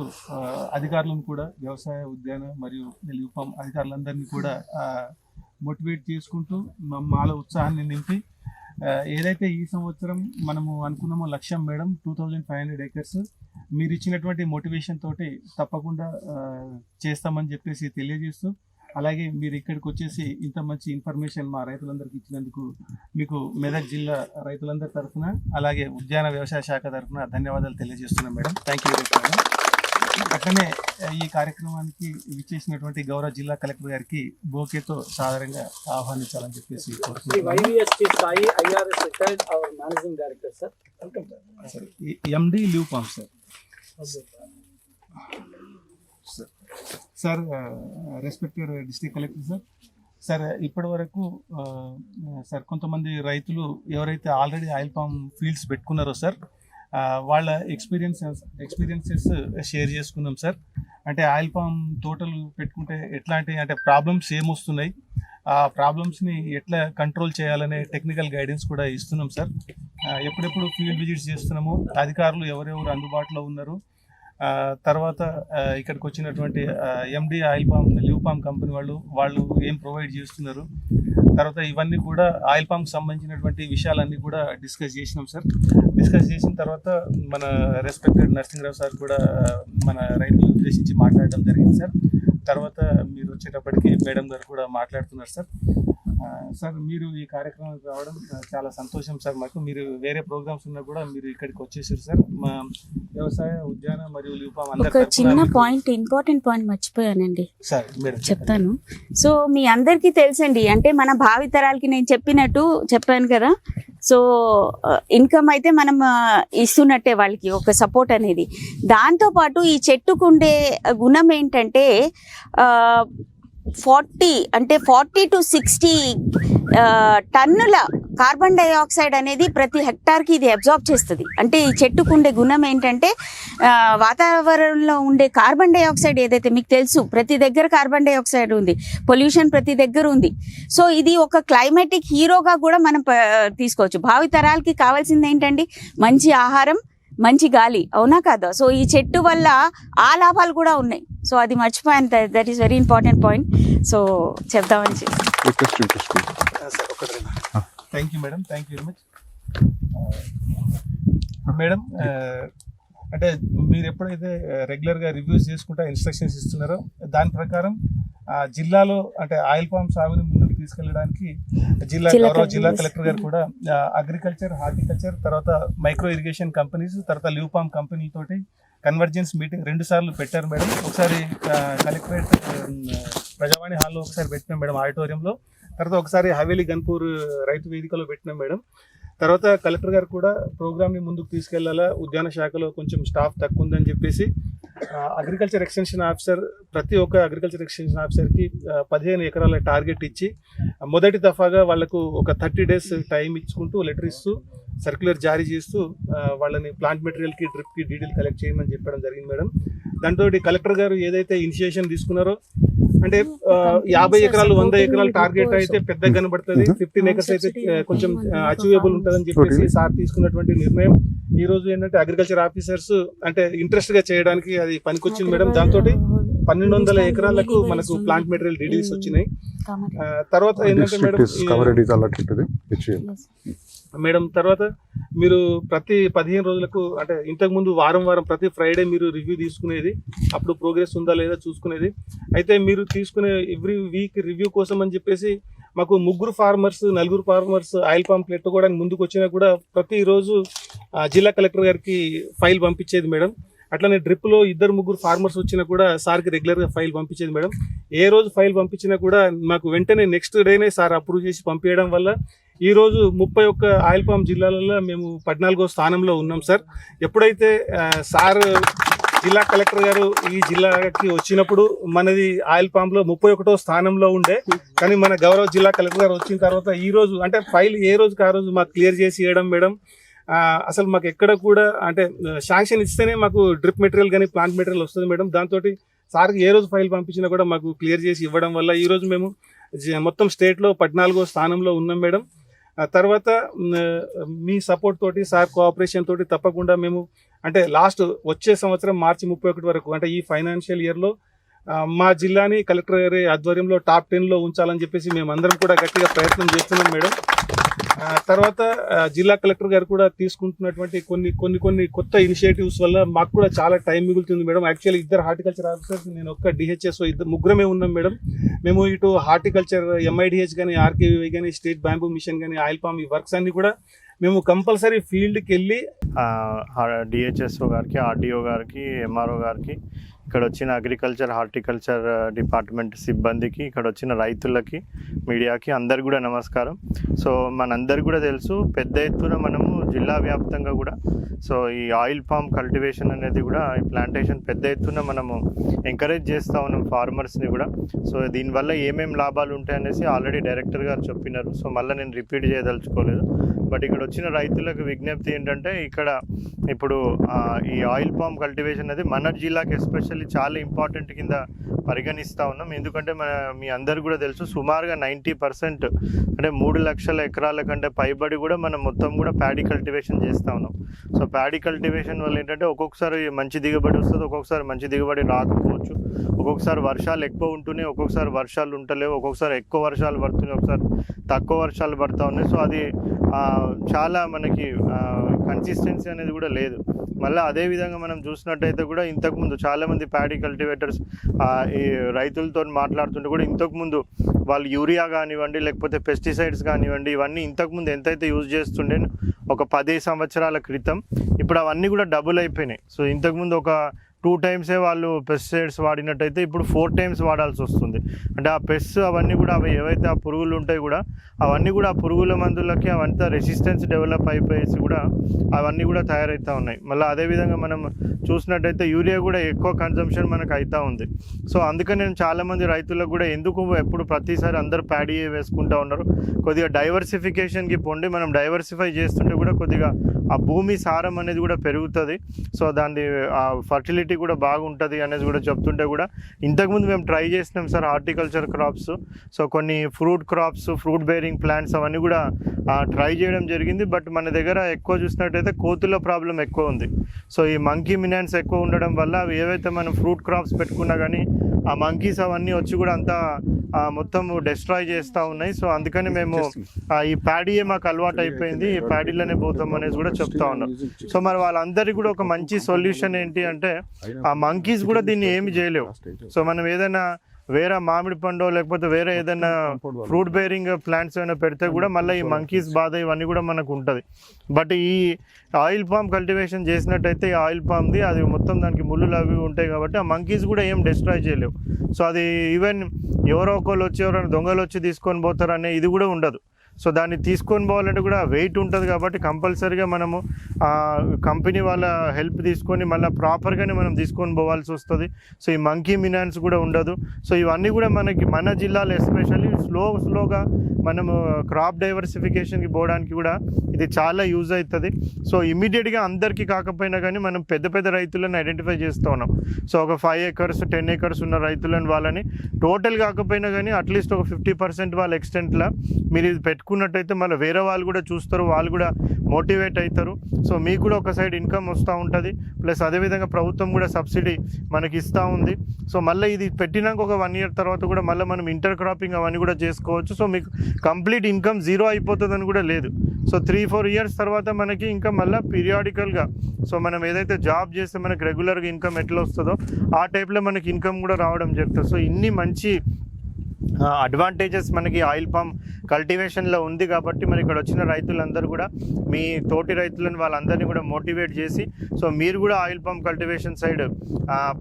[SPEAKER 1] అధికారులను కూడా, వ్యవసాయ, ఉద్యాన మరియు లివ్ఫామ్ అధికారులందరినీ కూడా మోటివేట్ చేసుకుంటూ మాలో ఉత్సాహాన్ని నింపి ఏదైతే ఈ సంవత్సరం మనము అనుకున్నామో లక్ష్యం మేడం 2,500 acres, మీరు ఇచ్చినటువంటి మోటివేషన్ తోటి తప్పకుండా చేస్తామని చెప్పేసి తెలియజేస్తూ, అలాగే మీరు ఇక్కడికి వచ్చేసి ఇంత మంచి ఇన్ఫర్మేషన్ మా రైతులందరికీ ఇచ్చినందుకు మీకు మెదక్ జిల్లా రైతులందరి తరఫున, అలాగే ఉద్యాన వ్యవసాయ శాఖ తరఫున ధన్యవాదాలు తెలియజేస్తున్నాం madam. Thank you very much madam. అట్లనే ఈ కార్యక్రమానికి విచ్చేసినటువంటి గౌరవ జిల్లా కలెక్టర్ గారికి బోకేతో సాధారణంగా ఆహ్వానించాలని చెప్పేసి MD Livfam sir, respected district collector sir, ఇప్పటి వరకు సార్ కొంతమంది రైతులు ఎవరైతే ఆల్రెడీ ఆయిల్ పామ్ ఫీల్డ్స్ పెట్టుకున్నారో సార్, వాళ్ళ ఎక్స్పీరియన్సెస్ షేర్ చేసుకున్నాం సార్. అంటే ఆయిల్ పామ్ తోటలు పెట్టుకుంటే ఎట్లాంటి అంటే ప్రాబ్లమ్స్ ఏమొస్తున్నాయి, ఆ ప్రాబ్లమ్స్ని ఎట్లా కంట్రోల్ చేయాలనే టెక్నికల్ గైడెన్స్ కూడా ఇస్తున్నాం సార్. ఎప్పుడెప్పుడు ఫీల్డ్ విజిట్స్ చేస్తున్నాము, అధికారులు ఎవరెవరు అందుబాటులో ఉన్నారు, తర్వాత ఇక్కడికి వచ్చినటువంటి ఎండి ఆయిల్ పామ్ లివ్ఫామ్ కంపెనీ వాళ్ళు ఏం ప్రొవైడ్ చేస్తున్నారు, తర్వాత ఇవన్నీ కూడా ఆయిల్ పామ్కి సంబంధించినటువంటి విషయాలన్నీ కూడా డిస్కస్ చేసినాం సార్. డిస్కస్ చేసిన తర్వాత మన రెస్పెక్టెడ్ నరసింహరావు సార్ కూడా మన రైతులను ఉద్దేశించి మాట్లాడడం జరిగింది సార్. తర్వాత మీరు వచ్చేటప్పటికి మేడం గారు కూడా మాట్లాడుతున్నారు సార్. సార్, మీరు ఈ కార్యక్రమానికి రావడం చాలా సంతోషం సార్ మాకు. మీరు వేరే ప్రోగ్రామ్స్ ఉన్నా కూడా మీరు ఇక్కడికి వచ్చేసారు సార్. మా వ్యవసాయ, ఉద్యాన మరియు లివ్ఫామ్
[SPEAKER 7] ఒక చిన్న పాయింట్, ఇంపార్టెంట్ పాయింట్ మర్చిపోయానండి,
[SPEAKER 1] సార్ మేడం
[SPEAKER 7] చెప్తాను. సో మీ అందరికీ తెలుసండి, అంటే మన భావితరాలకి నేను చెప్పాను కదా. సో ఇన్కమ్ అయితే మనం ఇస్తున్నట్టే వాళ్ళకి ఒక సపోర్ట్ అనేది. దాంతోపాటు ఈ చెట్టుకుండే గుణం ఏంటంటే 40 to 60 టన్నుల కార్బన్ డైఆక్సైడ్ అనేది ప్రతి హెక్టార్కి ఇది అబ్జార్బ్ చేస్తుంది. అంటే ఈ చెట్టుకుండే గుణం ఏంటంటే వాతావరణంలో ఉండే కార్బన్ డైఆక్సైడ్ ఏదైతే మీకు తెలుసు, ప్రతి దగ్గర కార్బన్ డైఆక్సైడ్ ఉంది, పొల్యూషన్ ప్రతి దగ్గర ఉంది. సో ఇది ఒక క్లైమాటిక్ హీరోగా కూడా మనం తీసుకోవచ్చు. భావితరాలకి కావాల్సింది ఏంటండి, మంచి ఆహారం, మంచి గాలి, అవునా కాదా? సో ఈ చెట్టు వల్ల ఆ లాభాలు కూడా ఉన్నాయి. సో అది మర్చిపోయాను, that is very important point. So చెప్దామని
[SPEAKER 1] thank you madam, thank you very much madam. అంటే మీరు ఎప్పుడైతే రెగ్యులర్గా రివ్యూస్ చేసుకుంటా ఇన్స్ట్రక్షన్స్ ఇస్తున్నారో దాని ప్రకారం జిల్లాలో అంటే ఆయిల్ పామ్ సాగుని ముందుకు తీసుకెళ్ళడానికి గౌరవ జిల్లా కలెక్టర్ గారు కూడా అగ్రికల్చర్, హార్టికల్చర్, తర్వాత మైక్రో ఇరిగేషన్ కంపెనీస్, తర్వాత లివ్ఫామ్ కంపెనీ తోటి కన్వర్జెన్స్ మీటింగ్ 2 సార్లు పెట్టారు మేడం. ఒకసారి కలెక్టరేట్ ప్రజావాణి హాల్లో ఒకసారి పెట్టినాం మేడం, ఆడిటోరియంలో. తర్వాత ఒకసారి హవేలీ గన్పూర్ రైతు వేదికలో పెట్టినాం మేడం. తర్వాత కలెక్టర్ గారు కూడా ప్రోగ్రామ్ని ముందుకు తీసుకెళ్లాలా, ఉద్యాన శాఖలో కొంచెం స్టాఫ్ తక్కువ ఉందని చెప్పేసి అగ్రికల్చర్ ఎక్స్టెన్షన్ ఆఫీసర్ ప్రతి ఒక్క అగ్రికల్చర్ ఎక్స్టెన్షన్ ఆఫీసర్కి 15 ఎకరాల టార్గెట్ ఇచ్చి మొదటి దఫాగా వాళ్ళకు ఒక 30 days టైం ఇచ్చుకుంటూ లెటర్ ఇస్తూ సర్క్యులర్ జారీ చేస్తూ వాళ్ళని ప్లాంట్ మెటీరియల్కి డ్రిప్కి డీటెయిల్ కలెక్ట్ చేయమని చెప్పడం జరిగింది మేడం. దాంతో కలెక్టర్ గారు ఏదైతే ఇనిషియేషన్ తీసుకున్నారో అంటే 50 ఎకరాలు 100 ఎకరాలు టార్గెట్ అయితే పెద్దగా కనబడుతుంది, 15 acres అయితే కొంచెం అచీవబుల్ ఉంటుందని చెప్పేసి సార్ తీసుకున్నటువంటి నిర్ణయం ఈ రోజు ఏంటంటే అగ్రికల్చర్ ఆఫీసర్స్ అంటే ఇంట్రెస్ట్ గా చేయడానికి అది పనికొచ్చింది మేడం. దాంతో 1200 ఎకరాలకు మనకు ప్లాంట్ మెటీరియల్ డీటెయిల్స్ వచ్చినాయి. తర్వాత ఏంటంటే మేడం తర్వాత మీరు ప్రతి 15 రోజులకు అంటే ఇంతకుముందు వారం ప్రతి ఫ్రైడే మీరు రివ్యూ తీసుకునేది, అప్పుడు ప్రోగ్రెస్ ఉందా లేదా చూసుకునేది. అయితే మీరు తీసుకునే ఎవ్రీ వీక్ రివ్యూ కోసం అని చెప్పేసి మాకు 4 ఫార్మర్స్ ఆయిల్ పంప్ పెట్టుకోవడానికి ముందుకు వచ్చినా కూడా ప్రతిరోజు జిల్లా కలెక్టర్ గారికి ఫైల్ పంపించేది మేడం. అట్లనే డ్రిప్లో 2-3 ఫార్మర్స్ వచ్చినా కూడా సార్కి రెగ్యులర్గా ఫైల్ పంపించేది మేడం. ఏ రోజు ఫైల్ పంపించినా కూడా మాకు వెంటనే నెక్స్ట్ డేనే సార్ అప్రూవ్ చేసి పంపించడం వల్ల ఈరోజు 31 ఆయిల్ పంప్ జిల్లాలలో మేము 14వ స్థానంలో ఉన్నాం సార్. ఎప్పుడైతే సార్ జిల్లా కలెక్టర్ గారు ఈ జిల్లాకి వచ్చినప్పుడు మనది ఆయిల్ పంప్లో 31వ స్థానంలో ఉండే, కానీ మన గౌరవ జిల్లా కలెక్టర్ గారు వచ్చిన తర్వాత ఈ రోజు అంటే ఫైల్ ఏ రోజుకి ఆ రోజు మాకు క్లియర్ చేసి ఇవ్వడం మేడం. అసలు మాకు ఎక్కడ కూడా అంటే శాంక్షన్ ఇస్తేనే మాకు డ్రిప్ మెటీరియల్ కానీ ప్లాంట్ మెటీరియల్ వస్తుంది మేడం. దాంతో సార్కి ఏ రోజు ఫైల్ పంపించినా కూడా మాకు క్లియర్ చేసి ఇవ్వడం వల్ల ఈరోజు మేము మొత్తం స్టేట్లో 14వ స్థానంలో ఉన్నాం మేడం. తర్వాత మీ సపోర్ట్ తోటి సార్ కోఆపరేషన్ తోటి తప్పకుండా మేము అంటే వచ్చే సంవత్సరం మార్చి 31 వరకు అంటే ఈ ఫైనాన్షియల్ ఇయర్లో మా జిల్లాని కలెక్టర్ గారి ఆధ్వర్యంలో టాప్ 10లో ఉంచాలని చెప్పేసి మేము అందరం కూడా గట్టిగా ప్రయత్నం చేస్తున్నాం మేడం. తర్వాత జిల్లా కలెక్టర్ గారు కూడా తీసుకుంటున్నటువంటి కొన్ని కొత్త ఇనిషియేటివ్స్ వల్ల మాకు కూడా చాలా టైం మిగులుతుంది మేడం. యాక్చువల్లీ 2 హార్టికల్చర్ ఆఫీసర్స్, నేను ఒక్క డిహెచ్ఎస్ఓ ముగ్గురమే ఉన్నాం మేడం. మేము ఇటు హార్టికల్చర్ ఎంఐడిహెచ్ కానీ ఆర్కేవీ కానీ స్టేట్ బ్యాంబూ మిషన్ కానీ ఆయిల్ పామ్ ఈ వర్క్స్ అన్ని కూడా మేము కంపల్సరీ ఫీల్డ్కి వెళ్ళి
[SPEAKER 8] డిహెచ్ఎస్ఓ గారికి, ఆర్డీఓ గారికి, ఎంఆర్ఓ గారికి, ఇక్కడ వచ్చిన అగ్రికల్చర్ హార్టికల్చర్ డిపార్ట్మెంట్ సిబ్బందికి, ఇక్కడ వచ్చిన రైతులకి, మీడియాకి అందరు కూడా నమస్కారం. సో మనందరు కూడా తెలుసు పెద్ద ఎత్తున మనము జిల్లా వ్యాప్తంగా కూడా సో ఈ ఆయిల్ పామ్ కల్టివేషన్ అనేది కూడా ఈ ప్లాంటేషన్ పెద్ద ఎత్తున మనము ఎంకరేజ్ చేస్తూ ఉన్నాం ఫార్మర్స్ని కూడా. సో దీనివల్ల ఏమేమి లాభాలు ఉంటాయనేసి ఆల్రెడీ డైరెక్టర్ గారు చెప్పినారు. సో మళ్ళీ నేను రిపీట్ చేయదలుచుకోలేదు. బట్ ఇక్కడ వచ్చిన రైతులకు విజ్ఞప్తి ఏంటంటే ఇక్కడ ఇప్పుడు ఈ ఆయిల్ పామ్ కల్టివేషన్ అనేది మన జిల్లాకి ఎస్పెషల్లీ చాలా ఇంపార్టెంట్ కింద పరిగణిస్తూ ఉన్నాం. ఎందుకంటే మీ అందరు కూడా తెలుసు సుమారుగా 90% అంటే 3 లక్షల ఎకరాల కంటే పైబడి కూడా మనం మొత్తం కూడా ప్యాడీ కల్టివేషన్ చేస్తూ ఉన్నాం. సో ప్యాడీ కల్టివేషన్ వల్ల ఏంటంటే ఒక్కొక్కసారి మంచి దిగుబడి వస్తుంది, ఒక్కొక్కసారి మంచి దిగుబడి రాకపోవచ్చు, ఒక్కొక్కసారి వర్షాలు ఎక్కువ ఉంటున్నాయి, ఒక్కొక్కసారి వర్షాలు ఉంటలేవు, ఒక్కొక్కసారి ఎక్కువ వర్షాలు పడుతున్నాయి, ఒకసారి తక్కువ వర్షాలు పడుతూ ఉన్నాయి. సో అది చాలా మనకి కన్సిస్టెన్సీ అనేది కూడా లేదు. మళ్ళీ అదేవిధంగా మనం చూసినట్టయితే కూడా ఇంతకుముందు చాలామంది ప్యాడీ కల్టివేటర్స్ ఈ రైతులతో మాట్లాడుతుంటే కూడా ఇంతకుముందు వాళ్ళు యూరియా కానివ్వండి లేకపోతే పెస్టిసైడ్స్ కానివ్వండి ఇవన్నీ ఇంతకుముందు ఎంతైతే యూజ్ చేస్తుండే ఒక 10 సంవత్సరాల క్రితం ఇప్పుడు అవన్నీ కూడా డబుల్ అయిపోయినాయి. సో ఇంతకుముందు ఒక 2 times వాళ్ళు పెస్టిసైడ్స్ వాడినట్టయితే ఇప్పుడు 4 times వాడాల్సి వస్తుంది. అంటే ఆ పెస్ట్ అవన్నీ కూడా అవి ఏవైతే ఆ పురుగులు ఉంటాయి కూడా అవన్నీ కూడా ఆ పురుగుల మందులకి అవంతా రెసిస్టెన్స్ డెవలప్ అయిపోయేసి కూడా అవన్నీ కూడా తయారవుతూ ఉన్నాయి. మళ్ళీ అదేవిధంగా మనం చూసినట్టయితే యూరియా కూడా ఎక్కువ కన్జంప్షన్ మనకు అవుతూ ఉంది. సో అందుకని నేను చాలామంది రైతులకు కూడా ఎందుకు ఎప్పుడు ప్రతిసారి అందరూ ప్యాడీ వేసుకుంటూ ఉన్నారు, కొద్దిగా డైవర్సిఫికేషన్కి పోండి. మనం డైవర్సిఫై చేస్తుంటే కూడా కొద్దిగా ఆ భూమి సారం అనేది కూడా పెరుగుతుంది. సో దాని ఫర్టిలిటీ కూడా బాగుంటుంది అనేది కూడా చెప్తుంటే కూడా ఇంతకుముందు మేము ట్రై చేసినాం సార్ హార్టికల్చర్ క్రాప్స్. సో కొన్ని fruit crops, fruit bearing plants అవన్నీ కూడా ట్రై చేయడం జరిగింది. బట్ మన దగ్గర ఎక్కువ చూసినట్టయితే కోతుల ప్రాబ్లం ఎక్కువ ఉంది. సో ఈ మంకీ మినాన్స్ ఎక్కువ ఉండడం వల్ల అవి ఏవైతే మనం ఫ్రూట్ క్రాప్స్ పెట్టుకున్నా కానీ ఆ మంకీస్ అవన్నీ వచ్చి కూడా అంతా మొత్తం డిస్ట్రాయ్ చేస్తూ ఉన్నాయి. సో అందుకని మేము ఈ ప్యాడీయే మాకు అలవాటు అయిపోయింది, ఈ ప్యాడీలోనే పోతాం అనేసి కూడా చెప్తా ఉన్నాం. సో మరి వాళ్ళందరికీ కూడా ఒక మంచి సొల్యూషన్ ఏంటి అంటే ఆ మంకీస్ కూడా దీన్ని ఏమి చేయలేవు. సో మనం ఏదైనా వేరే మామిడి పండు లేకపోతే వేరే ఏదైనా ఫ్రూట్ బేరింగ్ ప్లాంట్స్ ఏమైనా పెడితే కూడా మళ్ళీ ఈ మంకీస్ బాధ ఇవన్నీ కూడా మనకు ఉంటుంది. బట్ ఈ ఆయిల్ పామ్ కల్టివేషన్ చేసినట్టయితే ఈ ఆయిల్ పామ్ది అది మొత్తం దానికి ముళ్ళులు అవి ఉంటాయి కాబట్టి ఆ మంకీస్ కూడా ఏం డిస్ట్రాయ్ చేయలేవు. సో అది ఈవెన్ ఎవరో ఒకళ్ళు వచ్చి ఎవరైనా దొంగలు వచ్చి తీసుకొని పోతారనే ఇది కూడా ఉండదు. సో దాన్ని తీసుకొని పోవాలంటే కూడా వెయిట్ ఉంటుంది కాబట్టి కంపల్సరీగా మనము కంపెనీ వాళ్ళ హెల్ప్ తీసుకొని మళ్ళీ ప్రాపర్గానే మనం తీసుకొని పోవాల్సి వస్తుంది. సో ఈ మంకీ మినాన్స్ కూడా ఉండదు. సో ఇవన్నీ కూడా మనకి మన జిల్లాలో ఎస్పెషల్లీ స్లోగా మనము క్రాప్ డైవర్సిఫికేషన్కి పోవడానికి కూడా ఇది చాలా యూజ్ అవుతుంది. సో ఇమీడియట్గా అందరికీ కాకపోయినా కానీ మనం పెద్ద పెద్ద రైతులను ఐడెంటిఫై చేస్తూ ఉన్నాం. సో ఒక 5 acres 10 acres ఉన్న రైతులను వాళ్ళని టోటల్ కాకపోయినా కానీ అట్లీస్ట్ ఒక 50% వాళ్ళ ఎక్స్టెంట్లో మీరు ఇది పెట్టుకున్నట్టయితే మళ్ళీ వేరే వాళ్ళు కూడా చూస్తారు, వాళ్ళు కూడా మోటివేట్ అవుతారు. సో మీకు కూడా ఒక సైడ్ ఇన్కమ్ వస్తూ ఉంటుంది. ప్లస్ అదేవిధంగా ప్రభుత్వం కూడా సబ్సిడీ మనకి ఇస్తూ ఉంది. సో మళ్ళీ ఇది పెట్టినాక ఒక 1 year తర్వాత కూడా మళ్ళీ మనం ఇంటర్ క్రాపింగ్ అవన్నీ కూడా చేసుకోవచ్చు. సో మీకు కంప్లీట్ ఇన్కమ్ జీరో అయిపోతుందని కూడా లేదు. సో 3-4 years తర్వాత మనకి ఇంకా మళ్ళీ పీరియాడికల్గా సో మనం ఏదైతే జాబ్ చేస్తే మనకి రెగ్యులర్గా ఇన్కమ్ ఎట్లా వస్తుందో ఆ టైప్లో మనకి ఇన్కమ్ కూడా రావడం జరుగుతుంది. సో ఇన్ని మంచి అడ్వాంటేజెస్ మనకి ఆయిల్ పామ్ కల్టివేషన్లో ఉంది కాబట్టి మరి ఇక్కడ వచ్చిన రైతులందరూ కూడా మీ తోటి రైతులను వాళ్ళందరినీ కూడా మోటివేట్ చేసి సో మీరు కూడా oil palm cultivation side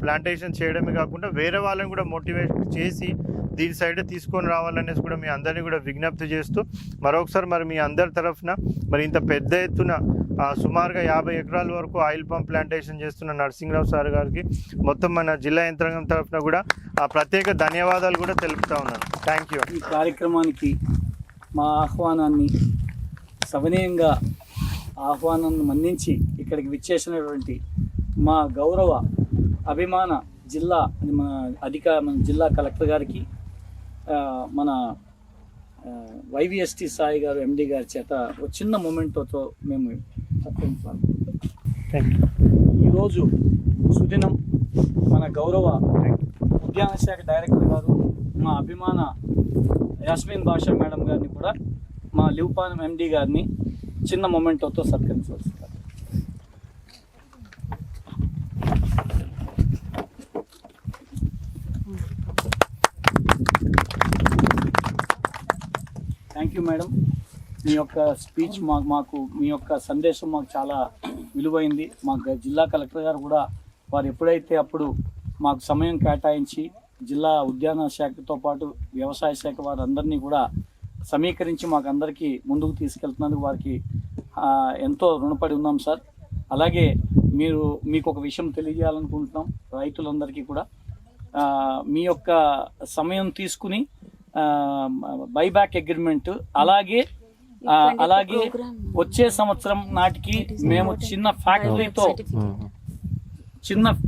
[SPEAKER 8] plantation చేయడమే కాకుండా వేరే వాళ్ళని కూడా మోటివేట్ చేసి దీని సైడ్ తీసుకొని రావాలనేసి కూడా మీ అందరినీ కూడా విజ్ఞప్తి చేస్తూ మరొకసారి మరి మీ అందరి తరఫున మరి ఇంత పెద్ద ఎత్తున సుమారుగా 50 acres వరకు ఆయిల్ పంప్ ప్లాంటేషన్ చేస్తున్న నరసింహరావు సార్ గారికి మొత్తం మన జిల్లా యంత్రాంగం తరఫున కూడా ప్రత్యేక ధన్యవాదాలు కూడా తెలుపుతా ఉన్నాను. Thank you.
[SPEAKER 3] ఈ కార్యక్రమానికి మా ఆహ్వానాన్ని సవినయంగా ఆహ్వానాన్ని మన్నించి ఇక్కడికి విచ్చేసినటువంటి మా గౌరవ అభిమాన జిల్లా మన జిల్లా కలెక్టర్ గారికి మన వైవిఎస్టీ సాయి గారు ఎండి గారి చేత ఒక చిన్న మొమెంటోతో మేము ఈరోజు సుదినం మన గౌరవ ఉద్యాన శాఖ డైరెక్టర్ గారు మా అభిమాన యాస్మిన్ భాషా మేడం గారిని కూడా మా లివ్పాన్ ఎండి గారిని చిన్న మొమెంటోతో సత్కరించవలసింది. Thank you madam. మీ యొక్క స్పీచ్ మాకు మీ యొక్క సందేశం మాకు చాలా విలువైంది. మా జిల్లా కలెక్టర్ గారు కూడా వారు ఎప్పుడైతే అప్పుడు మాకు సమయం కేటాయించి జిల్లా ఉద్యాన శాఖతో పాటు వ్యవసాయ శాఖ వారందరినీ కూడా సమీకరించి మాకు అందరికీ ముందుకు తీసుకెళ్తున్నందుకు వారికి ఎంతో రుణపడి ఉన్నాం సార్. అలాగే మీకు ఒక విషయం తెలియజేయాలనుకుంటున్నాం రైతులందరికీ కూడా. మీ యొక్క సమయం తీసుకుని బైబ్యాక్ అగ్రిమెంట్ అలాగే వచ్చే సంవత్సరం నాటికి మేము చిన్న ఫ్యాక్టరీతో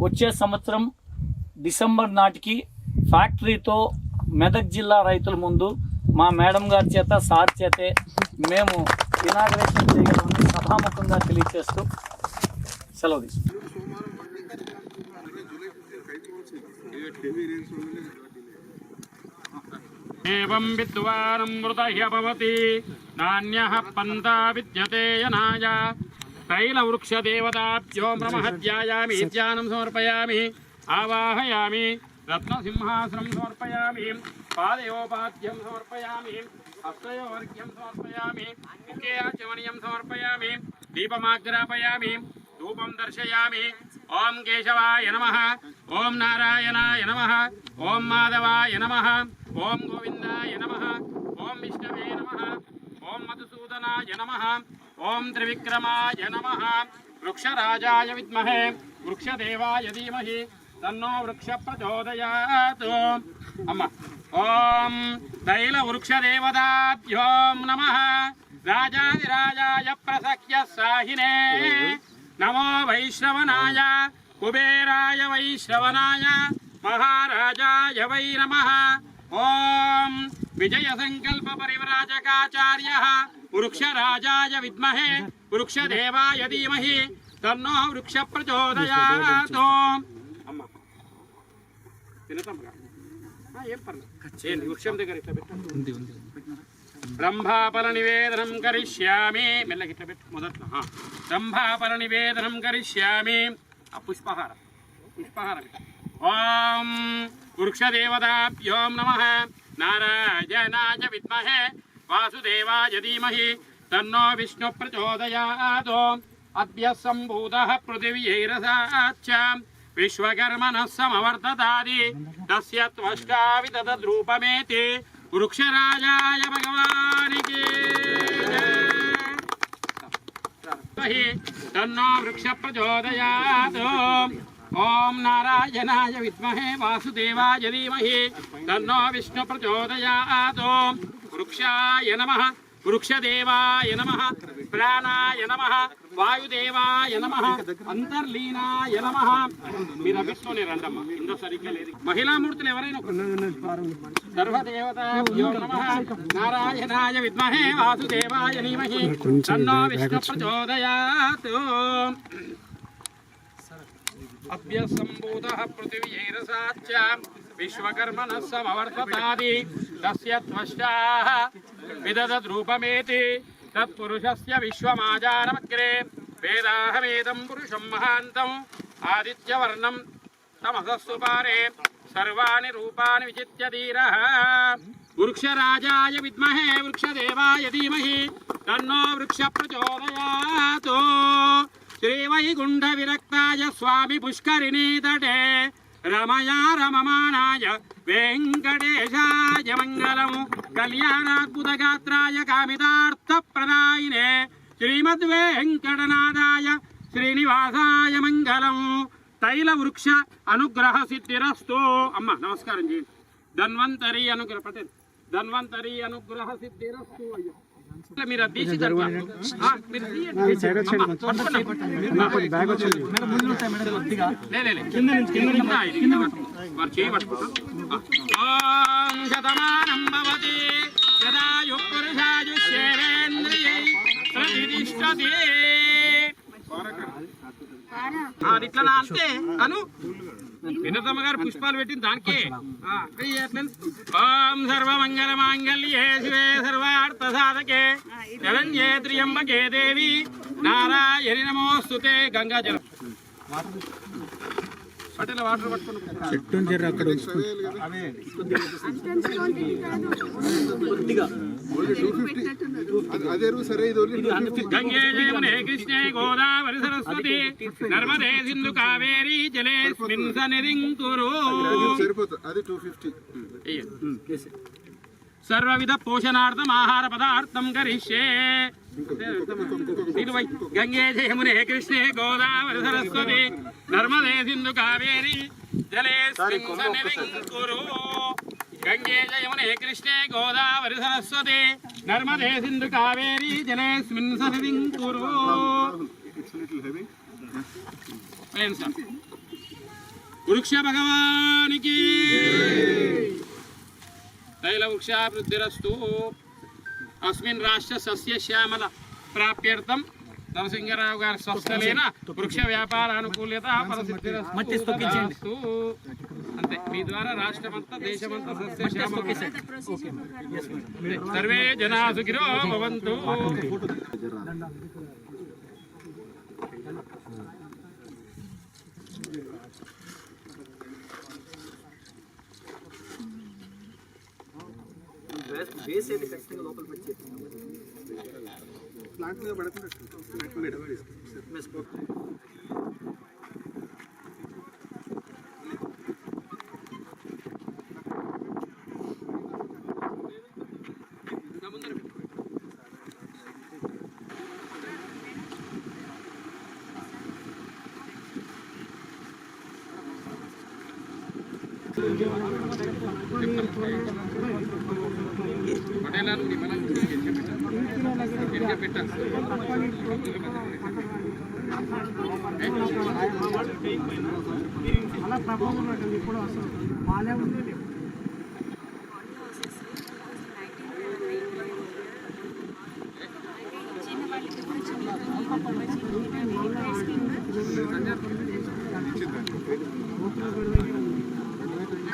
[SPEAKER 3] వచ్చే సంవత్సరం డిసెంబర్ నాటికి ఫ్యాక్టరీతో మెదక్ జిల్లా రైతుల ముందు మా మేడం గారి చేత సార్ చేతే మేము ఇనాగ్రేషన్ చేయగలమని సభాముఖంగా తెలియజేస్తూ సెలవు తీసుకుంటాం.
[SPEAKER 9] एवं विद्वानं मृतह्यभवति नान्यः पन्था विद्यते यनाय तैलवृक्षदेवताभ्यो नमः ध्यायामि ध्यानं समर्पयामि आवाहयामि रत्नसिंहासनं समर्पयामि पादयोपाद्यं समर्पयामि हस्तयोर्घ्यं समर्पयामि मुखे आचमनीयं समर्पयामि दीपमाग्रापयामि धूपं दर्शयामि. ओम केशवाय नमः, ओम नारायणाय नमः, ओम माधवाय नमः, ओम गोविंदाय नमः, ओम विष्णवे नमः, ओम मधुसूदनाय नमः, ओम त्रिविक्रमाय नमः. वृक्षराजाय विद्महे वृक्षदेवाय धीमहि तन्नो वृक्ष प्रचोदयात्. अम्मा ओम तैलवृक्षदेवताभ्यो नमः. राजाधिराजाय प्रसख्य साहिने नमो वैश्रवणाय कुबेराय वैश्रवणाय महाराजाय वै नमः. ओम विजय संकल्प परिव्राजकाचार्यः वृक्षराजाय विद्महे वृक्षदेवाय धीमहि तन्नो वृक्ष प्रचोदयात्. अम्मा తినతమ్మ ఏం పర్లేదు వృక్షం దగ్గర ఇట్లా పెట్టు. బ్రహ్మాఫల నివేదనం కరిష్యామి. మెల్లగా ఇట్లా పెట్టు మొదట్లో. బ్రహ్మాఫల నివేదనం కరిష్యామి. పుష్పహారం ఓం వృక్షదేవతాభ్యో నమః. నారాయణాయ విద్మహే వాసుదేవాయ ధీమహి తన్నో విష్ణు ప్రచోదయాత్. అద్య సంభూతః పృథివ్యైరసాచ్చ విశ్వకర్మణः సమవర్తతాది తస్య త్వష్టావితద్రూపమేతి వృక్షరాజాయ భగవానికి జై. తన్నో వృక్ష ప్రచోదయాత్. ఓం నారాయణాయ విద్మహే వాసుదేవాయ ధీమహి తన్నో విష్ణు ప్రచోదయాత్. వృక్షాయ నమః, వృక్షదేవాయ నమః, ప్రాణాయ నమః, వాయుదేవాయ నమః, అంతర్లీనాయ నమః. మీరు అభిస్తూనే రండమ్మా, ఇందో సరిగ్గా లేదు. మహిళామూర్తులు ఎవరైనా సర్వదేవతాభ్యో నమః. నారాయణాయ విద్మహే వాసుదేవాయ ధీమహి తన్నో విష్ణు ప్రచోదయాత్. అభ్యసంభూతః పృథివ్యైరసాచ్చ విశ్వకర్మణः సమవర్తతాది తస్య త్వష్టాః విదదద్రూపమేతి తత్పురుషస్య విశ్వమాజానమగ్రే వేదాహమేదం పురుషం మహాంతం ఆదిత్యవర్ణం తమసస్సు పారే సర్వాణి రూపాణి విచిత్య ధీరః. వృక్షరాజాయ విద్మహే వృక్షదేవాయ ధీమహి తన్నో వృక్ష ప్రచోదయాత్. శ్రీవైకుంఠ విరక్తాయ స్వామి పుష్కరిణీ తటే రమయా రమమానాయ వెంకటేశాయ మంగళం. కళ్యాణాద్భుతగాత్రాయ కామితార్థప్రదాయినే శ్రీమద్వేంకటనాథాయ శ్రీనివాసాయ మంగళం. తైలవృక్ష అనుగ్రహ సిద్ధిరస్తు. అమ్మ నమస్కారం చేయండి. ధన్వంతరి అనుగ్రహ పటేల్ ధన్వంతరి అనుగ్రహ సిద్ధిరస్తు. అయ్యో మీరు అది తీసి జరగాలి. మీరు శతమానం భవతి యదాయు పురుషాయుష్యేంద్రియై ప్రతిష్టతి. అది ఇట్లా అంతే అను. వినతమ్మ గారు పుష్పాలు పెట్టింది దానికే. ఓం సర్వమంగళ మాంగళ్యే శివే సర్వార్థ సాధకే శరణ్యే త్ర్యంబకే దేవి నారాయణి నమోస్తుతే. గంగాజలం పట్టెల వాటర్ పట్టుకుని గంగే జయమునే కృష్ణే గోదావరి సరస్వతి నర్మదే సింధు కావేరీ జలేస్మిన్ సన్నిధిం కురు. సర్వవిధ పోషణార్థం ఆహార పదార్థం కరిష్యే. గంగే జయమునే కృష్ణే గోదావరి సరస్వతి నర్మదే సింధు కావేరీ జలేస్మిన్ సన్నిధిం కురు. గంగే జయమునే కృష్ణే గోదావరి సరస్వతి నర్మదే సింధు కావేరీ జలేస్మిన్ సన్నిధిం కురు. వృక్ష భగవానికి తైలవృక్షాభివృద్ధిరస్తు. అస్మిన్ రాష్ట్ర సస్య శ్యామల ప్రాప్యర్థం నరసింగరావు గారి స్వస్థలేన వృక్ష వ్యాపార అనుకూల్యత పరిస్థితి. అంతే. మీ ద్వారా రాష్ట్రమంతా దేశమంతా సస్యశ్యామలం. సర్వే జనా సుఖినో భవంతు.
[SPEAKER 6] ప్లాంట్ మీద పడుతుంది.
[SPEAKER 9] పటేల